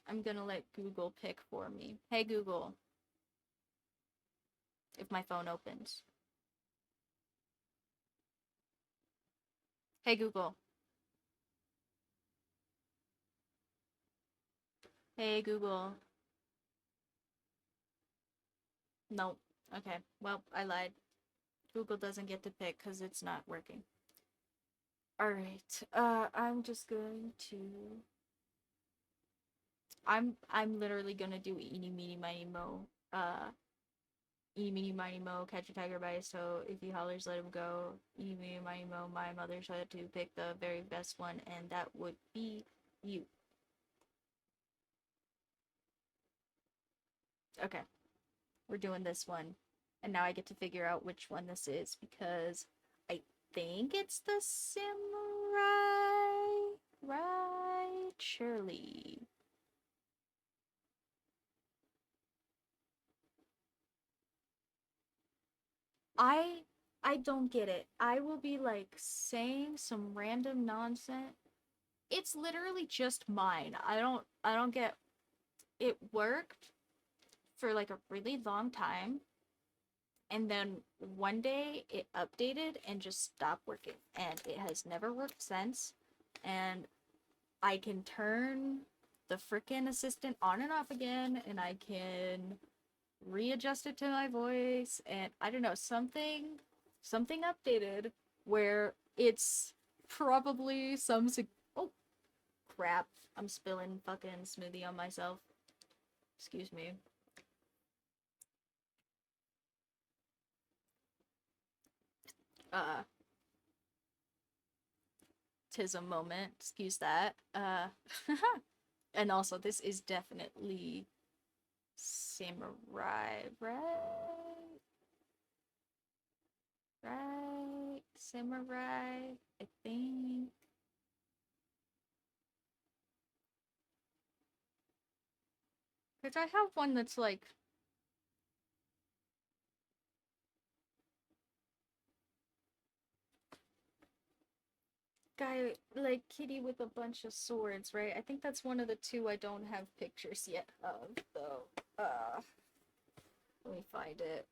I'm going to let Google pick for me. Hey Google, if my phone opens. Hey Google. Hey Google. Nope. Okay. Well, I lied. Google doesn't get to pick because it's not working. Alright, I'm just going to... I'm literally gonna do eeny meeny miny mo. Eeny meeny miny mo, catch a tiger by his toe. If he hollers, let him go. Eeny meeny miny mo, my mother tried to pick the very best one, and that would be you. Okay, we're doing this one. And now I get to figure out which one this is because I think it's the samurai. Right, surely. I I don't get it. I will be like saying some random nonsense. It's literally just mine. I don't get it worked for like a really long time and then one day it updated and just stopped working and it has never worked since and I can turn the frickin' assistant on and off again and I can readjust it to my voice and I don't know something updated where it's probably oh crap, I'm spilling fucking smoothie on myself, excuse me. uh tis a moment, excuse that. And also this is definitely samurai, right? Right, samurai, I think. Because I have one that's like guy, like kitty with a bunch of swords, right? I think that's one of the two I don't have pictures yet of, though. Let me find it.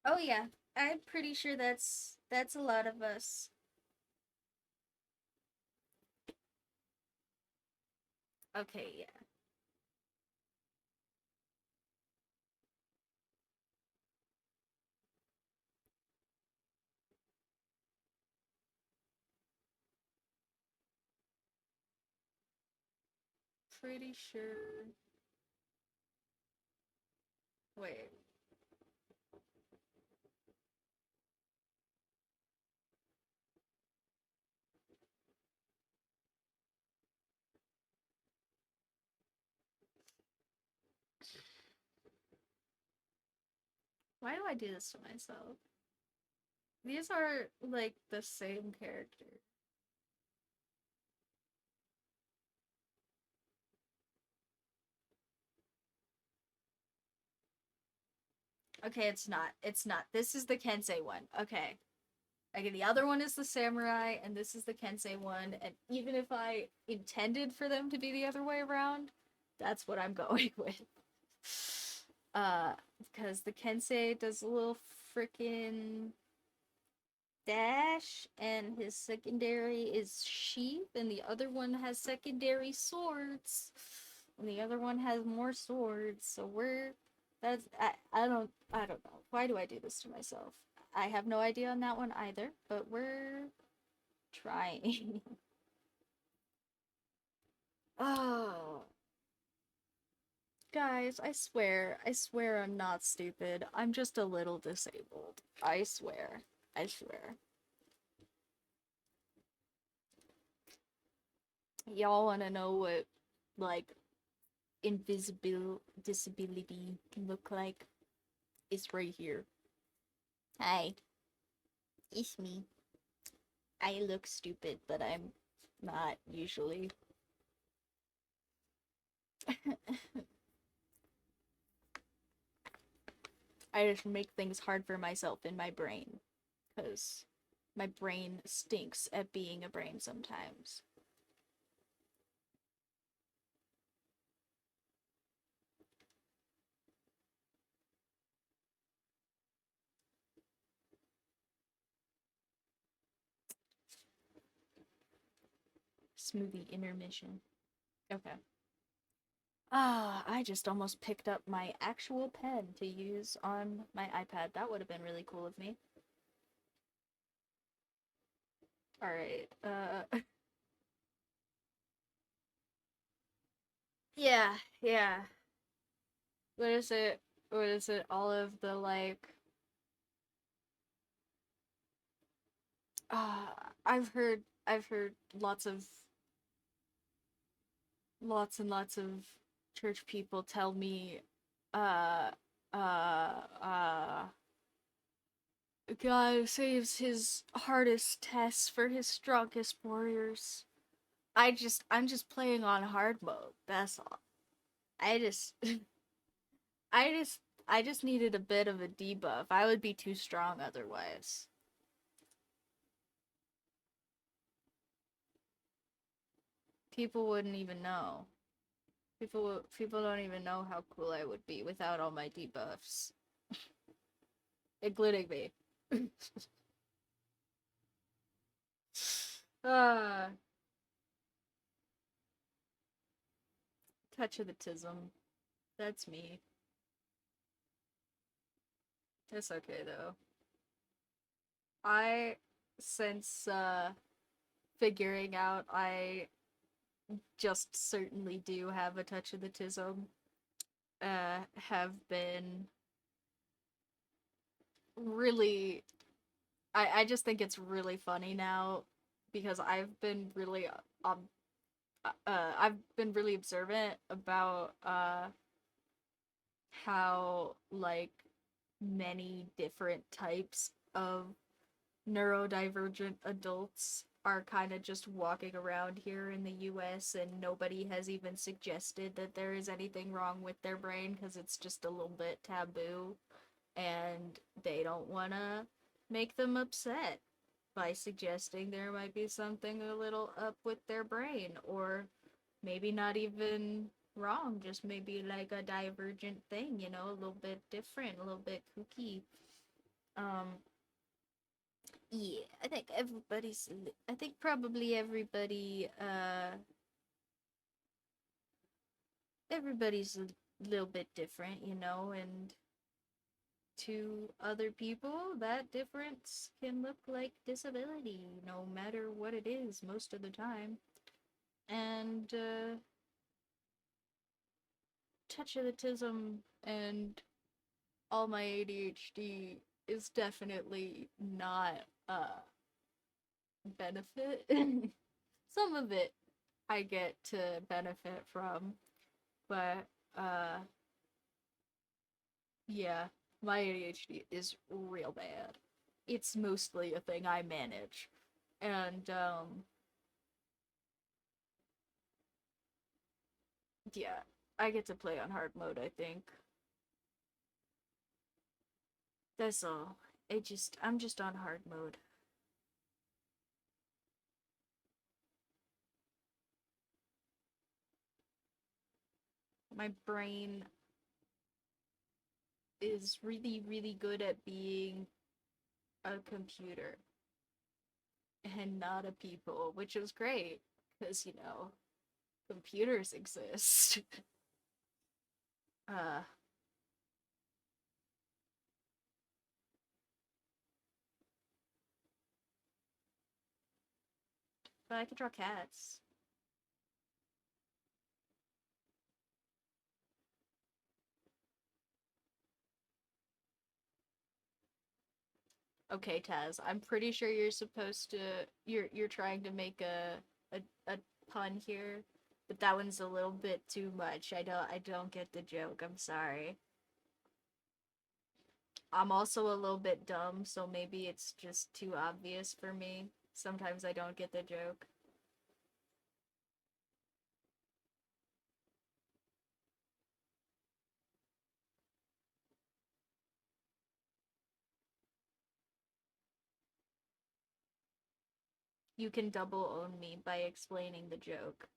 Oh yeah, I'm pretty sure that's a lot of us. Okay, yeah. Pretty sure. Wait. Why do I do this to myself? These are like the same character. Okay, it's not. It's not. This is the Kensei one. Okay. Okay, the other one is the samurai, and this is the Kensei one. And even if I intended for them to be the other way around, that's what I'm going with. Uh, because the Kensei does a little freaking dash, and his secondary is sheep, and the other one has secondary swords, and the other one has more swords. So we're I don't know. Why do I do this to myself? I have no idea on that one either, but we're trying. Oh, guys, I swear I'm not stupid. I'm just a little disabled. I swear. I swear. Y'all want to know what, like, invisible disability can look like? It's right here. Hi, it's me. I look stupid, but I'm not usually. I just make things hard for myself in my brain, because my brain stinks at being a brain sometimes. Smoothie intermission. Okay. Ah, I just almost picked up my actual pen to use on my iPad. That would have been really cool of me. All right. Yeah, yeah. What is it? What is it? All of the like uh I've heard lots and lots of church people tell me uh uh God saves his hardest tests for his strongest warriors. I'm just playing on hard mode. That's all. I just I just I just needed a bit of a debuff. I would be too strong otherwise. People wouldn't even know. People don't even know how cool I would be without all my debuffs, including me. Ah, touch of the tism. That's me. It's okay though. I since figuring out I just certainly do have a touch of the tism. Have been really I just think it's really funny now because I've been really observant about how like many different types of neurodivergent adults are kind of just walking around here in the US and nobody has even suggested that there is anything wrong with their brain because it's just a little bit taboo and they don't want to make them upset by suggesting there might be something a little up with their brain or maybe not even wrong, just maybe like a divergent thing, you know, a little bit different, a little bit kooky. Um, yeah, I think probably everybody's a little bit different, you know, and to other people, that difference can look like disability, no matter what it is, most of the time. And touch of autism and all my ADHD is definitely not a benefit. Some of it I get to benefit from, but yeah, my ADHD is real bad. It's mostly a thing I manage. And yeah, I get to play on hard mode, I think. That's all. I'm just on hard mode. My brain is really, really good at being a computer and not a people, which is great because, you know, computers exist. uh, but I can draw cats. Okay, Taz, I'm pretty sure you're trying to make a pun here, but that one's a little bit too much. I don't get the joke. I'm sorry. I'm also a little bit dumb, so maybe it's just too obvious for me. Sometimes I don't get the joke. You can double own me by explaining the joke.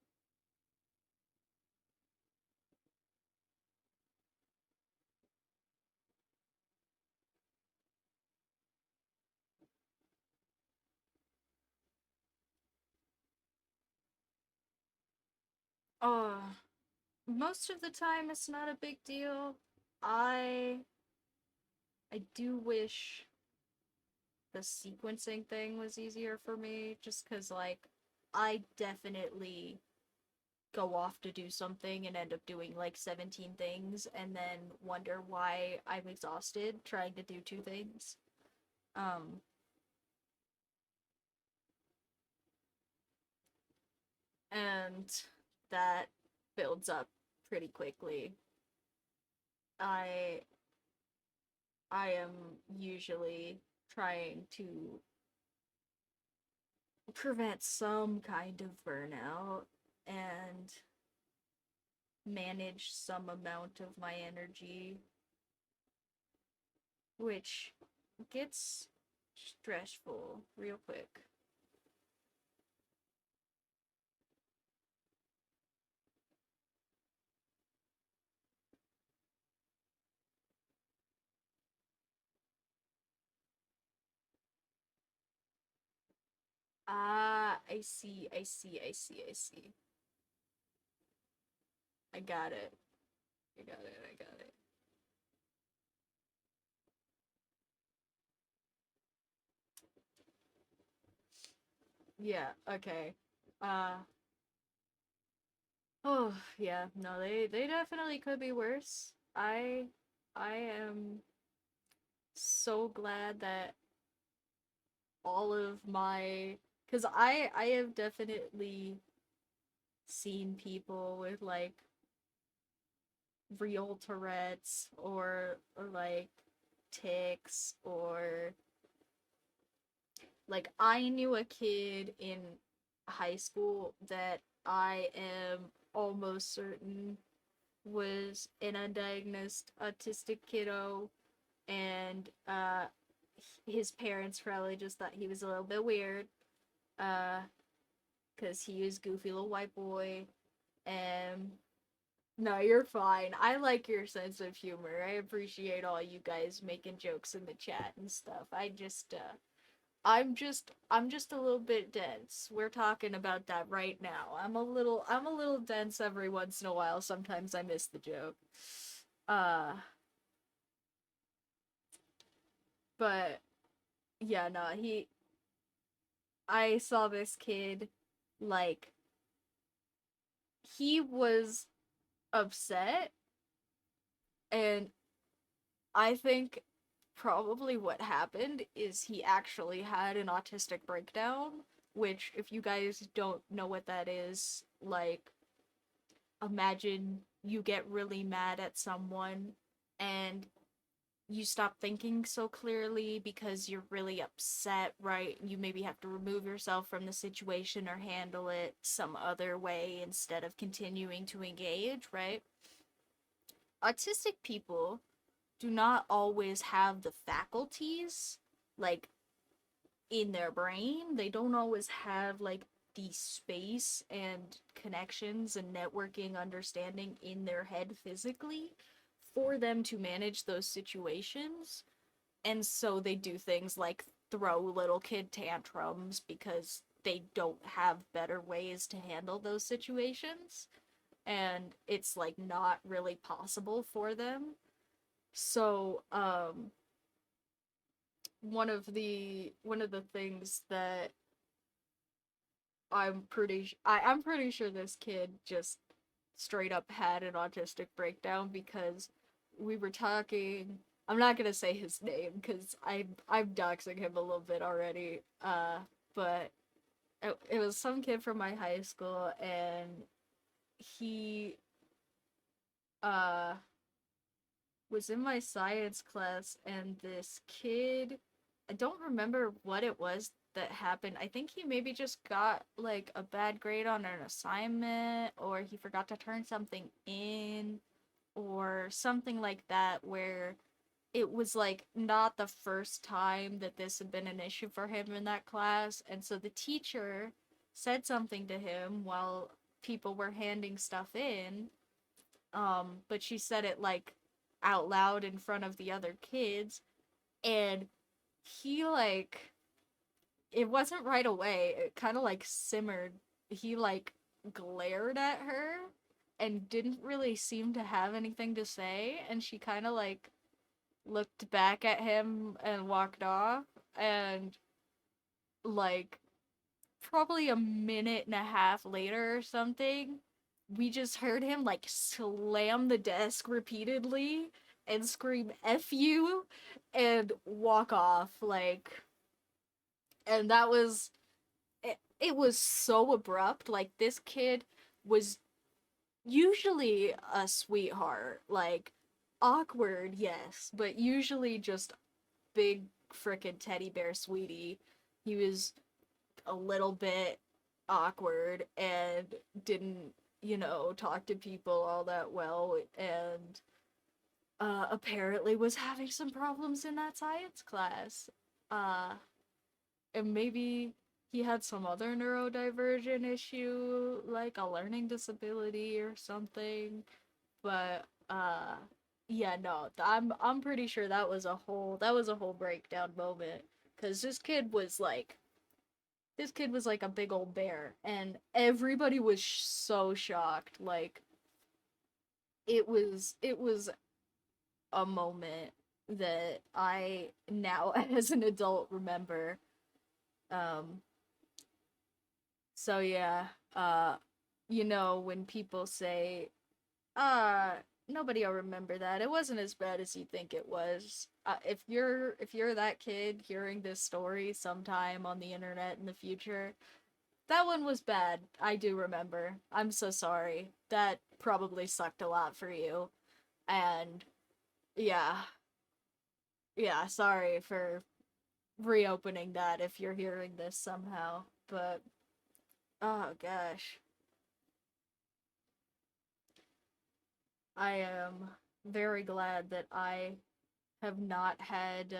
Oh, most of the time it's not a big deal. I I do wish the sequencing thing was easier for me just cuz like I definitely go off to do something and end up doing like 17 things and then wonder why I'm exhausted trying to do two things. Um and that builds up pretty quickly. I I am usually trying to prevent some kind of burnout and manage some amount of my energy, which gets stressful real quick. Ah, I see. I got it. I got it. Yeah, okay. Uh, oh, yeah, no, they definitely could be worse. I am so glad that all of my cuz I have definitely seen people with like real Tourette's or like tics or like I knew a kid in high school that I am almost certain was an undiagnosed autistic kiddo and his parents probably just thought he was a little bit weird uh because he was goofy little white boy and no, you're fine. I like your sense of humor. I appreciate all you guys making jokes in the chat and stuff. I'm just a little bit dense. We're talking about that right now. I'm a little dense every once in a while. Sometimes I miss the joke. Uh but yeah, no, I saw this kid like he was upset and I think probably what happened is he actually had an autistic breakdown, which, if you guys don't know what that is, like, imagine you get really mad at someone and you stop thinking so clearly because you're really upset, right? You maybe have to remove yourself from the situation or handle it some other way instead of continuing to engage, right? Autistic people do not always have the faculties like in their brain. They don't always have like the space and connections and networking understanding in their head physically for them to manage those situations. And so they do things like throw little kid tantrums because they don't have better ways to handle those situations. And it's like not really possible for them. So, one of the things that I'm pretty sure this kid just straight up had an autistic breakdown because we were talking. I'm not gonna say his name because I'm doxing him a little bit already. But it was some kid from my high school and he uh was in my science class and this kid, I don't remember what it was that happened. I think he maybe just got like a bad grade on an assignment or he forgot to turn something in or something like that where it was like not the first time that this had been an issue for him in that class and so the teacher said something to him while people were handing stuff in, but she said it like out loud in front of the other kids and he like it wasn't right away. It kind of like simmered. He like glared at her and didn't really seem to have anything to say, and she kind of like looked back at him and walked off, and like probably a minute and a half later or something, we just heard him like slam the desk repeatedly and scream F you and walk off. Like, and that was it was so abrupt. Like, this kid was usually a sweetheart. Like, awkward, yes, but usually just big frickin' teddy bear sweetie. He was a little bit awkward and didn't, talk to people all that well, and apparently was having some problems in that science class. Uh, and maybe he had some other neurodivergent issue, like a learning disability or something. But yeah, no, I'm pretty sure that was a whole breakdown moment, because this kid was like a big old bear, and everybody was so shocked. Like, it was a moment that I now as an adult remember. Um so yeah, uh when people say, uh nobody'll remember that. It wasn't as bad as you think it was. If you're that kid hearing this story sometime on the internet in the future, that one was bad. I do remember. I'm so sorry. That probably sucked a lot for you. And yeah, yeah, sorry for reopening that if you're hearing this somehow. But oh gosh, I am very glad that I have not had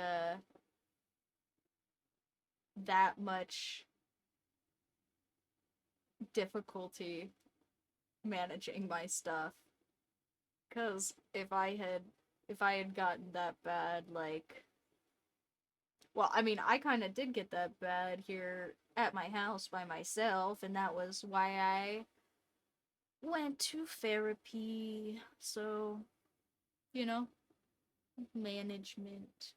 that much difficulty managing my stuff. Cause if I had gotten that bad, like, well, I mean, I kind of did get that bad here at my house by myself, and that was why I went to therapy. So, you know, management.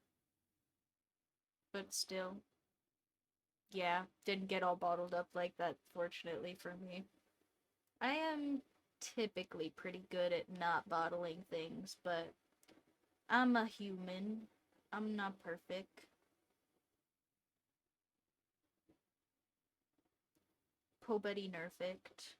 But still, yeah, didn't get all bottled up like that, fortunately for me. I am typically pretty good at not bottling things, but I'm a human. I'm not perfect. Nobody nerfect.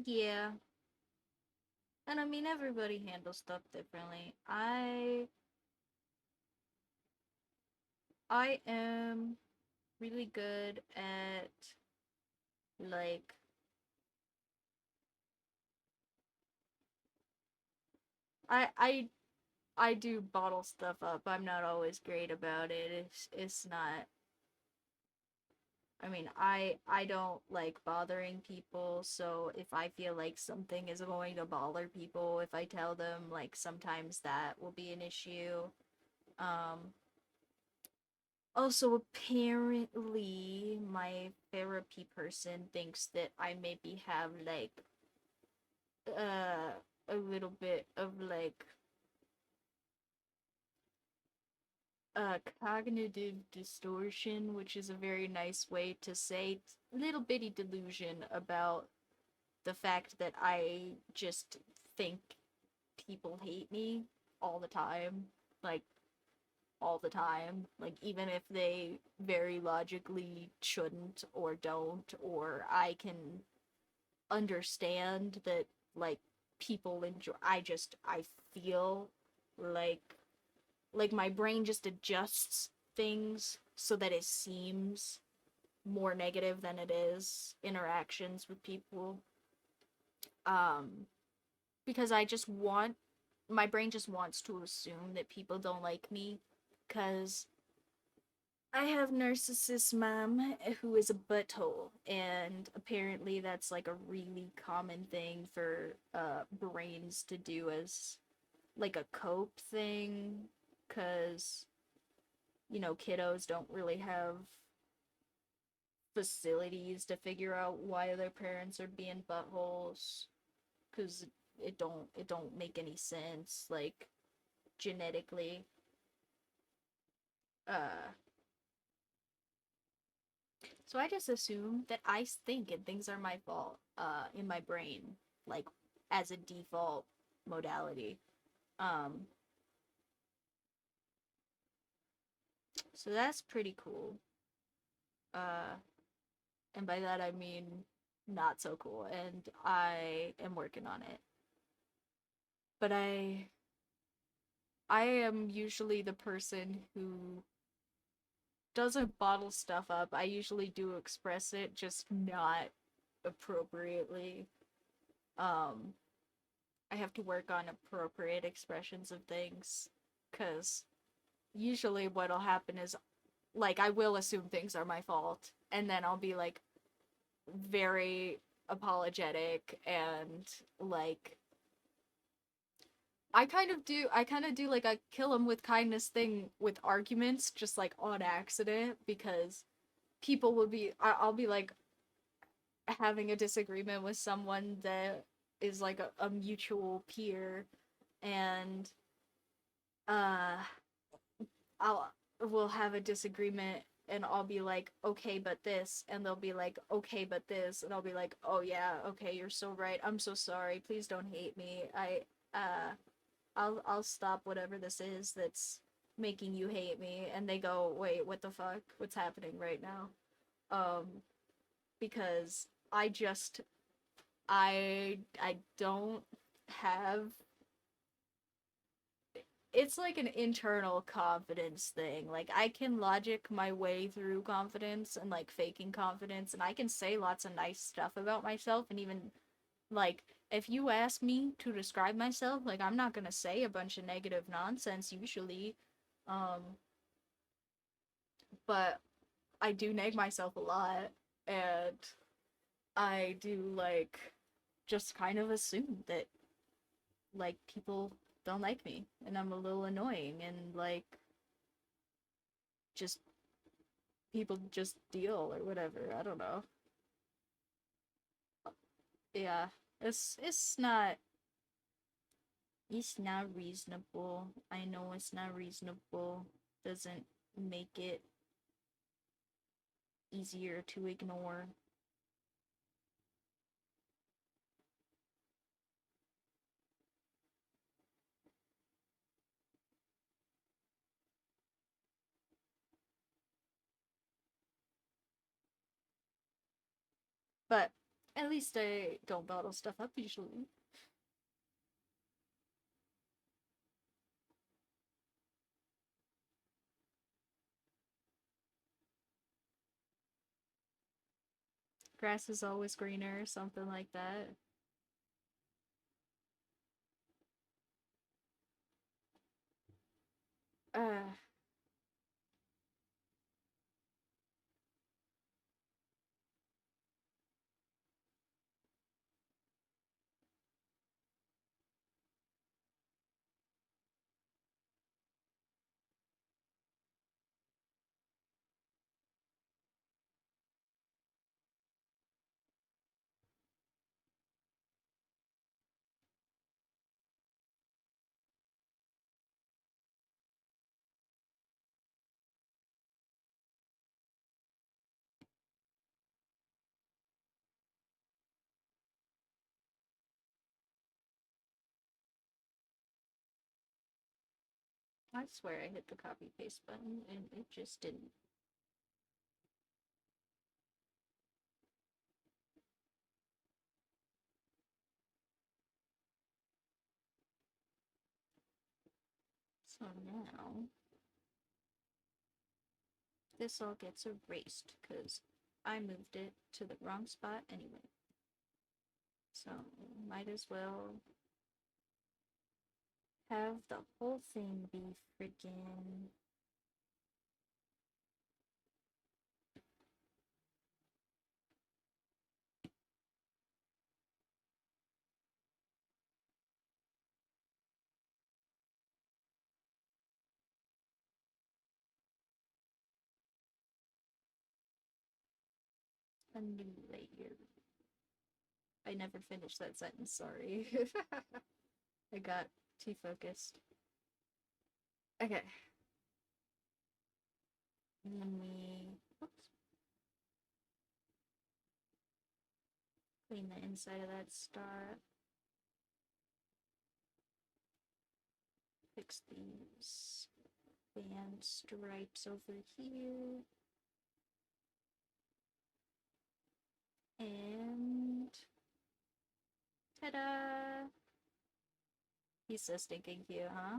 Yeah. And I mean, everybody handles stuff differently. I am really good at, like, I I do bottle stuff up. I'm not always great about it. It's not. I mean, I don't like bothering people, so if I feel like something is going to bother people, if I tell them, like, sometimes that will be an issue. Um Also, apparently my therapy person thinks that I maybe have, like, uh a little bit of, like, cognitive distortion, which is a very nice way to say little bitty delusion about the fact that I just think people hate me all the time. Like, all the time. Like, even if they very logically shouldn't or don't, or I can understand that, like, people enjoy. I feel like like my brain just adjusts things so that it seems more negative than it is interactions with people. Um because I just want my brain just wants to assume that people don't like me cuz I have narcissist mom who is a butthole, and apparently that's like a really common thing for brains to do as like a cope thing, because kiddos don't really have facilities to figure out why their parents are being buttholes, because it don't make any sense like genetically. Uh, So I just assume that I stink and things are my fault, in my brain, like as a default modality. Um, so that's pretty cool. Uh, and by that I mean not so cool, and I am working on it. But I am usually the person who doesn't bottle stuff up. I usually do express it, just not appropriately. Um, I have to work on appropriate expressions of things, because usually what'll happen is like I will assume things are my fault, and then I'll be like very apologetic, and like I kind of do like a kill them with kindness thing with arguments, just like on accident, because people will be I'll be like having a disagreement with someone that is like a mutual peer, and uh I'll we'll have a disagreement, and I'll be like, okay, but this, and they'll be like, okay, but this, and I'll be like, oh yeah, okay, you're so right. I'm so sorry. Please don't hate me. I'll stop whatever this is that's making you hate me. And they go, wait, what the fuck? What's happening right now? Um, because I don't have it's like an internal confidence thing. Like I can logic my way through confidence and like faking confidence, and I can say lots of nice stuff about myself, and even like if you ask me to describe myself, like I'm not going to say a bunch of negative nonsense usually. Um but I do nag myself a lot, and I do like just kind of assume that like people don't like me and I'm a little annoying, and like just people just deal or whatever. I don't know. Yeah, it's not reasonable. I know it's not reasonable. Doesn't make it easier to ignore. But at least I don't bottle stuff up usually. Grass is always greener or something like that. Uh I swear I hit the copy paste button and it just didn't. So now this all gets erased because I moved it to the wrong spot anyway. So might as well have the whole thing be freaking a new layer. I never finished that sentence, sorry. I got too focused. Okay. Let me clean the inside of that star. Fix these band stripes over here. And ta-da! He's so stinking cute, huh?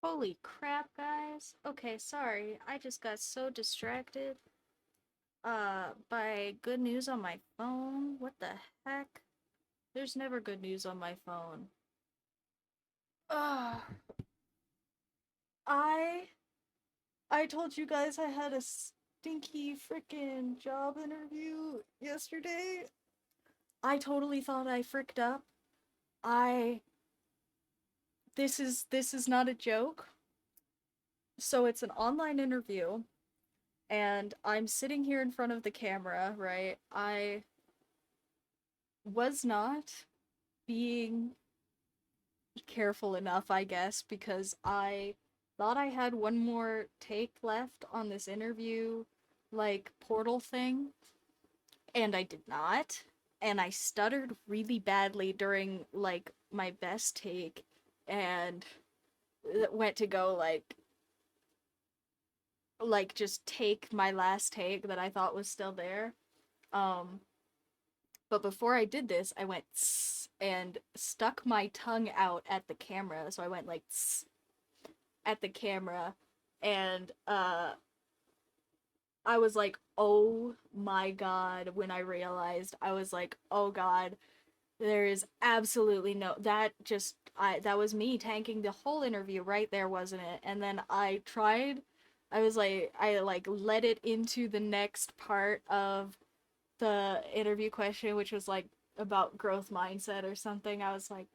Holy crap, guys. Okay, sorry. I just got so distracted by good news on my phone. What the heck? There's never good news on my phone. Ugh. I I told you guys I had a stinky freaking job interview yesterday. I totally thought I fricked up. I this is not a joke. So it's an online interview and I'm sitting here in front of the camera, right? I was not being careful enough, I guess, because I thought I had one more take left on this interview, like, portal thing, and I did not. And I stuttered really badly during, like, my best take, and went to go, just take my last take that I thought was still there. Um, But before I did this, I went tss and stuck my tongue out at the camera. So I went like tss at the camera, and I was like, "Oh my god!" When I realized, I was like, "Oh god, there is absolutely no that was me tanking the whole interview right there, wasn't it?" And then I tried. I like led it into the next part of the interview question, which was like about growth mindset or something. I was like,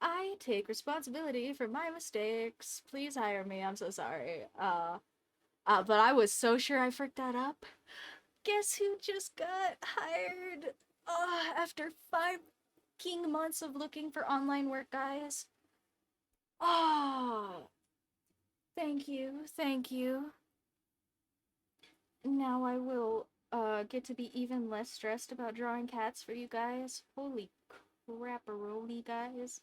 I take responsibility for my mistakes. Please hire me. I'm so sorry. But I was so sure I fricked that up. Guess who just got hired? After 5 months of looking for online work, guys. Oh, thank you, thank you. Now I will get to be even less stressed about drawing cats for you guys. Holy crapperoni, guys.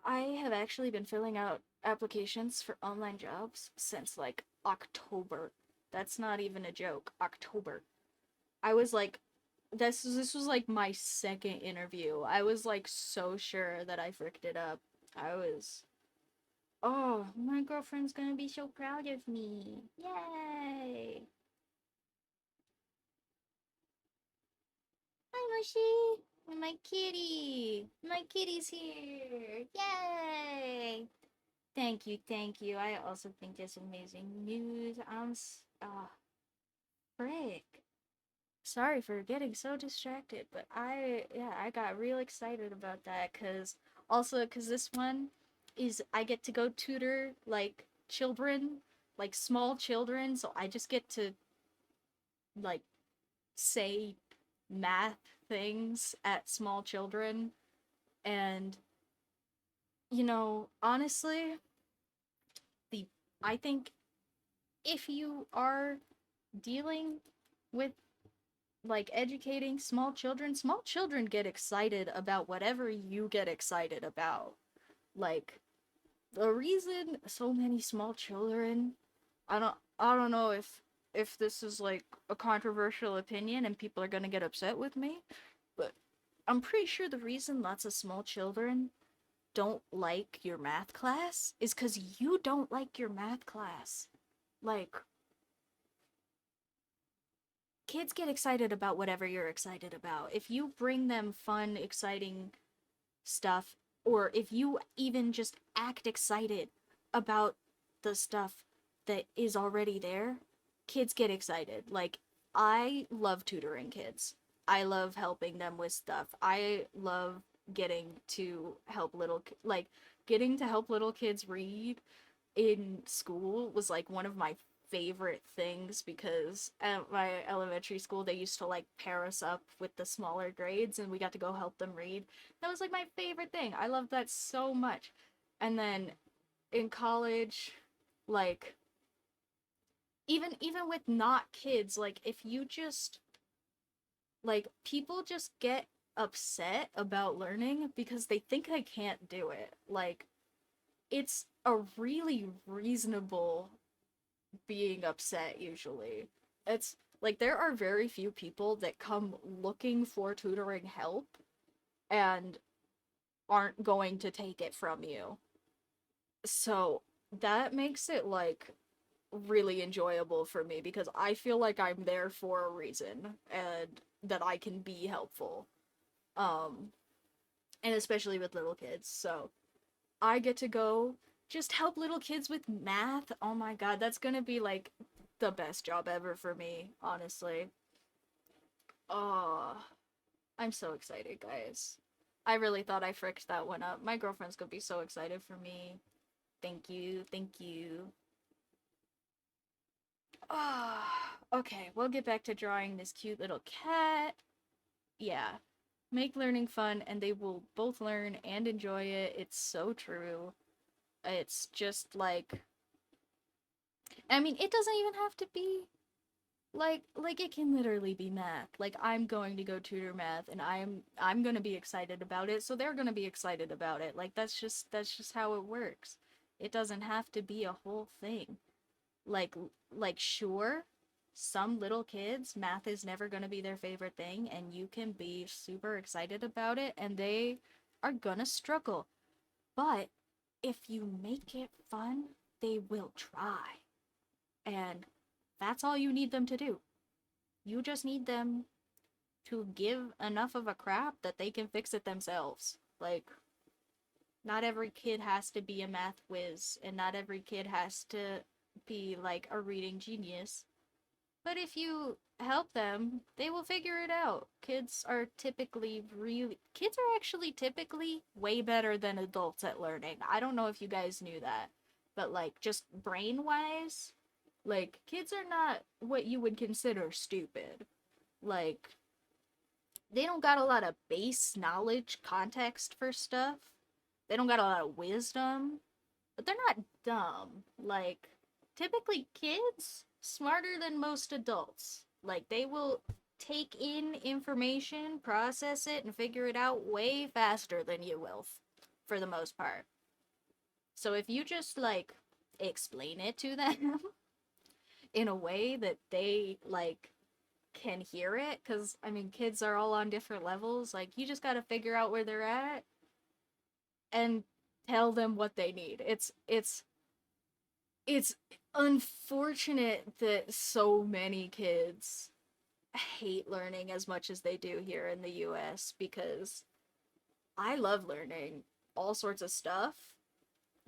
I have actually been filling out applications for online jobs since like October. That's not even a joke. October. I was like, this was like my second interview. I was like so sure that I fricked it up. I was, oh, my girlfriend's gonna be so proud of me. Yay! Hi, Mushy! And my kitty! My kitty's here! Yay! Thank you, thank you. I also think it's amazing news. Frick. Sorry for getting so distracted, but I got real excited about that cuz this one is I get to go tutor like children, like small children, so I just get to like say math things at small children. And honestly, the I think if you are dealing with like educating small children get excited about whatever you get excited about. Like the reason so many small children, I don't know if this is like a controversial opinion and people are going to get upset with me, but I'm pretty sure the reason lots of small children don't like your math class is cuz you don't like your math class. Like kids get excited about whatever you're excited about. If you bring them fun, exciting stuff, or if you even just act excited about the stuff that is already there, kids get excited. Like, I love tutoring kids. I love helping them with stuff. I love getting to help little kids read in school was like one of my favorite things because at my elementary school they used to like pair us up with the smaller grades and we got to go help them read. That was like my favorite thing. I loved that so much. And then in college, like even with not kids, like if you just like people just get upset about learning because they think I can't do it. Like it's a really reasonable being upset usually. It's like there are very few people that come looking for tutoring help and aren't going to take it from you. So that makes it like really enjoyable for me because I feel like I'm there for a reason and that I can be helpful. Um and especially with little kids. So I get to go just help little kids with math. Oh my god, that's gonna be like the best job ever for me, honestly. Oh, I'm so excited, guys. I really thought I fricked that one up. My girlfriend's gonna be so excited for me. Thank you, thank you. Ah, okay, we'll get back to drawing this cute little cat. Yeah, make learning fun and they will both learn and enjoy it. It's so true. It's just like I mean, it doesn't even have to be like it can literally be math. Like I'm going to go tutor math and I'm going to be excited about it, so they're going to be excited about it. Like that's just how it works. It doesn't have to be a whole thing. Like like sure, some little kids math is never going to be their favorite thing and you can be super excited about it and they are going to struggle. But if you make it fun, they will try. And that's all you need them to do. You just need them to give enough of a crap that they can fix it themselves. Like, not every kid has to be a math whiz, and not every kid has to be like a reading genius. But if you help them, they will figure it out. Kids are actually typically way better than adults at learning. I don't know if you guys knew that, but like just brain wise, like kids are not what you would consider stupid. Like they don't got a lot of base knowledge context for stuff. They don't got a lot of wisdom, but they're not dumb. Like typically kids smarter than most adults. Like they will take in information, process it, and figure it out way faster than you will, for the most part. So if you just like explain it to them in a way that they like can hear it, because I mean kids are all on different levels, like you just got to figure out where they're at and tell them what they need. It's unfortunate that so many kids hate learning as much as they do here in the US, because I love learning all sorts of stuff,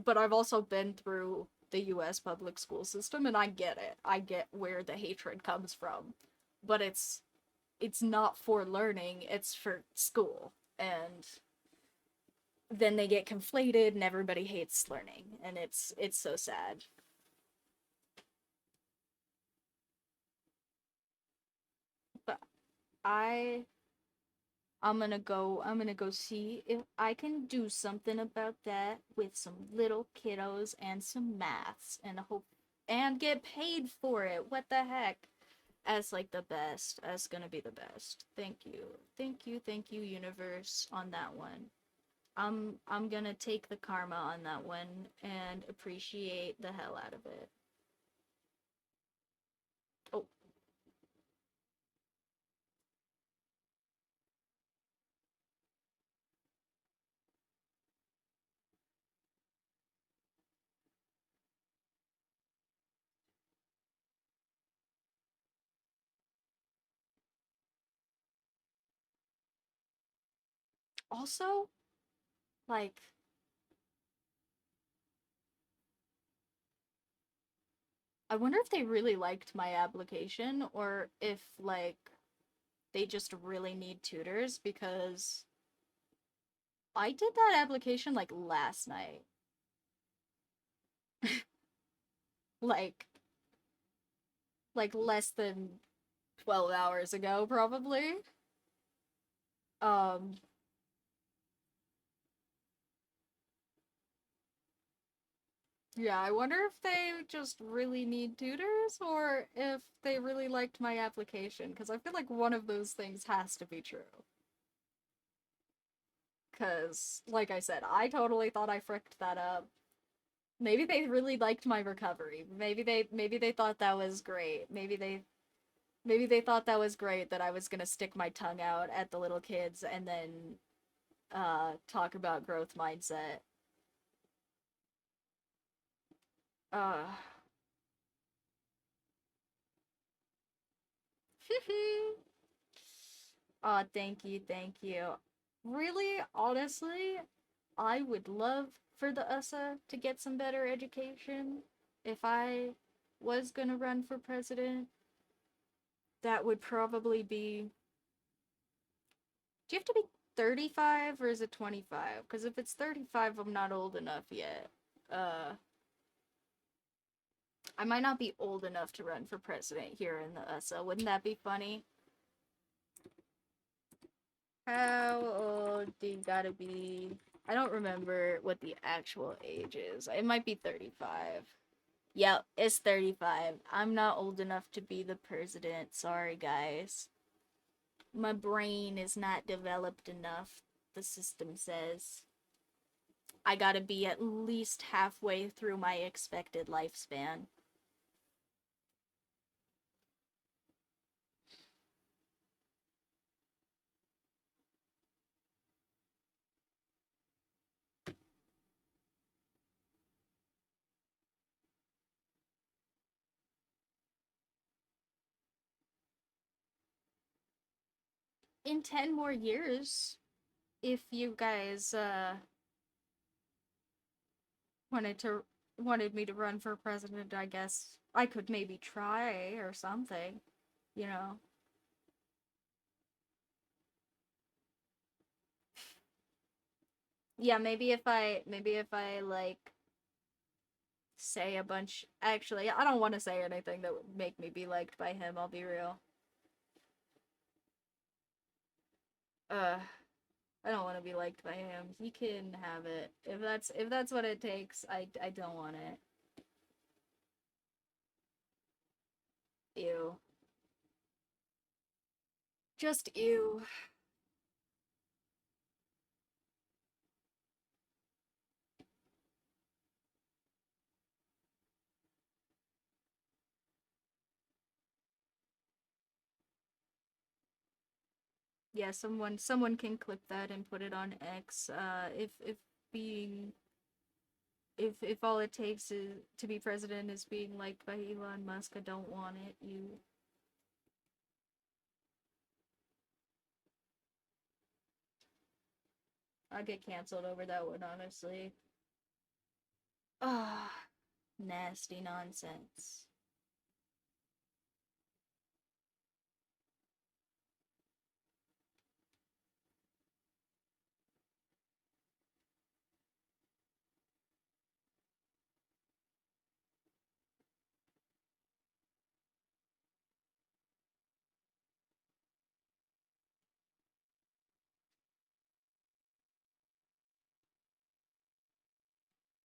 but I've also been through the US public school system and I get it. I get where the hatred comes from. But it's not for learning, it's for school. And then they get conflated and everybody hates learning, and it's so sad. But I I'm gonna go see if I can do something about that with some little kiddos and some maths and hope and get paid for it. What the heck? As like the best. As gonna be the best. Thank you. Thank you, thank you, universe, on that one. I'm gonna take the karma on that one and appreciate the hell out of it. Oh, also, like, I wonder if they really liked my application or if like they just really need tutors, because I did that application like last night. like like less than 12 hours ago probably. Um yeah, I wonder if they just really need tutors or if they really liked my application, cuz I feel like one of those things has to be true. Cuz like I said, I totally thought I fricked that up. Maybe they really liked my recovery. Maybe they thought that was great. Maybe they thought that was great that I was gonna stick my tongue out at the little kids and then talk about growth mindset. Uh oh, thank you, thank you. Really, honestly, I would love for the USA to get some better education. If I was gonna run for president, that would probably be, do you have to be 35 or is it 25? Because if it's 35, I'm not old enough yet. Uh, I might not be old enough to run for president here in the USA. Wouldn't that be funny? How old do you gotta be? I don't remember what the actual age is. It might be 35. Yep, it's 35. I'm not old enough to be the president. Sorry, guys. My brain is not developed enough, the system says. I gotta be at least halfway through my expected lifespan. In 10 more years, if you guys wanted to wanted me to run for president, I guess I could maybe try or something, you know. Yeah, maybe if I like say a bunch, actually, I don't want to say anything that would make me be liked by him, I'll be real. Uh I don't want to be liked by him. He can have it. If that's what it takes, I don't want it. Ew. Just ew. Yeah, someone can clip that and put it on X. If being if all it takes is to be president is being liked by Elon Musk, I don't want it. You, I'll get canceled over that one, honestly. Ah, nasty nonsense.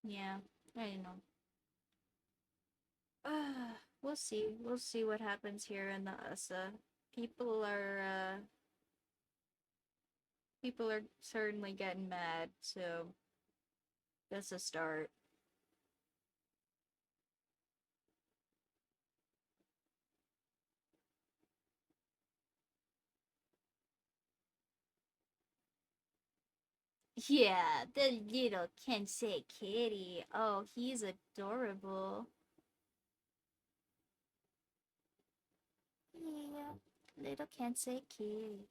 Yeah, I know. We'll see. We'll see what happens here in the USA. People are uh people are certainly getting mad, so that's a start. Yeah, the little Kensei kitty. Oh, he's adorable. Yeah, little Kensei kitty.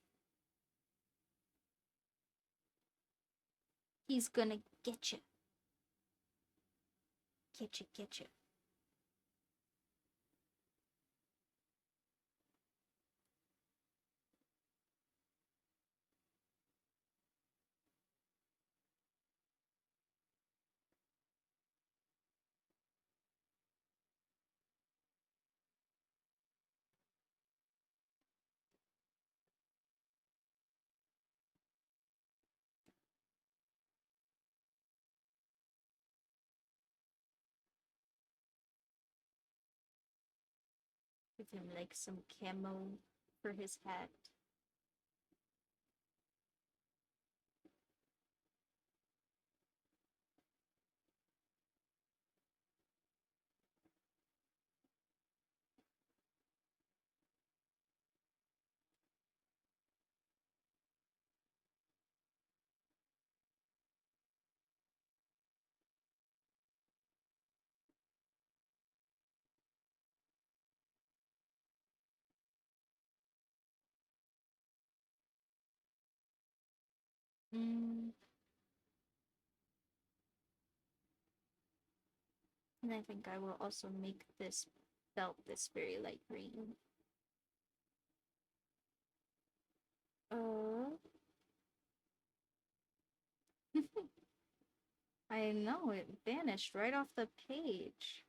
He's gonna get you. Get you, get you. Give him like some camo for his hat. Mm, and I think I will also make this belt this very light green. Uh, I know, it vanished right off the page.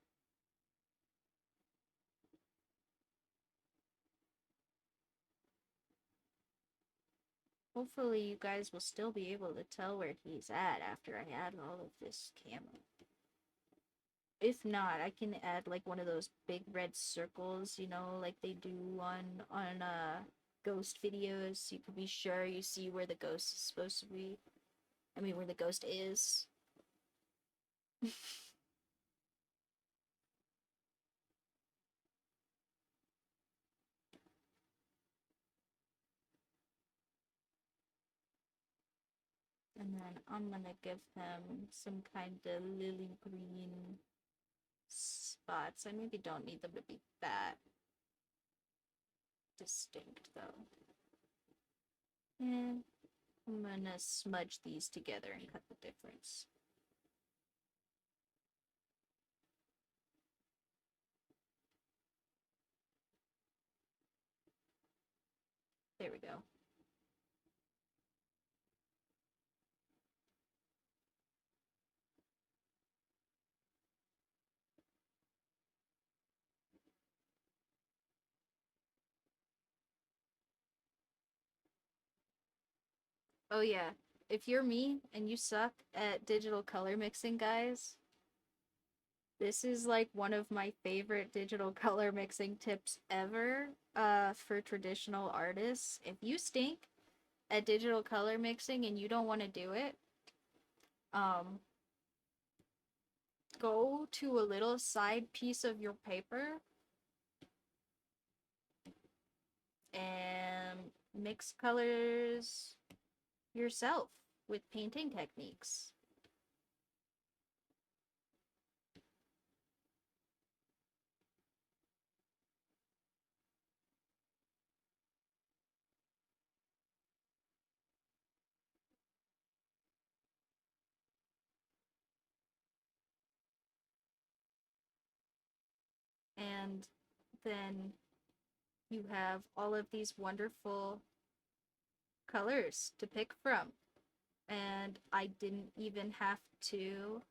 Hopefully you guys will still be able to tell where he's at after I add all of this camo. If not, I can add like one of those big red circles, you know, like they do on ghost videos, so you can be sure you see where the ghost is supposed to be. I mean, where the ghost is. And then I'm gonna give him some kind of lily green spots. I maybe don't need them to be that distinct though. And I'm gonna smudge these together and cut the difference. There we go. Oh yeah, if you're me and you suck at digital color mixing, guys, This is like one of my favorite digital color mixing tips ever for traditional artists. If you stink at digital color mixing and you don't want to do it, um go to a little side piece of your paper and mix colors yourself with painting techniques. And then you have all of these wonderful colors to pick from. And I didn't even have to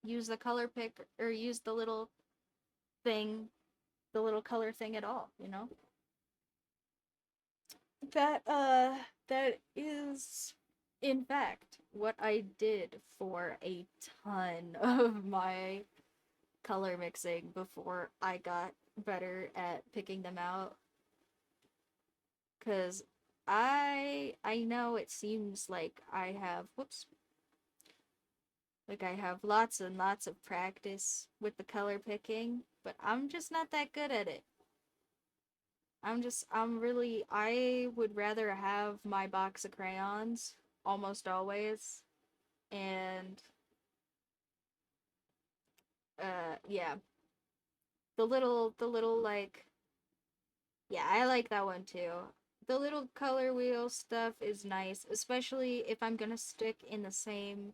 use the color pick or use the little thing, the little color thing at all, you know? That that is in fact what I did for a ton of my color mixing before I got better at picking them out. Cause I know it seems like I have whoops, like I have lots and lots of practice with the color picking, but I'm just not that good at it. I would rather have my box of crayons almost always. And yeah, the little like yeah, I like that one too. The little color wheel stuff is nice, especially if I'm gonna stick in the same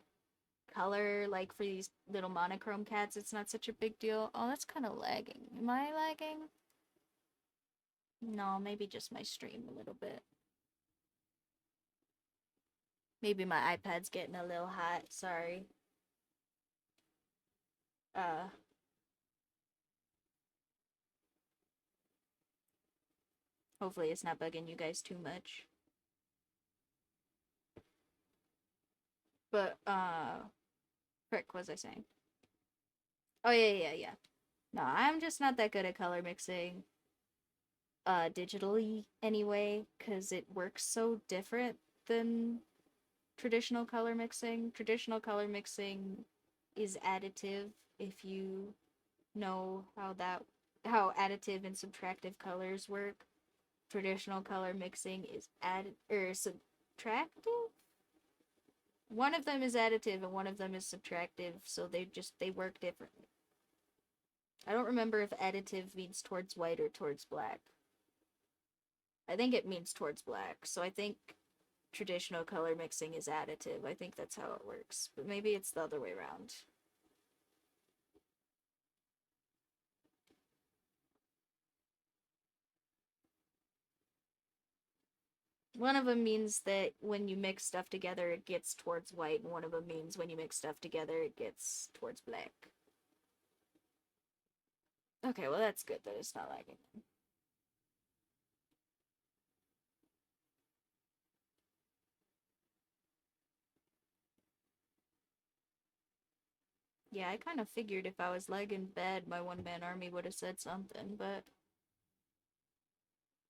color. Like for these little monochrome cats, it's not such a big deal. Oh, that's kind of lagging. Am I lagging? No, maybe just my stream a little bit. Maybe my iPad's getting a little hot. Sorry. Uh, hopefully it's not bugging you guys too much. But frick, what was I saying? Oh yeah. No, I'm just not that good at color mixing digitally anyway, cuz it works so different than traditional color mixing. Traditional color mixing is additive if you know how additive and subtractive colors work. Traditional color mixing is add or subtractive. One of them is additive and one of them is subtractive, so they work differently. I don't remember if additive means towards white or towards black. I think it means towards black, so I think traditional color mixing is additive. I think that's how it works, but maybe it's the other way around. One of them means that when you mix stuff together, it gets towards white, and one of them means when you mix stuff together, it gets towards black. Okay, well, that's good that it's not lagging. Yeah, I kind of figured if I was lagging bad, my one-man army would have said something, but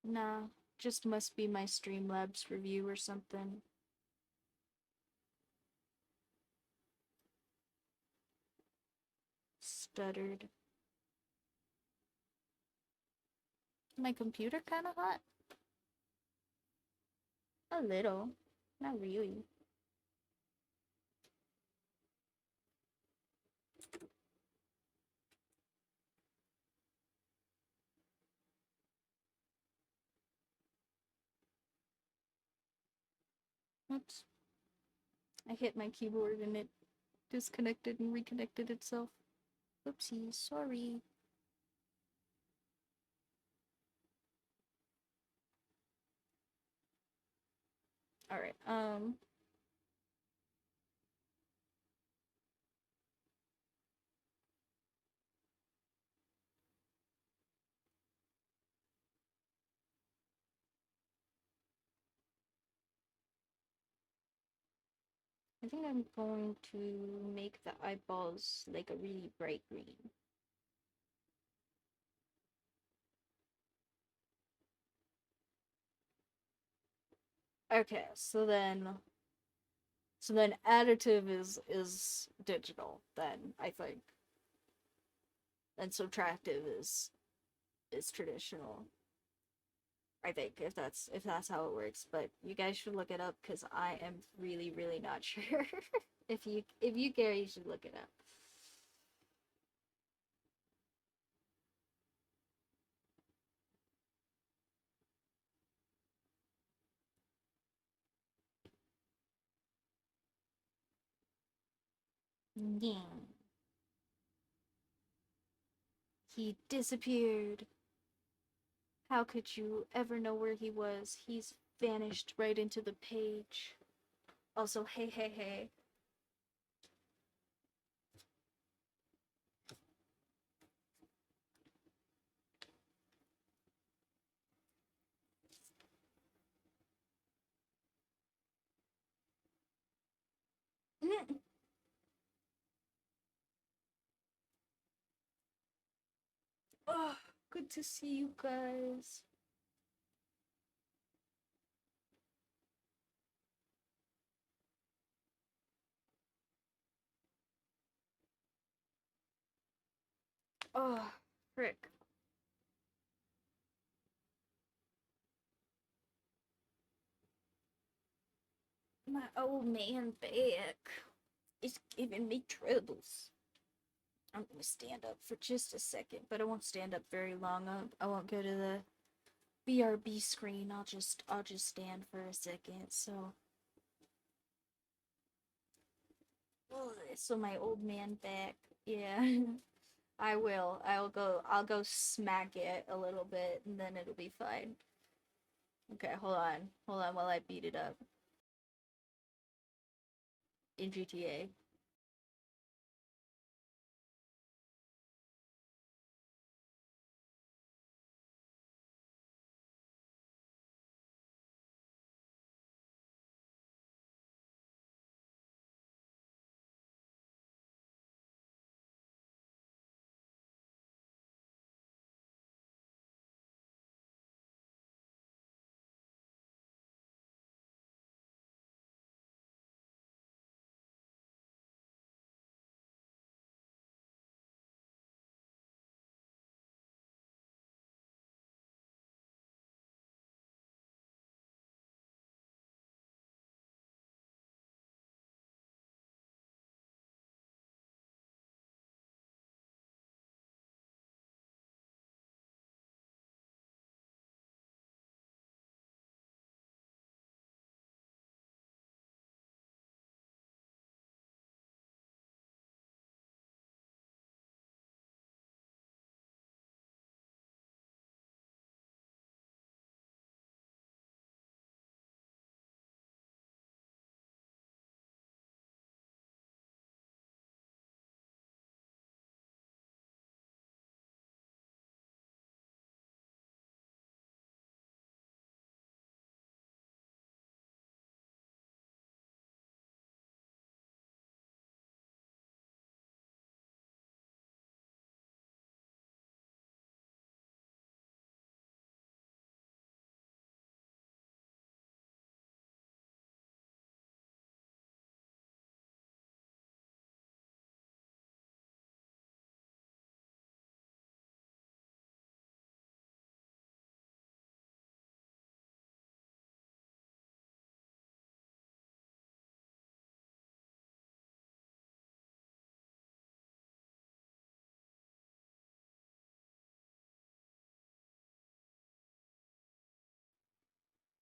nah, just must be my Streamlabs review or something. Stuttered. My computer kind of hot? A little. Not really. Oops. I hit my keyboard and it disconnected and reconnected itself. Oopsie, sorry. Alright, I think I'm going to make the eyeballs like a really bright green. Okay, so then additive is digital then, I think. And subtractive is traditional. I think if that's how it works, but you guys should look it up because I am really really not sure. If you care, you should look it up. Yeah. He disappeared. How could you ever know where he was? He's vanished right into the page. Also, hey, hey, hey. Oh, good to see you guys. Oh, frick. My old man back is giving me troubles. I'm gonna stand up for just a second, but I won't stand up very long. I won't go to the BRB screen. I'll just stand for a second. So my old man back. Yeah. I will. I'll go smack it a little bit and then it'll be fine. Okay, hold on. Hold on while I beat it up in GTA.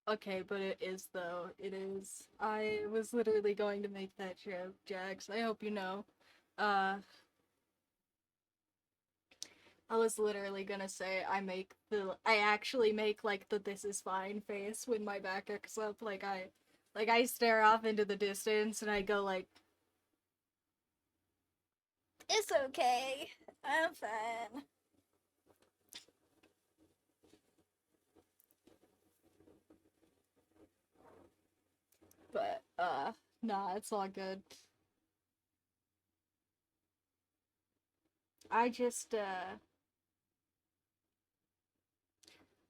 Okay, but it is though. It is. I was literally going to make that joke, Jax. I hope you know. Uh I was literally gonna say I actually make like the this is fine face when my back icks up. Like I stare off into the distance and I go like, it's okay. I'm fine. But Nah, it's all good. I just,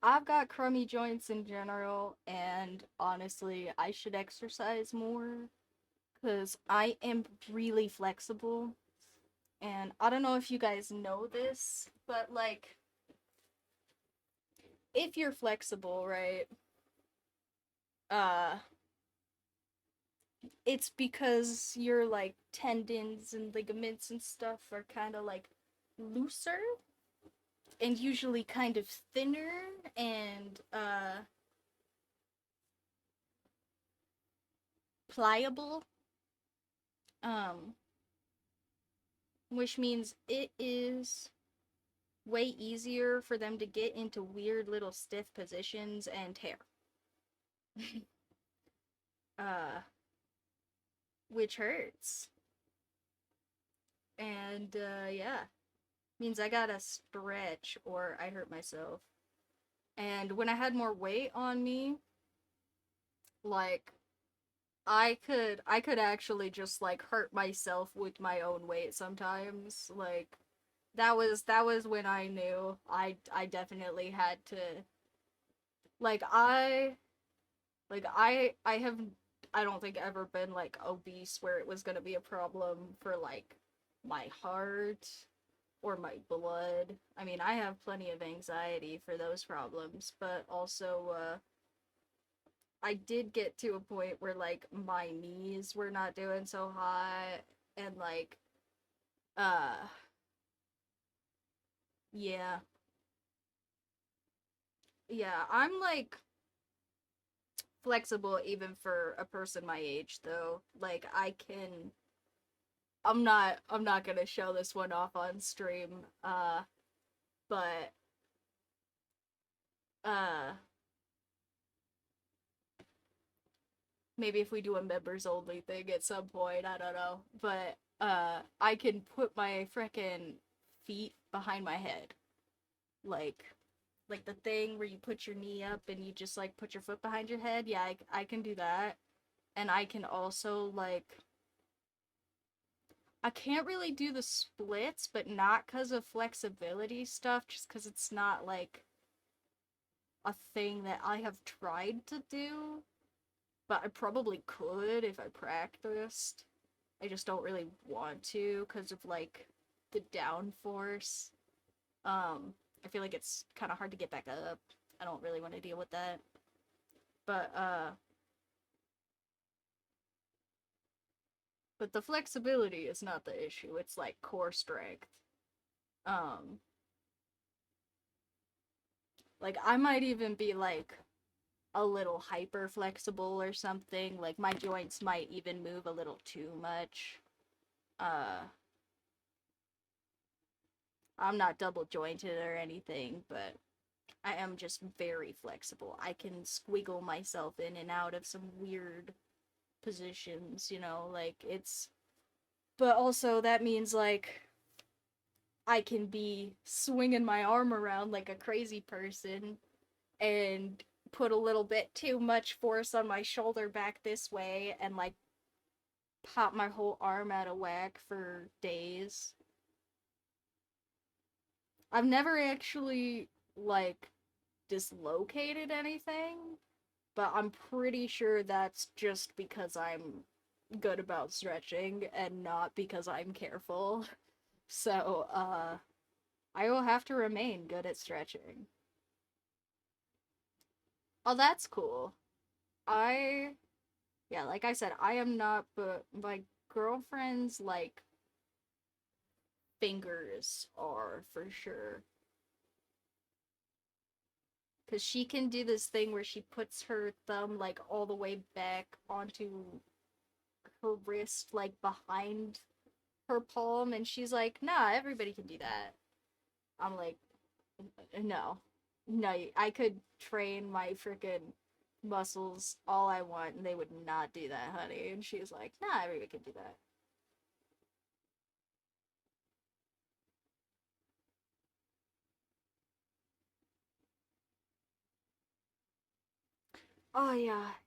I've got crummy joints in general, and honestly, I should exercise more because I am really flexible. And I don't know if you guys know this, but like, if you're flexible, right? Uh, it's because your like tendons and ligaments and stuff are kind of like looser and usually kind of thinner and pliable. Um, which means it is way easier for them to get into weird little stiff positions and tear. uh, which hurts. And yeah, means I gotta stretch or I hurt myself. And when I had more weight on me, like I could actually just like hurt myself with my own weight sometimes. Like that was when I knew I definitely had to like I have I don't think ever been like obese where it was going to be a problem for like my heart or my blood. I mean, I have plenty of anxiety for those problems, but also I did get to a point where like my knees were not doing so hot and like uh yeah. Yeah, I'm like flexible even for a person my age though. Like I'm not going to show this one off on stream. But uh maybe if we do a members only thing at some point, I don't know. But I can put my frickin' feet behind my head. Like the thing where you put your knee up and you just like put your foot behind your head. Yeah, I can do that. And I can also like I can't really do the splits, but not because of flexibility stuff, just because it's not like a thing that I have tried to do. But I probably could if I practiced. I just don't really want to because of like the downforce. I feel like it's kind of hard to get back up. I don't really want to deal with that. But but the flexibility is not the issue. It's like core strength. Um like I might even be like a little hyper flexible or something. Like my joints might even move a little too much. Uh I'm not double jointed or anything, but I am just very flexible. I can squiggle myself in and out of some weird positions, like it's but also that means like I can be swinging my arm around like a crazy person and put a little bit too much force on my shoulder back this way and like pop my whole arm out of whack for days. I've never actually like dislocated anything, but I'm pretty sure that's just because I'm good about stretching and not because I'm careful. So, I will have to remain good at stretching. Oh, that's cool. I, yeah, like I said, I am not, but my girlfriend's, like, fingers are for sure. Because she can do this thing where she puts her thumb, like, all the way back onto her wrist, like, behind her palm, and she's like, nah, everybody can do that. I'm like, no. No, I could train my freaking muscles all I want, and they would not do that, honey. And she's like, nah, everybody can do that. Oh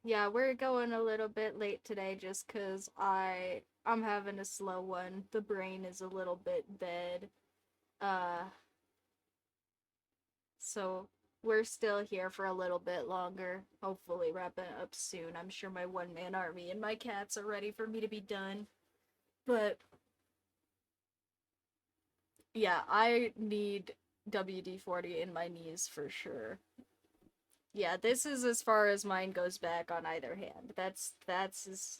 yeah, we're going a little bit late today just 'cause I'm having a slow one. The brain is a little bit dead. Uh, so we're still here for a little bit longer. Hopefully wrapping up soon. I'm sure my one man army and my cats are ready for me to be done. But yeah, I need WD-40 in my knees for sure. Yeah, this is as far as mine goes back on either hand.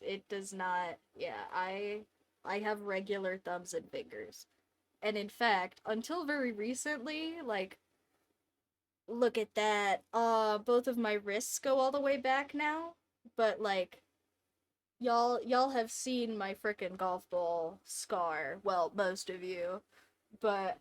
It does not. Yeah, I have regular thumbs and fingers. And in fact, until very recently, like look at that. Both of my wrists go all the way back now, but like y'all have seen my frickin' golf ball scar. Well, most of you. But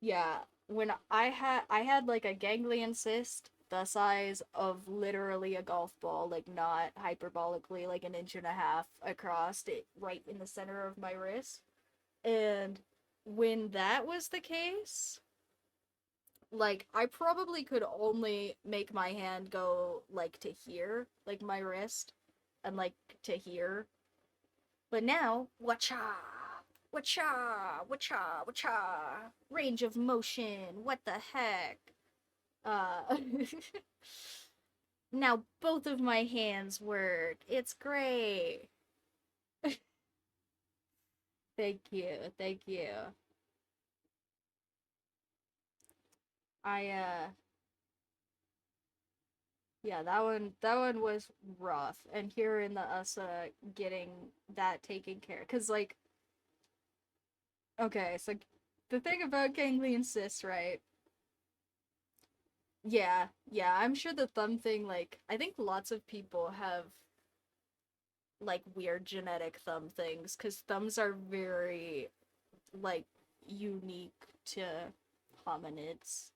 yeah, when I had like a ganglion cyst the size of literally a golf ball, like not hyperbolically, like an inch and a half across it, right in the center of my wrist. And when that was the case, like I probably could only make my hand go like to here, like my wrist, and like to here. But now, wacha, wacha, wacha, wacha, range of motion. What the heck? Uh, now both of my hands work. It's great. Thank you, thank you. I yeah, that one was rough, and here in the USA getting that taken care, cause like okay, so the thing about ganglion cysts, right? Yeah, I'm sure the thumb thing, like, I think lots of people have, like, weird genetic thumb things, because thumbs are very, like, unique to hominids.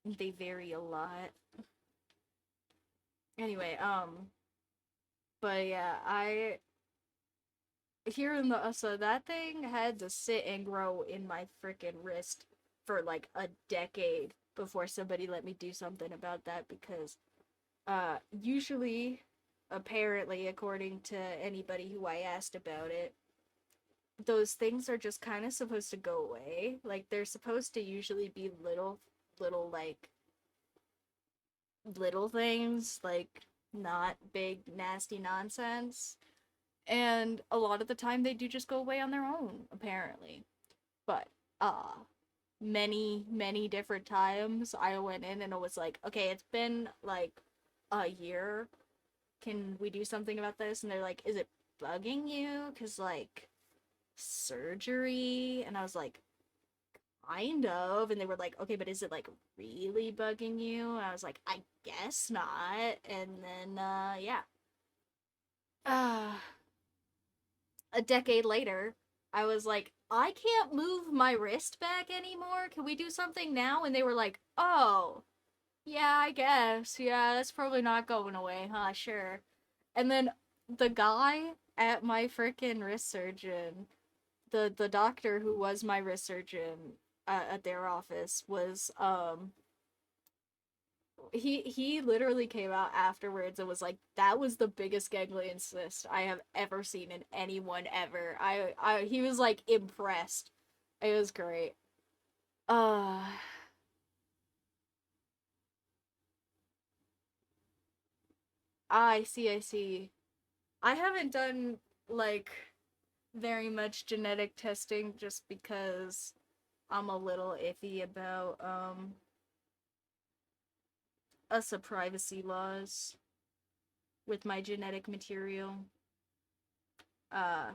They vary a lot. Anyway, but yeah, here in the USA, that thing had to sit and grow in my freaking wrist for, like, a decade before somebody let me do something about that, because usually, apparently, according to anybody who I asked about it, those things are just kind of supposed to go away. Like, they're supposed to usually be little, like, little things, like, not big, nasty nonsense. And a lot of the time, they do just go away on their own, apparently. But, many different times I went in and it was like, okay, it's been like a year, can we do something about this? And they're like, is it bugging you? Because, like, surgery? And I was like, kind of. And they were like, okay, but is it, like, really bugging you? And I was like, I guess not. And then, yeah. Uh, a decade later, I was like, I can't move my wrist back anymore. Can we do something now? And they were like, oh, yeah, I guess. Yeah, that's probably not going away, huh? Sure. And then the guy at my freaking wrist surgeon, the doctor who was my wrist surgeon at their office was he literally came out afterwards and was like, that was the biggest ganglion cyst I have ever seen in anyone ever. I he was like impressed. It was great. Uh I see, I see. I haven't done like very much genetic testing just because I'm a little iffy about us privacy laws with my genetic material. Uh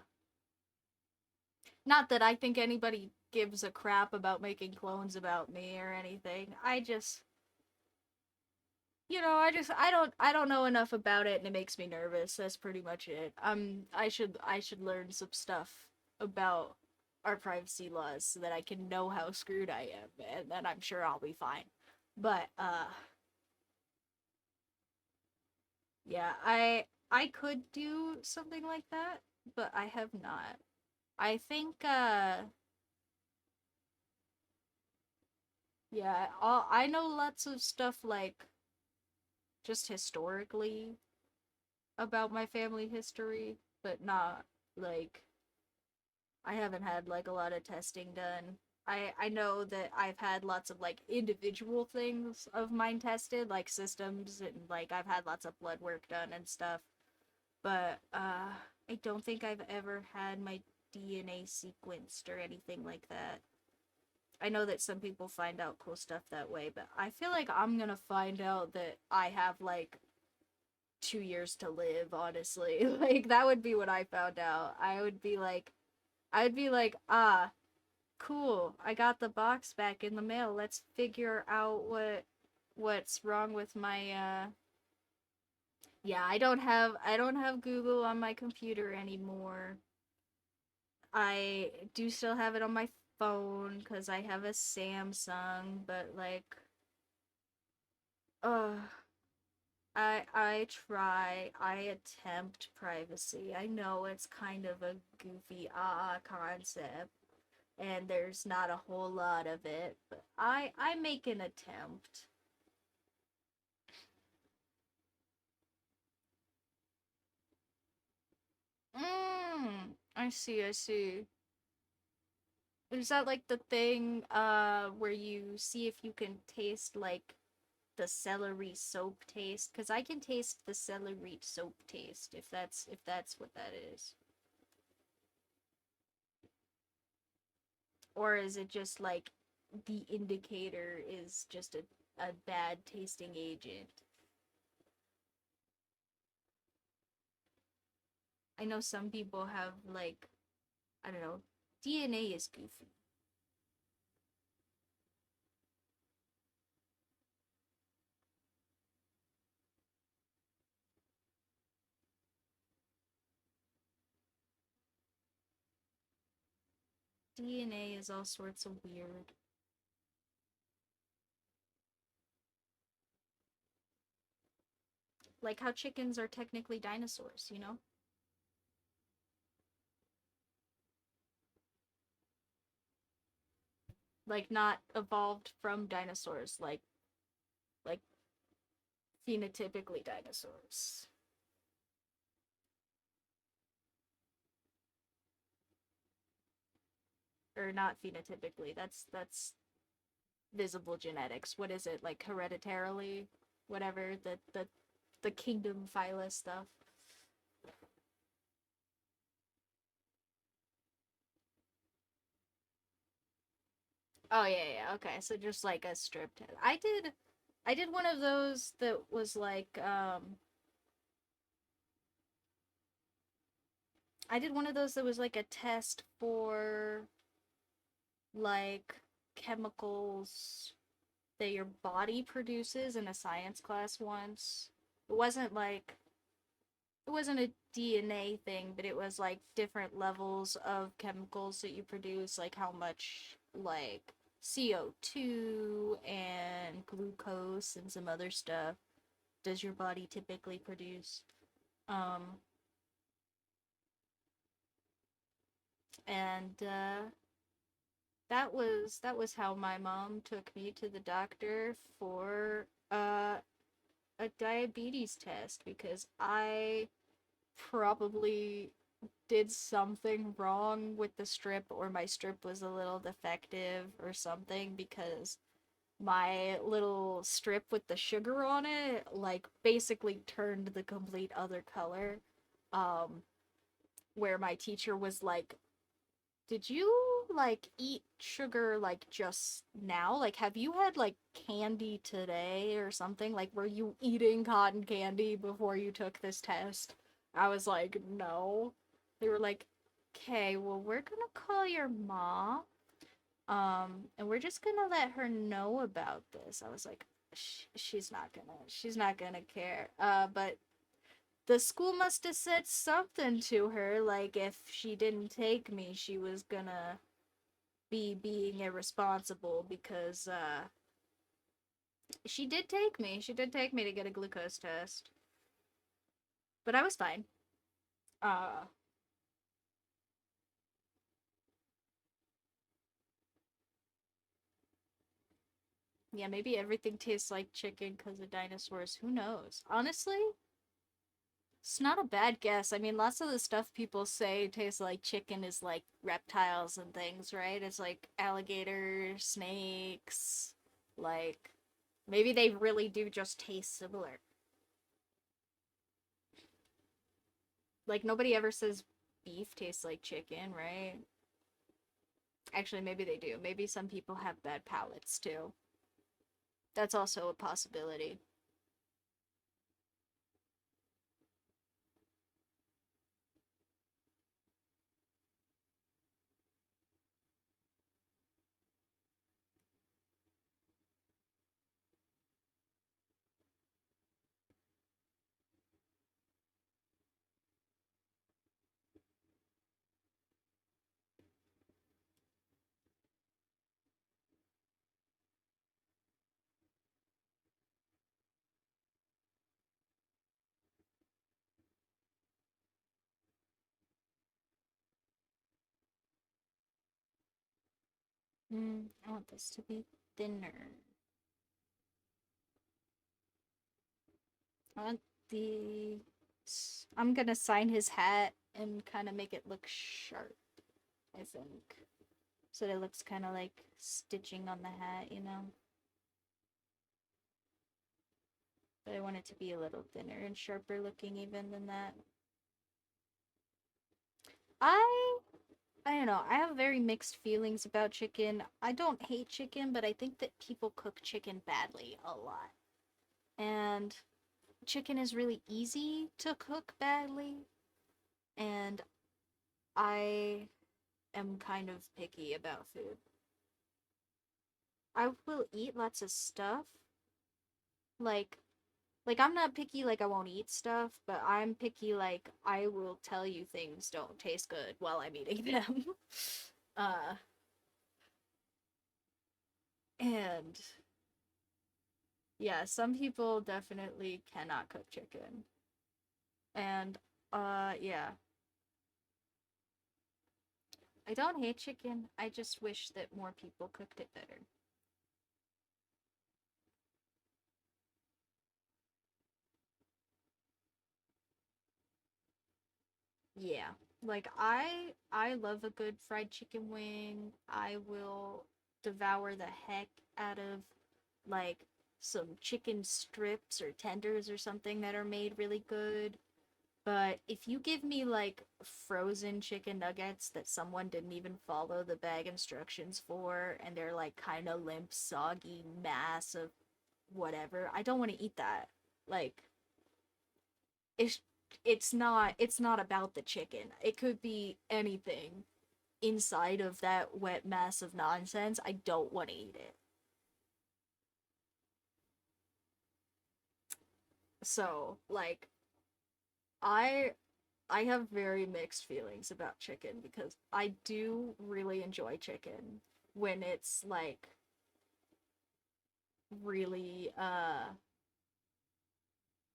Not that I think anybody gives a crap about making clones about me or anything. I just I don't know enough about it and it makes me nervous. That's pretty much it. I should learn some stuff about our privacy laws so that I can know how screwed I am, and then I'm sure I'll be fine. But yeah, I could do something like that, but I have not. I think yeah, I know lots of stuff like just historically about my family history, but not like I haven't had like a lot of testing done. I know that I've had lots of like individual things of mine tested, like systems, and like I've had lots of blood work done and stuff. But I don't think I've ever had my DNA sequenced or anything like that. I know that some people find out cool stuff that way, but I feel like I'm gonna find out that I have like 2 years to live, honestly. Like that would be what I found out. I would be like, ah, cool. I got the box back in the mail. Let's figure out what's wrong with my yeah, I don't have Google on my computer anymore. I do still have it on my phone cuz I have a Samsung, but like uh I try. I attempt privacy. I know it's kind of a goofy concept and there's not a whole lot of it, but I make an attempt. I see, I see. Is that like the thing where you see if you can taste like the celery soap taste? Cuz I can taste the celery soap taste if that's what that is. Or is it just like the indicator is just a bad tasting agent? I know some people have like, I don't know, DNA is goofy. DNA is all sorts of weird. Like how chickens are technically dinosaurs, you know? Like not evolved from dinosaurs, like phenotypically dinosaurs. Or not phenotypically. That's visible genetics. What is it? Like hereditarily? Whatever, the kingdom phyla stuff. Oh yeah, yeah, okay. So just like a strip test. I did one of those that was like I did one of those that was like a test for like chemicals that your body produces in a science class once. It wasn't like it wasn't a DNA thing, but it was like different levels of chemicals that you produce, like how much like CO2 and glucose and some other stuff does your body typically produce. Um and that was how my mom took me to the doctor for a diabetes test because I probably did something wrong with the strip or my strip was a little defective or something because my little strip with the sugar on it like basically turned the complete other color um where my teacher was like, did you like eat sugar like just now? Like have you had like candy today or something? Like were you eating cotton candy before you took this test? I was like, no. They were like, okay, well we're gonna call your mom. And we're just gonna let her know about this. I was like, she's not gonna care. But the school must have said something to her, like if she didn't take me, she was gonna be being irresponsible because she did take me. She did take me to get a glucose test. But I was fine. Uh Yeah, maybe everything tastes like chicken because of dinosaurs. Who knows? Honestly, it's not a bad guess. I mean, lots of the stuff people say tastes like chicken is like reptiles and things, right? It's like alligators, snakes, like maybe they really do just taste similar. Like nobody ever says beef tastes like chicken, right? Actually, maybe they do. Maybe some people have bad palates too. That's also a possibility. I want this to be thinner. I want the. I'm gonna sign his hat and kind of make it look sharp, I think. So that it looks kind of like stitching on the hat, you know? But I want it to be a little thinner and sharper looking even than that. I I don't know. I have very mixed feelings about chicken. I don't hate chicken, but I think that people cook chicken badly a lot. And chicken is really easy to cook badly, and I am kind of picky about food. I will eat lots of stuff. Like I'm not picky like I won't eat stuff, but I'm picky like I will tell you things don't taste good while I'm eating them. uh and yeah, some people definitely cannot cook chicken. And yeah. I don't hate chicken. I just wish that more people cooked it better. Yeah. Like I love a good fried chicken wing. I will devour the heck out of like some chicken strips or tenders or something that are made really good. But if you give me like frozen chicken nuggets that someone didn't even follow the bag instructions for and they're like kind of limp, soggy mass of whatever, I don't want to eat that. Like it's it's not about the chicken. It could be anything inside of that wet mass of nonsense. I don't want to eat it. So, like I I have very mixed feelings about chicken because I do really enjoy chicken when it's like really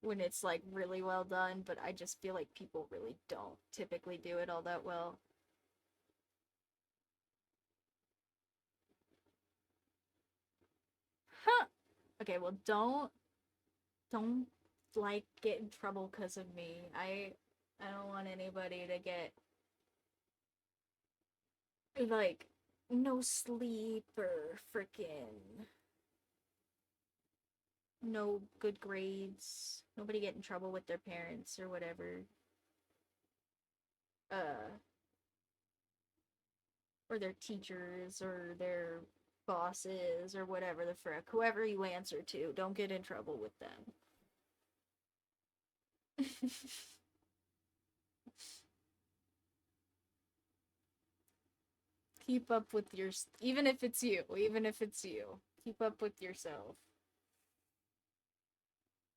when it's like really well done, but I just feel like people really don't typically do it all that well. Huh. Okay, well don't like get in trouble because of me. I don't want anybody to get like no sleep or freaking no good grades. Nobody get in trouble with their parents or whatever. Uh or their teachers or their bosses or whatever the frick. Whoever you answer to, don't get in trouble with them. Keep up with your even if it's you, even if it's you. Keep up with yourself.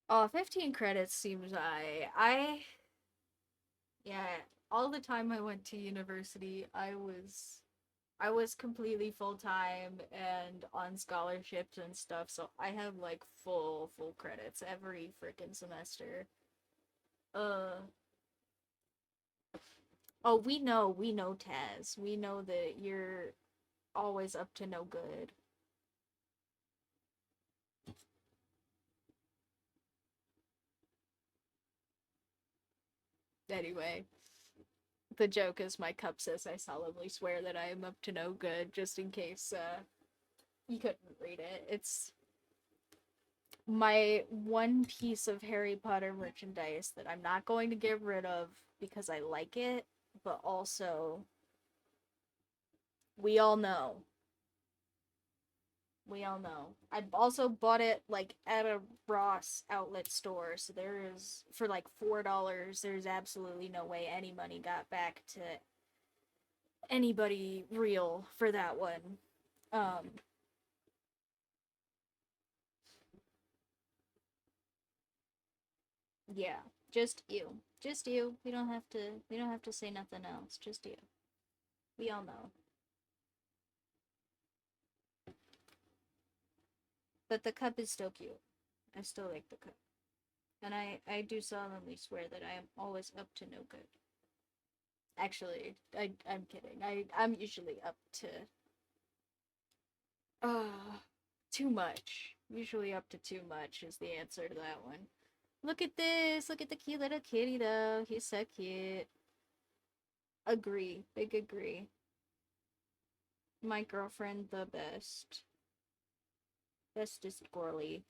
Oh, 15 credits seems I yeah, all the time I went to university, I was completely full time and on scholarships and stuff, so I have like full credits every freaking semester. Uh oh, we know Taz. We know that you're always up to no good. Anyway, the joke is my cup says I solemnly swear that I am up to no good, just in case you couldn't read it. It's my one piece of Harry Potter merchandise that I'm not going to get rid of because I like it, but also we all know. We all know. I also bought it like at a Ross outlet store, so there is for like $4. There's absolutely no way any money got back to anybody real for that one. Um, yeah, just you, just you. We don't have to. We don't have to say nothing else. Just you. We all know. But the cup is still cute. I still like the cup, and I do solemnly swear that I am always up to no good. Actually, I'm kidding. I'm usually up to too much. Usually up to too much is the answer to that one. Look at this. Look at the cute little kitty though. He's so cute. Agree. Big agree. My girlfriend the best. Bestest girly.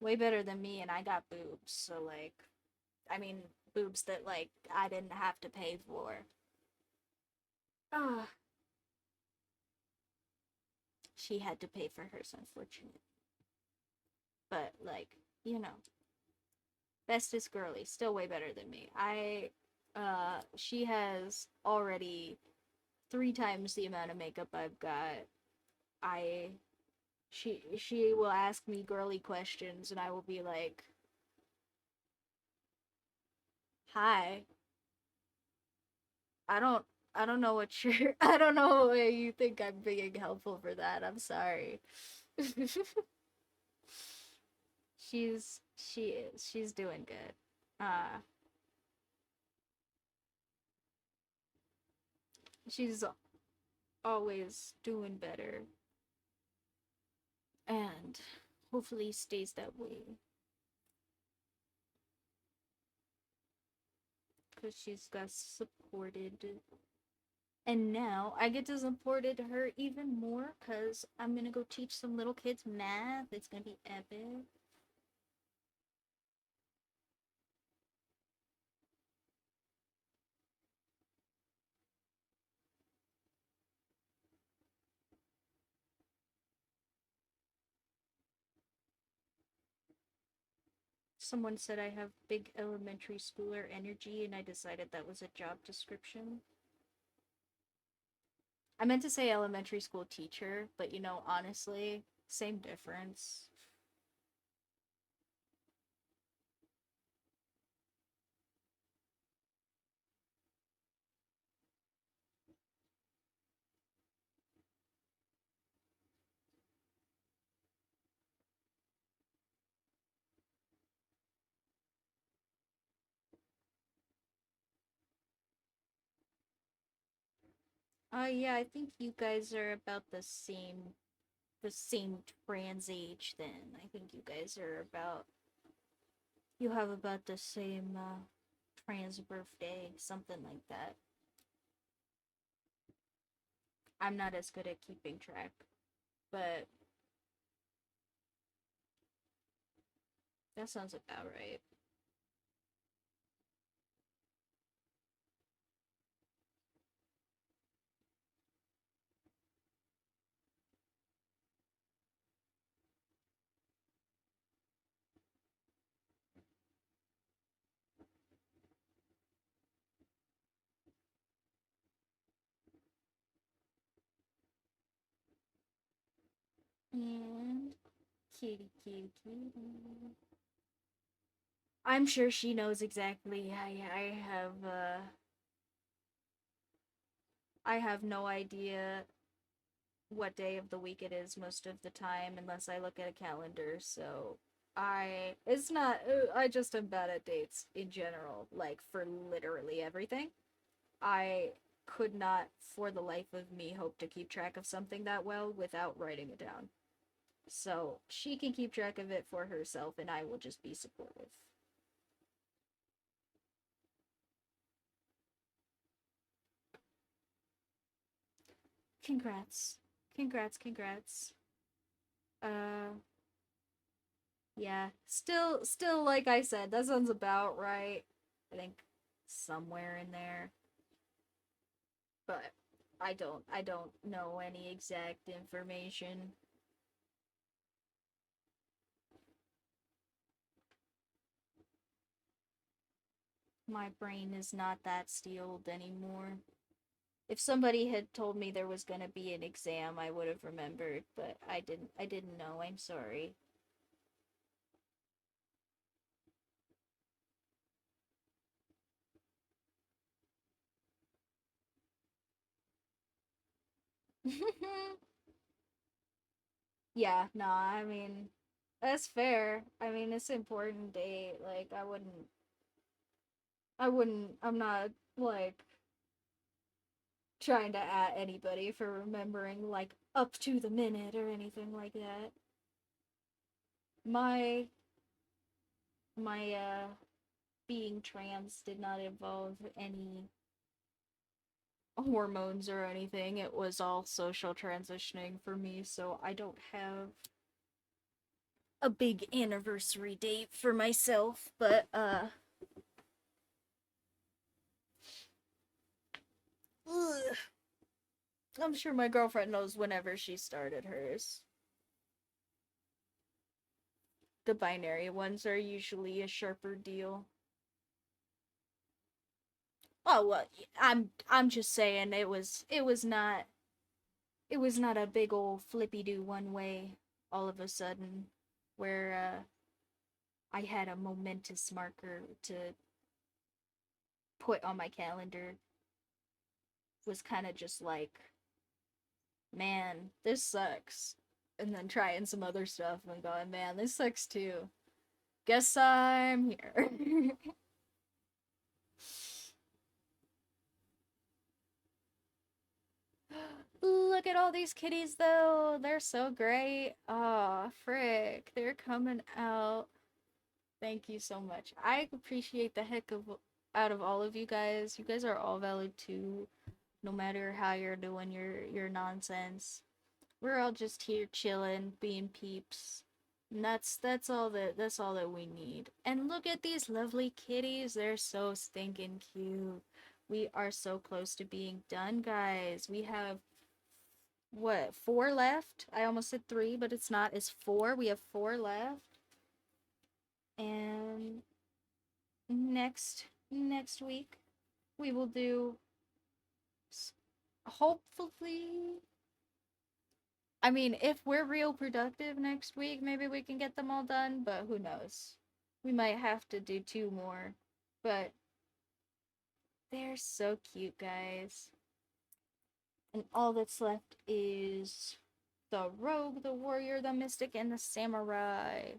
Way better than me and I got boobs, so like I mean boobs that like I didn't have to pay for. Ah, she had to pay for hers, unfortunately. But like, you know, bestest girly, still way better than me. She has already 3 times the amount of makeup I've got. I she will ask me girly questions and I will be like, "Hi, I don't I don't know what you're I don't know why you think I'm being helpful for that. I'm sorry." She's doing good. She's always doing better and hopefully stays that way because she's got supported. And now I get to support her even more because I'm gonna go teach some little kids math. It's gonna be epic. Someone said I have big elementary schooler energy, and I decided that was a job description. I meant to say elementary school teacher, but honestly, same difference. Yeah, I think you guys are about the same trans age then. I think you guys are about you have about the same trans birthday, something like that. I'm not as good at keeping track, but that sounds about right. And kitty, kitty, kitty. I'm sure she knows exactly. I have no idea what day of the week it is most of the time unless I look at a calendar. So it's not. I just am bad at dates in general, like for literally everything. I could not, for the life of me, hope to keep track of something that well without writing it down. So she can keep track of it for herself, and I will just be supportive. congrats. Congrats. Uh, yeah. Still, like I said, that sounds about right. I think somewhere in there. But I don't know any exact information. My brain is not that steeled anymore. If somebody had told me there was gonna be an exam, I would have remembered, but I didn't know. I'm sorry. Yeah, no, I mean that's fair. I mean it's an important date. Like I'm not like trying to at anybody for remembering like up to the minute or anything like that. My my being trans did not involve any hormones or anything. It was all social transitioning for me, so I don't have a big anniversary date for myself, but ugh, I'm sure my girlfriend knows whenever she started hers. The binary ones are usually a sharper deal. Oh well, I'm just saying it was not a big old flippy do one way all of a sudden where I had a momentous marker to put on my calendar. Was kind of just like, man, this sucks. And then trying some other stuff and going, man, this sucks too. Guess I'm here. Look at all these kitties though. They're so great. Aw, frick. They're coming out. Thank you so much. I appreciate the heck of out of all of you guys. You guys are all valid too, no matter how you're doing your nonsense. We're all just here chilling, being peeps. And that's all that we need. And look at these lovely kitties. They're so stinking cute. We are so close to being done, guys. We have what, four left? I almost said three, but it's not. It's four. We have four left. And next week we will do hopefully, I mean, if we're real productive next week, maybe we can get them all done, but who knows? We might have to do two more. But they're so cute, guys. And all that's left is the rogue, the warrior, the mystic, and the samurai.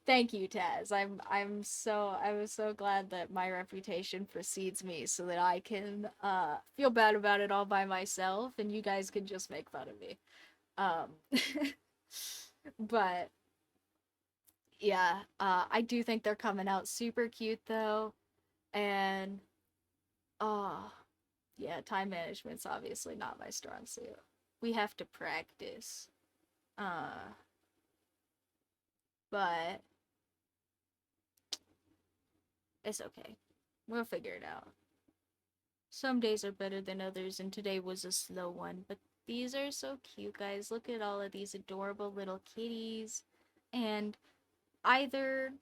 Thank you, Taz. I was so glad that my reputation precedes me so that I can feel bad about it all by myself and you guys can just make fun of me. But yeah, I do think they're coming out super cute though. And uh yeah, time management's obviously not my strong suit. We have to practice. Uh but it's okay. We'll figure it out. Some days are better than others, and today was a slow one, but these are so cute, guys. Look at all of these adorable little kitties. And either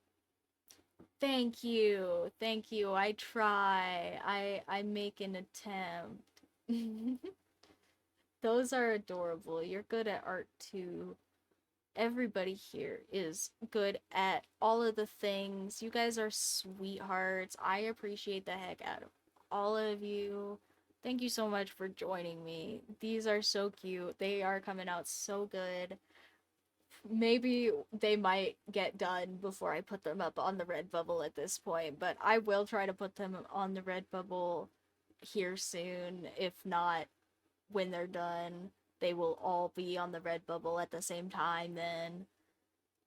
thank you, I try. I make an attempt. Those are adorable. You're good at art too. Everybody here is good at all of the things. You guys are sweethearts. I appreciate the heck out of all of you. Thank you so much for joining me. These are so cute. They are coming out so good. Maybe they might get done before I put them up on the Redbubble at this point, but I will try to put them on the Redbubble here soon. If not, when they're done, they will all be on the Redbubble at the same time then.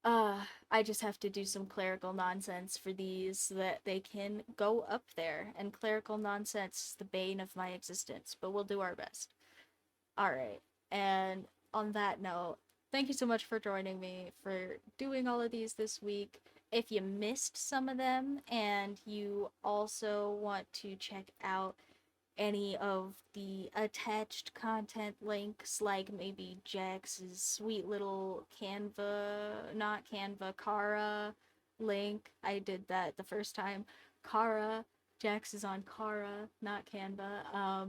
I just have to do some clerical nonsense for these so that they can go up there. And clerical nonsense is the bane of my existence, but we'll do our best. Alright. And on that note, thank you so much for joining me for doing all of these this week. If you missed some of them and you also want to check out any of the attached content links, like maybe Jax's sweet little Canva, not Canva, Kara link. I did that the first time. Kara, Jax is on Kara, not Canva.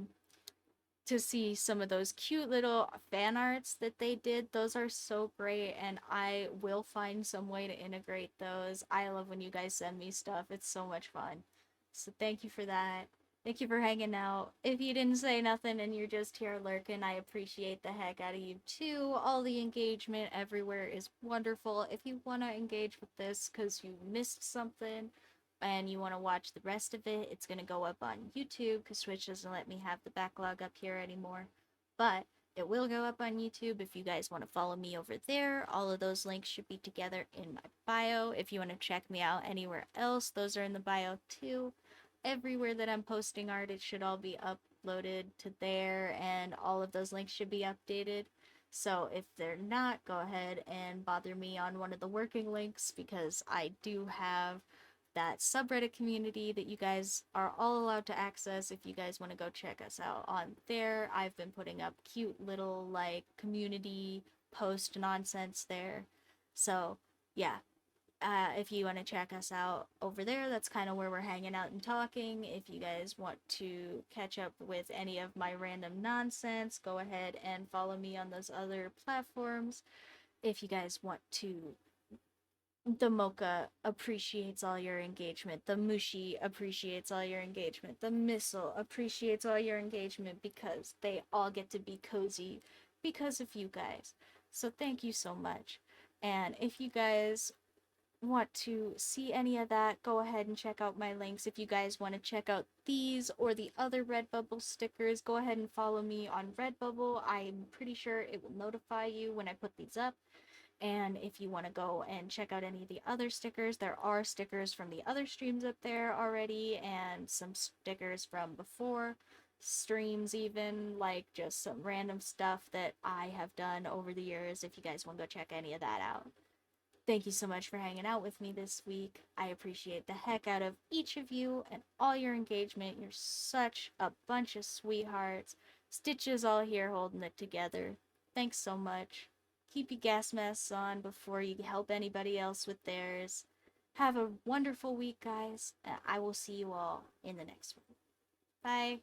To see some of those cute little fan arts that they did. Those are so great, and I will find some way to integrate those. I love when you guys send me stuff, it's so much fun. So, thank you for that. Thank you for hanging out. If you didn't say nothing and you're just here lurking, I appreciate the heck out of you too. All the engagement everywhere is wonderful. If you want to engage with this because you missed something, and you want to watch the rest of it, it's going to go up on YouTube because Twitch doesn't let me have the backlog up here anymore. But it will go up on YouTube if you guys want to follow me over there. All of those links should be together in my bio. If you want to check me out anywhere else, those are in the bio too. Everywhere that I'm posting art, it should all be uploaded to there, and all of those links should be updated. So if they're not, go ahead and bother me on one of the working links because I do have that subreddit community that you guys are all allowed to access if you guys want to go check us out on there. I've been putting up cute little like community post nonsense there. So, yeah. If you want to check us out over there, that's kind of where we're hanging out and talking. If you guys want to catch up with any of my random nonsense, go ahead and follow me on those other platforms. If you guys want to, the Mocha appreciates all your engagement. The Mushi appreciates all your engagement. The Missile appreciates all your engagement because they all get to be cozy because of you guys. So thank you so much. And if you guys want to see any of that, go ahead and check out my links. If you guys want to check out these or the other Redbubble stickers, go ahead and follow me on Redbubble. I'm pretty sure it will notify you when I put these up. And if you want to go and check out any of the other stickers, there are stickers from the other streams up there already, and some stickers from before streams, even like just some random stuff that I have done over the years. If you guys want to go check any of that out. Thank you so much for hanging out with me this week. I appreciate the heck out of each of you and all your engagement. You're such a bunch of sweethearts. Stitch is all here holding it together. Thanks so much. Keep your gas masks on before you help anybody else with theirs. Have a wonderful week, guys. I will see you all in the next one. Bye.